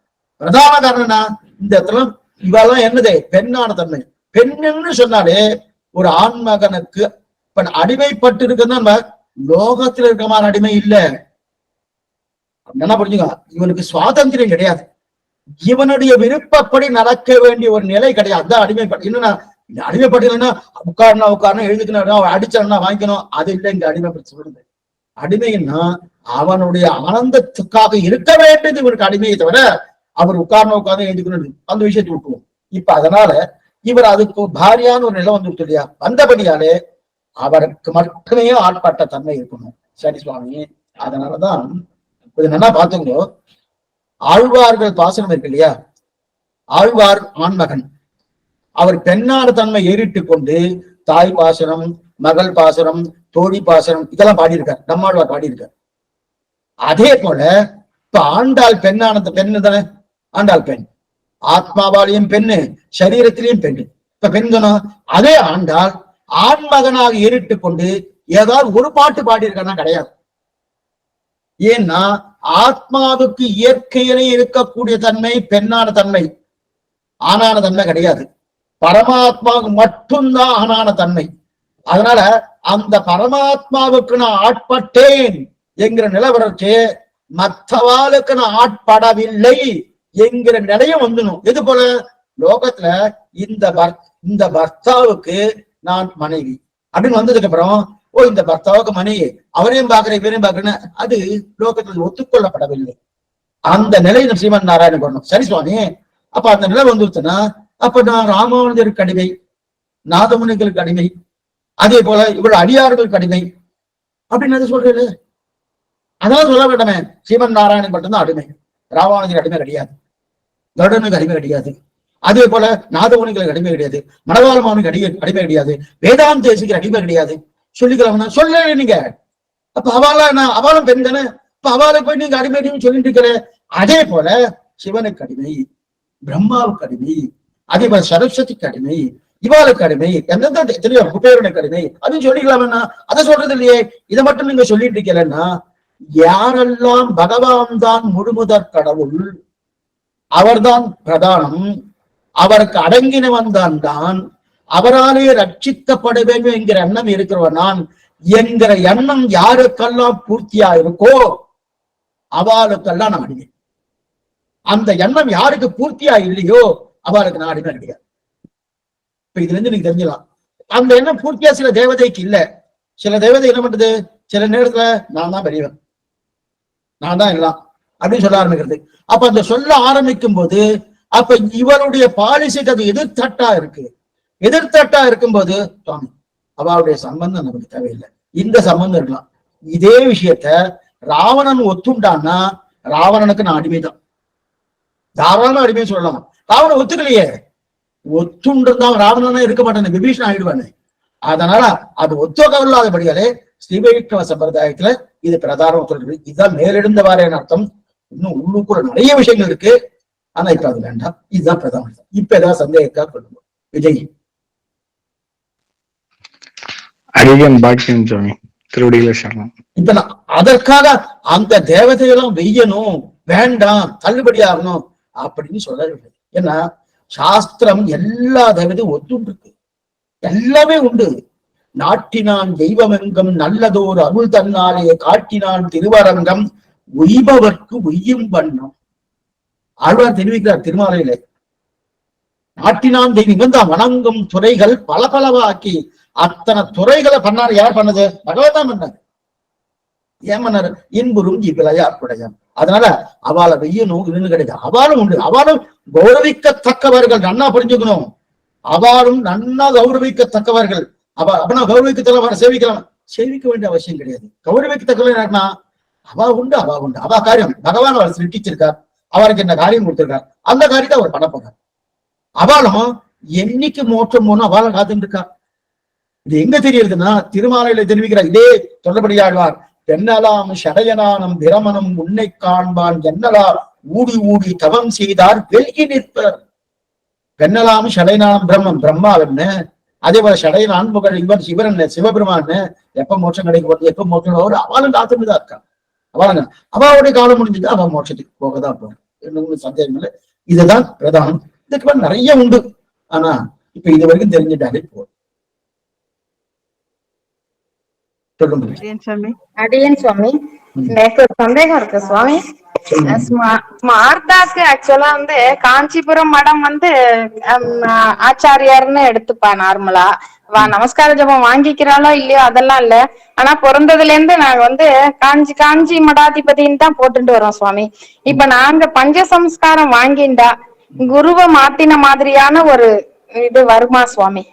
பிரதான காரணம்னா இந்த இடத்துல இவாளெல்லாம் என்னது பெண்ணான தன்மை. பெண்ணுன்னு சொன்னாலே ஒரு ஆண்மகனுக்கு இப்ப அடிமைப்பட்டு இருக்குன்னா நம்ம லோகத்துல இருக்க மாதிரி அடிமை இல்ல. என்ன புரிஞ்சுங்க, இவனுக்கு சுவாதந்திரம் கிடையாது, இவனுடைய விருப்பப்படி நடக்க வேண்டிய ஒரு நிலை கிடையாது. அதான் அடிமைப்பட்டு. என்னன்னா அடிமைப்பட்டு உட்காரணும் எழுதுக்கணும் அடிச்சா வாங்கிக்கணும், அது இல்லை இங்க அடிமைப்பட்டு சொல்லுது. அடிமைன்னா அவனுடைய ஆனந்தத்துக்காக இருக்க வேண்டியது இவருக்கு அடிமையை தவிர அவர் உட்கார்ந்து எழுதுக்கணும் அந்த விஷயத்தை விட்டுருவோம். இப்ப அதனால இவர் அதுக்கு பாரியான ஒரு நிலை வந்துட்டு இல்லையா, வந்தபடியாலே அவருக்கு மட்டுமே ஆட்பட்ட தன்மை இருக்கணும். சரி சுவாமி, அதனாலதான் கொஞ்சம் நல்லா பார்த்துங்களோ, ஆழ்வார்கள் பாசனம் இருக்கு இல்லையா, ஆழ்வார் ஆண்மகன், அவர் பெண்ணான தன்மை ஏறிட்டு கொண்டு தாய் பாசனம், மகள் பாசனம், தோழி பாசனம் இதெல்லாம் பாடியிருக்கார், நம்மாழ்வார் பாடியிருக்கார். அதே போல இப்ப ஆண்டாள் பெண்ணான பெண்ணு தானே, ஆண்டாள் பெண், ஆத்மாவாலையும் பெண்ணு, சரீரத்திலையும் பெண்ணு. இப்ப பெண் தானோ, அதே ஆண்டாள் ஆண்மகனாக ஏறிட்டு கொண்டு ஏதாவது ஒரு பாட்டு பாடியிருக்கானா? கிடையாது. ஏன்னா ஆத்மாவுக்கு இயற்கையிலே இருக்கக்கூடிய தன்மை பெண்ணான தன்மை, ஆணான தன்மை கிடையாது. பரமாத்மாவுக்கு மட்டும்தான் ஆணான தன்மை. அதனால அந்த பரமாத்மாவுக்கு நான் ஆட்பட்டேன் என்கிற நிலவரச்சு மற்றவாளுக்கு நான் ஆட்படவில்லை என்கிற நிலையம் வந்துடும். எது போல லோகத்துல இந்த பர்த்தாவுக்கு நான் மனைவி அப்படின்னு வந்ததுக்கு அப்புறம் இந்த பர்த்தாவுக்கு மனைவி, அவரையும் பாக்குறேன் இவரையும் பாக்குறேன்னு அது லோகத்தில் ஒத்துக்கொள்ளப்படவில்லை. அந்த நிலையில ஸ்ரீமன் நாராயணன் பண்ணணும். சரி சுவாமி, அப்ப அந்த நிலை வந்துருச்சுன்னா அப்ப நான் ராமானுஜருக்கு அடிமை, நாதமுனிகளுக்கு அடிமை, அதே போல இவ்வளவு அடியார்களுக்கு அடிமை அப்படின்னு சொல்றீங்க. அதெல்லாம் சொல்ல வேண்டாமே. ஸ்ரீமன் நாராயணன் மட்டும்தான் அடிமை, ராமானுஜர் அடிமை கிடையாது, கருடனுக்கு அடிமை கிடையாது, அதே போல நாதமுனிகளுக்கு அடிமை கிடையாது, மணவாள மாமனுக்கு அடிமை கிடையாது, வேதாந்த தேசிக்கு அடிமை கிடையாது. சொல்லிக்கலாம்னா சொல்ல நீங்க. அப்ப அவளா நான் அவளும் பெண் தானே, இப்ப அவளுக்கு போய் நீங்க அடிமைன்னு சொல்லிட்டு இருக்கிற. அதே போல சிவனுக்கு அடிமை, பிரம்மாவுக்கு அடிமை, அதே போல சரஸ்வதிக்கு அடிமை, இவாளுக்கு அடிமை, எந்தெந்த எத்தனையோ குபேரனுக்கு அடிமை அப்படின்னு சொல்லிக்கலாம்னா அதை சொல்றது இல்லையே. இதை மட்டும் நீங்க சொல்லிட்டு இருக்கலன்னா, யாரெல்லாம் பகவான் தான் முழுமுதற் கடவுள், அவர்தான் பிரதானம், அவருக்கு அடங்கினவன் தான் அவராலே ரட்சிக்கப்பட வேண்டும் என்கிற எண்ணம் இருக்கிறவன் நான் என்கிற எண்ணம் யாருக்கெல்லாம் பூர்த்தியா இருக்கோ அவளுக்கெல்லாம் நான் அடிமை. அந்த எண்ணம் யாருக்கு பூர்த்தியா இல்லையோ அவளுக்கு நான் அடிமை கிடையாது. இப்ப இதுல இருந்து நீங்க தெரிஞ்சுக்கலாம். அந்த எண்ணம் பூர்த்தியா சில தேவதைக்கு இல்ல. சில தேவதை என்ன பண்றது, சில நேரத்துல நான் தான் பெரியவன், நான் தான் எல்லாம் அப்படின்னு சொல்ல ஆரம்பிக்கிறது. அப்ப அந்த சொல்ல ஆரம்பிக்கும் போது அப்ப இவருடைய பாலிசிக்கு அது எதிர்த்தட்டா இருக்கு. எதிர்த்தட்டா இருக்கும்போது சுவாமி அவளுடைய சம்பந்தம் நமக்கு தேவையில்லை, இந்த சம்பந்தம் இருக்கலாம். இதே விஷயத்த ராவணன் ஒத்துண்டான்னா ராவணனுக்கு நான் அடிமைதான், தாராளமா அடிமை சொல்லலாம். ராவணன் ஒத்துக்கலையே, ஒத்துண்டுதான் ராவணனா இருக்க மாட்டேன், விபீஷன் ஆயிடுவானு. அதனால அது ஒத்துக்கவில்லாதபடியாலே ஸ்ரீ வைஷ்ணவ சம்பிரதாயத்துல இது பிரதானம் சொல்றது. இதுதான் மேலெழுந்தவாறேன்னு அர்த்தம். இன்னும் உள்ளுக்குள்ள நிறைய விஷயங்கள் இருக்கு, ஆனா இப்ப அது வேண்டாம். இதுதான் பிரதானம். இப்ப ஏதாவது சந்தேகக்கா சொல்லுங்க விஜய். அடியன் பாக்கியம் சுவாமி, திருவடியில சரணம். இப்ப நான் அதற்காக அந்த தேவதையெல்லாம் வெய்யணும், வேண்டாம், தள்ளுபடி ஆகணும் அப்படின்னு சொல்லவில்லை. ஏன்னா சாஸ்திரம் எல்லா தேவதையும் ஒத்துண்டு இருக்கு, எல்லாமே உண்டு. நாட்டினான் தெய்வமெங்கும் நல்லதோர் அருள் தன்னாலே காட்டினான் திருவரங்கம் உய்பவர்க்கு உய்யும் வண்ணம். ஆழ்வார் தெரிவிக்கிறார் திருமாலையிலே. நாட்டினான் தெய்வம் தான் வணங்கும் துறைகள் பல பலவாக்கி அத்தனை துறைகளை பண்ணாரு. யார் பண்ணது? பகவான் தான் பண்ணாரு. ஏன் பண்ணாரு? இன்புறும் இவ்விளையாற்புடையான். அதனால அவளை வெய்யணும் இருந்து கிடையாது. அவளும் உண்டு, அவளும் கௌரவிக்கத்தக்கவர்கள். நன்னா புரிஞ்சுக்கணும், அவளும் நன்னா கௌரவிக்கத்தக்கவர்கள். அப்பனா கௌரவிக்கத்தக்க சேவிக்கலாம், சேவிக்க வேண்டிய அவசியம் கிடையாது. கௌரவிக்கத்தக்கவா அவ உண்டு, அவ உண்டு, அவ காரியம். பகவான் அவர் சிருஷ்டிச்சிருக்கார், அவருக்கு என்ன காரியம் கொடுத்திருக்கார், அந்த காரியத்தை அவர் பண்ண போறார். அவளும் என்னைக்கு மோட்சம் போனோம் அவளும் காத்துட்டு இருக்கா. இது எங்க தெரியுதுன்னா திருமாலையில தெரிவிக்கிறார். இதே சொல்லபடியாழ்வார், தென்னலாம் ஷடையனானம் பிரமணம் உன்னை காண்பான் என்னலாம் ஊடி ஊடி தவம் செய்தார் வெல்கி நிற்பர். பெண்ணலாம் ஷடையனானம் பிரம்மம், பிரம்மாவன்னு. அதே போல ஷடைய நான்முகன் இவன் சிவன் சிவபெருமான்னு. எப்ப மோட்சம் கிடைக்க போறது, எப்ப மோட்சம் அவளும் காத்துட்டுதான் இருக்கான். அவளுங்க அவளுடைய காலம் முடிஞ்சது, அவன் மோட்சத்துக்கு போகதான் போறான், இன்னும் சந்தேகம் இல்லை. இதுதான் பிரதானம். இதுக்கு மேல நிறைய உண்டு, ஆனா இப்ப இது வரைக்கும் தெரிஞ்சுட்டாலே போதும். அடியன் சுவாமி, எனக்கு ஒரு சந்தேகம் இருக்கு சுவாமி. ஸ்மார்த்தாக்கு ஆக்சுவலா வந்து காஞ்சிபுரம் மடம் வந்து ஆச்சாரியார்னு எடுத்துப்பா நார்மலா. நமஸ்கார ஜபம் வாங்கிக்கிறாளோ இல்லையோ அதெல்லாம் இல்ல. ஆனா பிறந்ததுல இருந்து நாங்க வந்து காஞ்சி மடாதிபதினு தான் போட்டுட்டு வரோம் சுவாமி. இப்ப நாங்க பஞ்ச சம்ஸ்காரம் வாங்கிண்டா குருவை மாத்தின மாதிரியான ஒரு இது வருமா சுவாமி?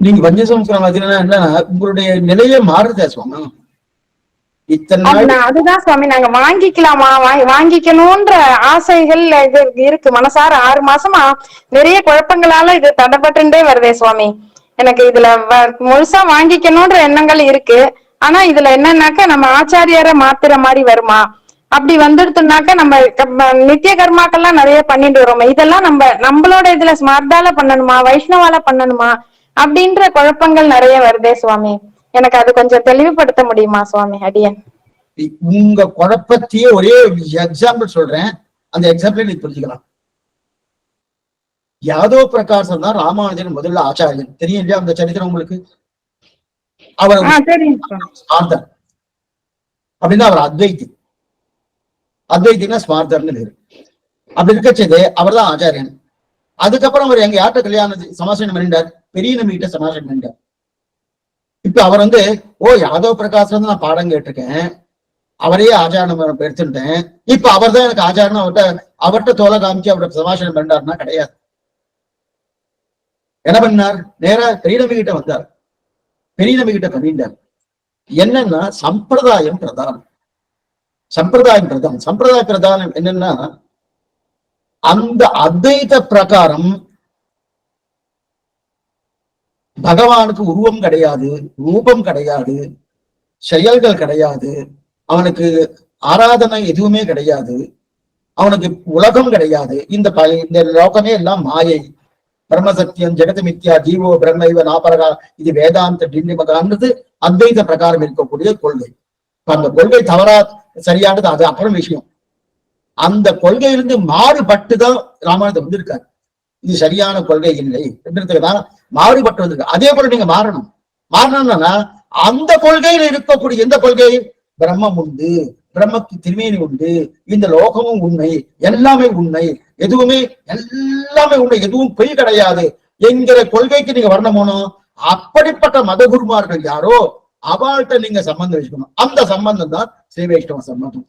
நீங்க பஞ்சசம்ஸ்காரம் என்னன்னா உங்களுடைய நிலையே மாறுதா சுவாமி? அதுதான் சுவாமி, நாங்க வாங்கிக்கலாமா, வாங்கிக்கணும்ன்ற ஆசைகள் இது இருக்கு மனசார. 6 மாசமா நிறைய குழப்பங்களால இது தடைப்பட்டுட்டே வருதே சுவாமி. எனக்கு இதுல முழுசா வாங்கிக்கணும்ன்ற எண்ணங்கள் இருக்கு. ஆனா இதுல என்னன்னாக்க நம்ம ஆச்சாரியார மாத்துற மாதிரி வருமா? அப்படி வந்துடுத்துனாக்க நம்ம நித்திய கர்மாக்கள்லாம் நிறைய பண்ணிட்டு வரோம். இதெல்லாம் நம்மளோட இதுல ஸ்மார்த்தால பண்ணணுமா, வைஷ்ணவால பண்ணணுமா அப்படின்ற குழப்பங்கள் நிறைய வருதே சுவாமி. எனக்கு அது கொஞ்சம் தெளிவுபடுத்த முடியுமா சுவாமி? அடியன் உங்க குழப்பத்தையே ஒரே எக்ஸாம்பிள் சொல்றேன், அந்த எக்ஸாம்பிள் நீங்க புரிஞ்சுக்கலாம். யாதவ பிரகாசம் தான் ராமானுஜன் முதல்ல ஆச்சாரியன், தெரியும் இல்லையா அந்த சரித்திரம் உங்களுக்கு? அவர் ஸ்மார்த்தர் அப்படின்னா அவர் அத்வைத்தினா ஸ்மார்த்தர்னு இருக்கு. அப்படி இருக்கச்சது அவர் தான் ஆச்சாரியன். அதுக்கப்புறம் அவர் எங்க யார்கிட்ட கல்யாணம் சமாசனம் பண்ணிட்டார்? பெரிய நம்பிக்கிட்ட சமாசனம் பண்ணிட்டார். இப்ப அவர் வந்து யாதவ பிரகாசம் நான் பாடம் கேட்டிருக்கேன், அவரையே ஆச்சாரம் எடுத்துட்டேன், இப்ப அவர் தான் எனக்கு ஆச்சாரம், அவர்கிட்ட தோலை காமிச்சு அவர்கிட்ட சமாசனம் பண்ணாருன்னா கிடையாது. என்ன பண்ணார்? நேரா பெரிய நம்பி கிட்ட வந்தார். பெரிய நம்பி கிட்ட பண்ணிட்டார். என்னன்னா சம்பிரதாயம் பிரதானம். சம்பிரதாயம் பிரதானம். சம்பிரதாய பிரதானம் என்னன்னா அந்த அத்வைத பிரகாரம் பகவானுக்கு உருவம் கிடையாது, ரூபம் கிடையாது, செயல்கள் கிடையாது, அவனுக்கு ஆராதனை எதுவுமே கிடையாது, அவனுக்கு உலகம் கிடையாது. இந்த லோகமே எல்லாம் மாயை. பிரம்மசத்தியம் ஜெகத மித்யா ஜீவோ பிரம்மைவ நாபரகா இது வேதாந்த டிண்டிமகான்றது அத்வைத பிரகாரம் இருக்கக்கூடிய கொள்கை. அந்த கொள்கை தவறா சரியானது அது அப்புறம் விஷயம். அந்த கொள்கையிலிருந்து மாறுபட்டுதான் ராமாயணத்தை வந்திருக்காரு. இது சரியான கொள்கை இல்லை என்றதுக்குதான் மாறுபட்டு வந்திருக்கு. அதே போல நீங்க மாறணும்னா அந்த கொள்கையில இருக்கக்கூடிய எந்த கொள்கை? பிரம்மம் உண்டு, பிரம்மக்கு திருமேனி உண்டு, இந்த லோகமும் உண்மை, எல்லாமே உண்மை, எல்லாமே உண்மை, எதுவும் பொய் கிடையாது என்கிற கொள்கைக்கு நீங்க வரணுமோனோ அப்படிப்பட்ட மதகுருமார்கள் யாரோ அவள்கிட்ட நீங்க சம்பந்தம் வச்சுக்கணும். அந்த சம்பந்தம் தான் ஸ்ரீ வைஷ்ணவ சம்பந்தம்.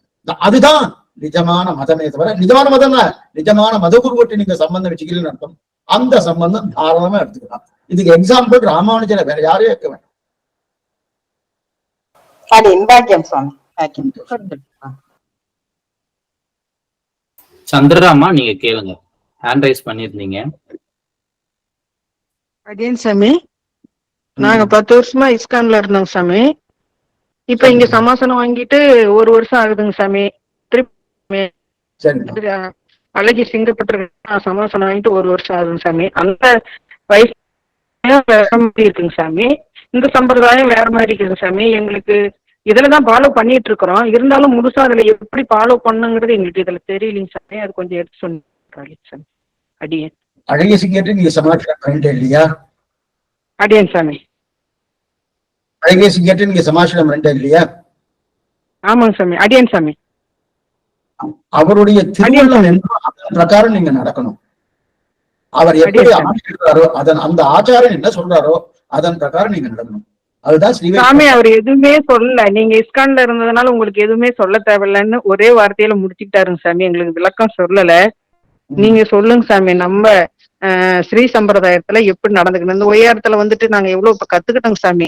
அதுதான் நிஜமான மதமே தவிர, நிஜமான மதம் நிஜமான மதகுருவட்டை நீங்க சம்பந்தம் வச்சுக்கலன்னு அர்த்தம். அந்த சம்பந்தம் தாராளமா எடுத்துக்கலாம். இதுக்கு எக்ஸாம்பிள் ராமானுஜரை, வேற யாரையும் இருக்க வேண்டாம். சந்திரராமா நீங்க கேளுங்க, ஹேண்ட் ரைஸ் பண்ணிருந்தீங்க. அடியன் சாமி, நாங்க 10 வருஷமா இஸ்கான்ல இருந்தோங்க சாமி. இப்ப இங்க சமாசனம் வாங்கிட்டு 1 வருஷம் ஆகுதுங்க சாமி. அழகி சிங்கப்பட்டு சமாசனம் வாங்கிட்டு 1 வருஷம் ஆகுதுங்க சாமி. அந்த வயசு வேற மாதிரி இருக்குங்க சாமி, இந்த சம்பிரதாயம் வேற மாதிரி இருக்குங்க சாமி. எங்களுக்கு இதுலதான் ஃபாலோ பண்ணிட்டு இருக்கிறோம். இருந்தாலும் முழுசா அதுல எப்படி ஃபாலோ பண்ணுங்கிறது எங்களுக்கு இதுல தெரியலைங்க சாமி. அது கொஞ்சம் எடுத்து சொன்னீங்க சாமி. அடியன் அழகிய சிங்கத்தை நீங்க சமாச்சாரம் பண்ணிட்டே இல்லையா? அடியன் சாமி. அழகிய சிங்கத்தை நீங்க சமாச்சாரம் பண்ணிட்டே இல்லையா? ஆமாங்க சாமி. அடியன் சாமி. அவருடைய திருமணம் பிரகாரம் நீங்க நடக்கணும். அவர் எப்படி ஆட்சிறாரோ அந்த ஆச்சாரம் என்ன சொல்றாரோ அதன் பிரகாரம் நீங்க நடக்கணும். அதுதான் சாமி. அவர் எதுவுமே சொல்லல. நீங்க இஸ்கான்ல இருந்ததுனால உங்களுக்கு எதுவுமே சொல்ல தேவையில்லைன்னு ஒரே வார்த்தையில முடிச்சுக்கிட்டாருங்க சாமி. எங்களுக்கு விளக்கம் சொல்லல. நீங்க சொல்லுங்க சாமி. நம்ம ஸ்ரீ சம்பிரதாயத்துல எப்படி நடந்துக்கணும்? இந்த ஒய்யாரத்துல வந்துட்டு நாங்க எவ்வளவு இப்ப கத்துக்கிட்டோங்க சாமி.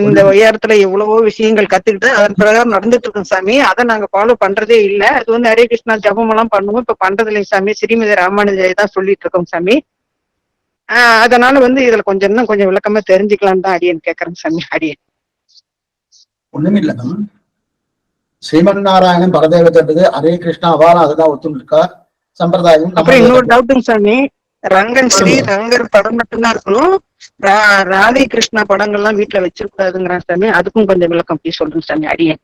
இந்த ஒய்யாரத்துல எவ்வளவோ விஷயங்கள் கத்துக்கிட்டு அதன் பிரகாரம் நடந்துட்டு இருக்கோம் சாமி. அதை நாங்க ஃபாலோ பண்றதே இல்ல. அது வந்து ஹரே கிருஷ்ணா ஜபம் எல்லாம் பண்ணுவோம், இப்ப பண்றது இல்லைங்க சாமி. ஸ்ரீமதி ராமானுஜரை தான் சொல்லிட்டு இருக்கோம் சாமி. அதனால வந்து இதுல இன்னும் கொஞ்சம் விளக்கமா தெரிஞ்சுக்கலான்னு தான் அடியன் கேக்குறேங்க சாமி. அடியன் ஒண்ணுமில்ல, ஸ்ரீமன் நாராயணன் பரதேவதற்கு ஹரே கிருஷ்ணா அவாரம் அதுதான் ஒத்துன்னு இருக்கா சம்பிரதாயம். அப்புறம் இன்னொரு டவுட்டுங்க சாமி, ரங்கன் ஸ்ரீ ரங்கர் படம் மட்டும்தான் இருக்கணும், ராதே கிருஷ்ணா படங்கள்லாம் வீட்டுல வச்சிருக்கூடாதுங்கிறான் சாமி. அதுக்கும் கொஞ்சம் விளக்கம் ப்ளீஸ் சொல்லுங்க சாமி. அடியன்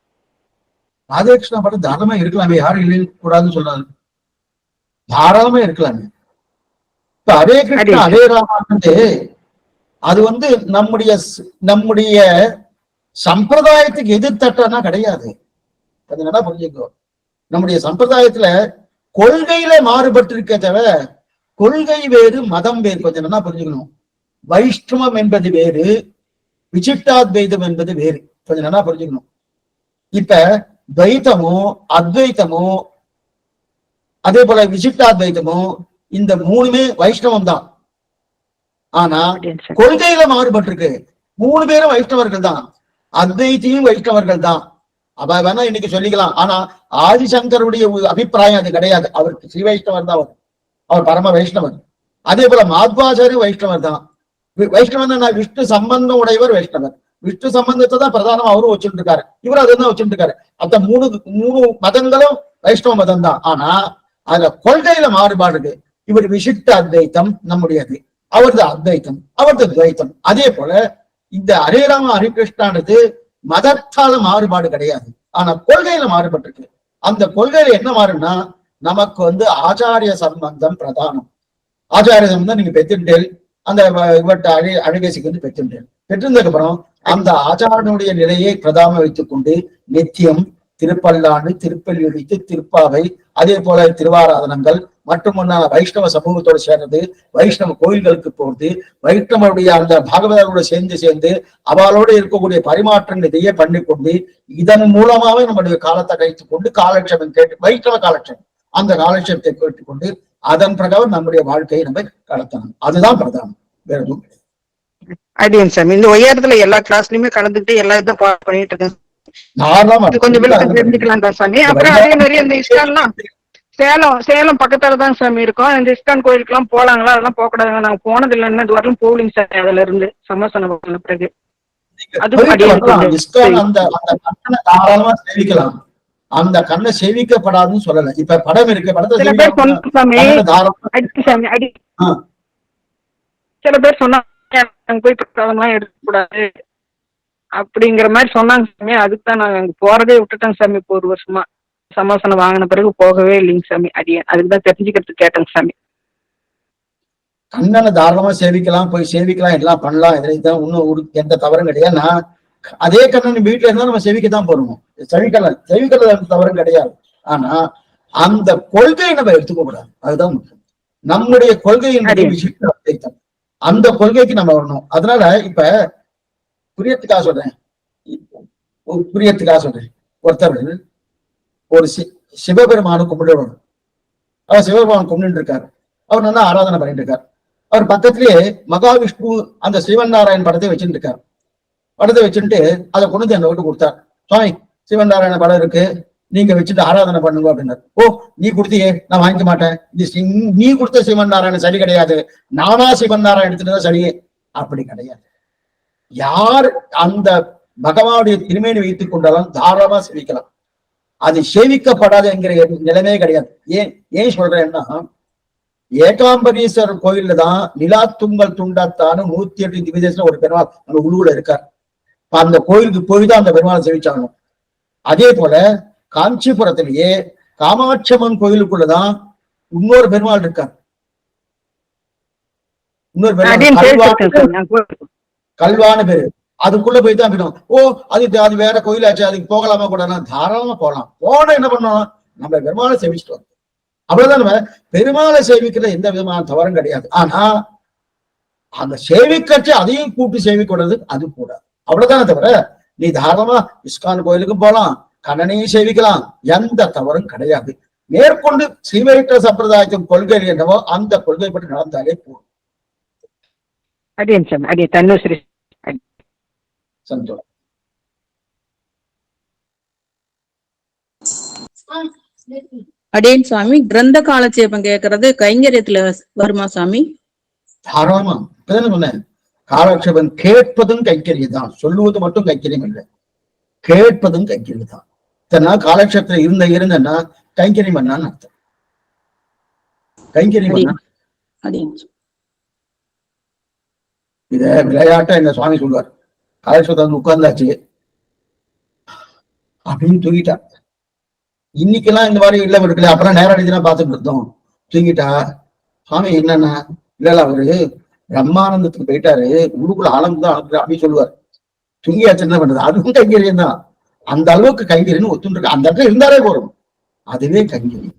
ராதே கிருஷ்ணா படம் தாராளமா இருக்கலாமே, யாரும் இல்லை கூடாதுன்னு சொல்லாது, தாராளமா இருக்கலாமே. இப்ப ஹரே கிருஷ்ணா ஹரே ராமா அது வந்து நம்முடைய சம்பிரதாயத்துக்கு எதிர்த்தட்டனா கிடையாது. கொஞ்சம் நல்லா புரிஞ்சுக்கோ. நம்முடைய சம்பிரதாயத்துல கொள்கையில மாறுபட்டு இருக்க தவிர கொள்கை வேறு மதம் வேறு. கொஞ்சம் நல்லா புரிஞ்சுக்கணும். வைஷ்ணவம் என்பது வேறு, விசிஷ்டாத்வைதம் என்பது வேறு. கொஞ்சம் நல்லா புரிஞ்சுக்கணும். இப்ப துவைத்தமோ அத்வைத்தமோ அதே போல விசிஷ்டாத்வைதமோ இந்த 3மே வைஷ்ணவம் தான். ஆனா கொள்கையில மாறுபட்டு இருக்கு. 3 பேரும் வைஷ்ணவர்கள் தான், அத்வைத்தியும் வைஷ்ணவர்கள் தான். அவ வேணா இன்னைக்கு சொல்லிக்கலாம். ஆனா ஆதிசங்கருடைய அபிப்பிராயம் அது கிடையாது. அவருக்கு ஸ்ரீ வைஷ்ணவர் தான், அவர் பரம வைஷ்ணவர். அதே போல மாத்வாச்சாரி வைஷ்ணவர் தான். வைஷ்ணவன் விஷ்ணு சம்பந்தம் உடையவர் வைஷ்ணவர். விஷ்ணு சம்பந்தத்தை தான் பிரதானம் அவரும் வச்சுட்டு இருக்காரு, இவரும் அதுதான் வச்சுட்டு இருக்காரு. அந்த மூணு மதங்களும் வைஷ்ணவ மதம் தான். ஆனா அதுல கொள்கையில மாறுபாடு இருக்கு. இவர் விசிஷ்ட அத்வைத்தம் நம்முடையது, அவரது அத்வைத்தம், அவரது துவைத்தம். அதே போல இந்த ஹரே ராம ஹரே கிருஷ்ணானது மதத்தால மாறுபாடு கிடையாது, ஆனா கொள்கையில மாறுபட்டிருக்கு. அந்த கொள்கையில என்ன மாறுனா நமக்கு வந்து ஆச்சாரிய சம்பந்தம் பிரதானம். ஆச்சாரிய சம்பந்தம் நீங்க பெற்றுட்டேன், அந்த இவர்கிட்ட அழகேசிக்கு வந்து பெற்றுட்டேன். பெற்றிருந்ததுக்கு அப்புறம் அந்த ஆச்சாரனுடைய நிலையை பிரதானம் வைத்துக் கொண்டு நித்தியம் திருப்பல்லாண்டு, திருப்பள்ளியொழித்து, திருப்பாவை, அதே போல திருவாராதனங்கள் மற்றும் வைஷ்ணவ சமூகத்தோடு சேர்றது, வைஷ்ணவ கோயில்களுக்கு போறது, வைஷ்ணவருடைய அந்த பாகவதரோட சேர்ந்து அவளோடு இருக்கக்கூடிய பரிமாற்றங்கள் இதையே பண்ணிக்கொண்டு இதன் மூலமாவே நம்முடைய காலத்தை கழித்துக் கொண்டு காலட்சேபம் கேட்டு வைஷ்ணவ காலட்சேபம் அந்த காலட்சேபத்தை கேட்டுக்கொண்டு அதன் பிரகாரம் நம்முடைய வாழ்க்கையை நம்ம கடத்தணும். அதுதான் பிரதானம், வேற எதுவும் கிடையாது. அடியன் சாமி இந்த உயரத்துல எல்லா கிளாஸ்லயுமே கலந்துக்கிட்டு எல்லா இதுவும் பண்ணிட்டு இருக்கேன். கொஞ்சம் விளக்கம் தெரிஞ்சுக்கலாம் தான் சாமி. அப்புறம் அதே மாதிரி அந்த இஸ்கான்லாம் சேலம் பக்கத்துல தான் சாமி இருக்கும். இந்த இஸ்கான் கோயிலுக்கு எல்லாம் போலாங்களா? அதெல்லாம் போக கூடாதுங்க. நாங்க போனது இல்லைன்னு இது வரலும் போகலிங்க சாமி. அதுல இருந்து சமசன பண்ண பிறகு தாராளமா சேவிக்கலாம். அந்த கண்ணை சேவிக்கப்படாதுன்னு சொல்லல. இப்ப படம் இருக்கு, படத்தை சில பேர் சொன்னாங்க போய் பிரசாதம்லாம் எடுக்க கூடாது அப்படிங்கிற மாதிரி சொன்னாங்க சாமி. அதுக்கு தான் நாங்க அங்க போறதே விட்டுட்டோங்க சாமி. இப்போ 1 வருஷமா சமாசனம் வாங்கின பிறகு போகவே இல்லைங்க சாமி. அதுக்குதான் தெரிஞ்சுக்கிறதுக்கு கேட்டேங்க சாமி. கண்ணனை தாராளமா சேவிக்கலாம், போய் சேவிக்கலாம், எல்லாம் பண்ணலாம். இதுதான் இன்னும் எந்த தவறும் கிடையாது. நான் அதே கண்ணன் வீட்டுல இருந்தா நம்ம சேவிக்கத்தான் போறோம். செவிக்கல தவறும் கிடையாது. ஆனா அந்த கொள்கையை நம்ம எடுத்துக்க கூடாது. அதுதான் முக்கியம். நம்முடைய கொள்கை என்பது அந்த கொள்கைக்கு நம்ம வரணும். அதனால இப்ப புரியத்துக்காக சொல்றேன். ஒருத்தர் ஒரு சிவபெருமானு கும்பிடுவார். அவர் சிவபெருமான் கும்பிட்டு இருக்காரு. அவர் நல்லா ஆராதனை பண்ணிட்டு இருக்காரு. அவர் பக்கத்திலேயே மகாவிஷ்ணு அந்த சிவன் நாராயண் படத்தை வச்சுட்டு இருக்காரு. படத்தை வச்சுட்டு அதை கொண்டு வந்து வீட்டு கொடுத்தார். சுவாமி, சிவன் நாராயண படம் இருக்கு, நீங்க வச்சுட்டு ஆராதனை பண்ணுங்க அப்படின்னாரு. ஓ, நீ கொடுத்தியே, நான் வாங்கிக்க மாட்டேன். நீ கொடுத்த சிவன் நாராயணன் சரி கிடையாது, நானா சிவன் நாராயணன் எடுத்துட்டு சரியே. அப்படி கிடையாது. யார் அந்த பகவானுடைய திருமேனி வைத்துக் கொண்டாலும் தாராளமா சேவிக்கலாம். அது சேவிக்கப்படாது என்கிற நிலைமையே கிடையாது. ஏன் சொல்றேன்னா, ஏகாம்பரீஸ்வரர் கோயில்ல தான் நிலாத்துங்கல் துண்டாத்தானு 108 திவ்யதேசம் ஒரு பெருமாள் அந்த உருவுல இருக்கார். அந்த கோயிலுக்கு போய் தான் அந்த பெருமாளை சேவிச்சாகணும். அதே போல காஞ்சிபுரத்திலேயே காமாட்சியம்மன் கோயிலுக்குள்ளதான் இன்னொரு பெருமாள் இருக்கார். இன்னொரு பெருமாள் கல்வான பேரு. அதுக்குள்ள போய் தான் போயிடும். ஓ, அது வேற கோயிலாச்சு, அதுக்கு போகலாமா கூட? தாராளமா போகலாம். போன என்ன பண்ணணும், நம்ம பெருமாளை சேவிச்சுட்டு வரோம். அவ்வளவுதான். நம்ம பெருமாளை சேவிக்கிற எந்த விதமான தவறும் கிடையாது. ஆனா அந்த சேவிக்கச்சு அதையும் கூட்டி சேவிக்கூடாது, அது கூடாது. அவ்வளவுதானே தவிர நீ தாராளமா இஸ்கான் கோயிலுக்கும் போகலாம், கண்ணனையும் சேவிக்கலாம், எந்த தவறும் கிடையாது. மேற்கொண்டு ஸ்ரீவைஷ்ணவ சம்பிரதாயத்தின் கொள்கை என்னவோ அந்த கொள்கை பற்றி நடந்தாலே போதும். சந்தோஷம். அடேன் சாமி, கிரந்த காலட்சேபம் கேட்கறது கைங்கரியத்துல வருமா சாமி? தாராளமா. இப்பதானே சொன்னேன், காலட்சேபம் கேட்பதும் கைங்கரியம் தான், சொல்லுவது மட்டும் கைங்கரியம் இல்லை, கேட்பதும் கைங்கரியம் தான். இத்தனை காலட்சேபத்துல இருந்தேன்னா கைங்கரியம் பண்ணான்னு அர்த்தம். கைங்கரியம் பண்ணா இத விளையாட்டா எங்க சுவாமி சொல்லுவார். காலட்சேபத்தை வந்து உட்கார்ந்தாச்சு அப்படின்னு தூங்கிட்டா. இன்னைக்கெல்லாம் இந்த மாதிரி இல்ல இருக்குல்ல, அப்புறம் நேரம் அடிச்சுதான் பார்த்துட்டு இருந்தோம். தூங்கிட்டா. சுவாமி என்னன்னா, இல்ல அவரு பிரம்மானந்தத்துக்கு போயிட்டாரு, உள்ளுக்குள்ள ஆனந்தம் தான் அப்படின்னு சொல்லுவார். தூங்கியாச்சு என்ன பண்றது? அதுவும் கைங்கரியம் தான். அந்த அளவுக்கு கைங்கரியம் ஒத்துட்டு இருக்கு. அந்த இடத்துல இருந்தாலே போறோம், அதுவே கைங்கரியம்.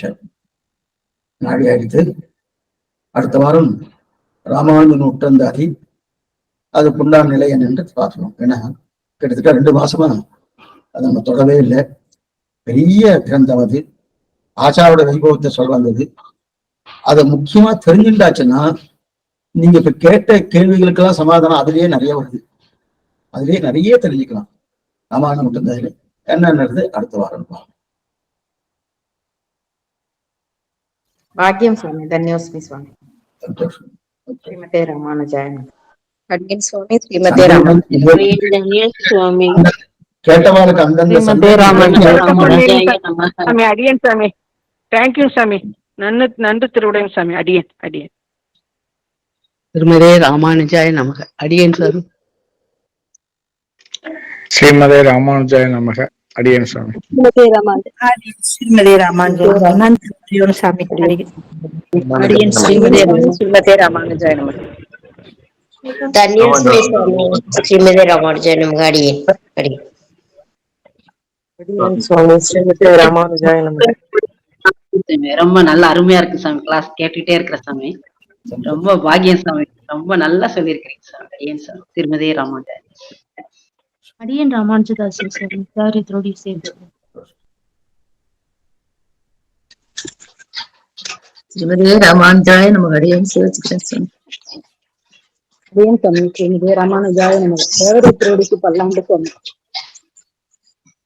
சரி, நாளை ஆயிடுத்து. அடுத்த வாரம் ராமானுஜன் நூற்றந்தாதி அதுக்குண்டான நிலை என்னென்று பார்க்கணும். ஏன்னா கிட்டத்தட்ட 2 மாசமா அதை நம்ம தொடவே இல்லை. பெரிய கிரந்தம் அது. ஆச்சாரோட வைபவத்தை சொல்ல வந்தது. அதை முக்கியமா தெரிஞ்சுட்டாச்சுன்னா நீங்க இப்ப கேட்ட கேள்விகளுக்கெல்லாம் சமாதானம் அதுலயே நிறைய வருது. அதுலயே நிறைய தெரிஞ்சுக்கலாம். ராமானுஜன் நூற்றந்தாதியில என்னன்றது அடுத்த வாரம். பாக்கியம் சுவாமி, தன்யோஸ்மி சுவாமி. சந்தோஷம். ஸ்ரீமதே ராமானுஜாய அடியன் சுவாமி, ஸ்ரீமதே சுவாமி. கேட்டவாளுக்கு அந்தந்த சாமி. அடியன் சாமி, தேங்க்யூ சாமி. நன்று திருவுடையும் சாமி. அடியன் திருமதே ராமானுஜாய நமக. அடியன் சாமி. ஸ்ரீமதே ராமானுஜாய நமக. அடியன் சாமி. ஸ்ரீமதே ராமானுஜாய சாமி. அடியன் ஸ்ரீமதே ராமானுஜாய நமக. தன்யோஸ்மி சுவாமி, ஸ்ரீமதே ராமானுஜாய நமக. அடியன் சுவாமி, ஸ்ரீமதே ராமானுஜாய நமக. ரொம்ப நல்ல அருமையா இருக்கு சாமி. கிளாஸ் கேட்டுட்டே இருக்கிற சாமி. ரொம்ப பாக்கியம் சாமி. ரொம்ப நல்லா சொல்லியிருக்கிறீங்க சாமி. அடியன் சாமி, திருமதே ராமானுஜாய. அடியேன் ராமானுஜதாசி சாமி தாரித்ரோடி சேர்த்து ஸ்ரீமதியே ராமானுஜாய நமக்கு அடியேன் சிவச்சிக்கிறேன் சாமி. அடியேன் சாமி ஸ்ரீமதி ராமானுஜாய நமக்கு தேவரித்ரோடிக்கு பல்லாண்டு சொன்னோம்.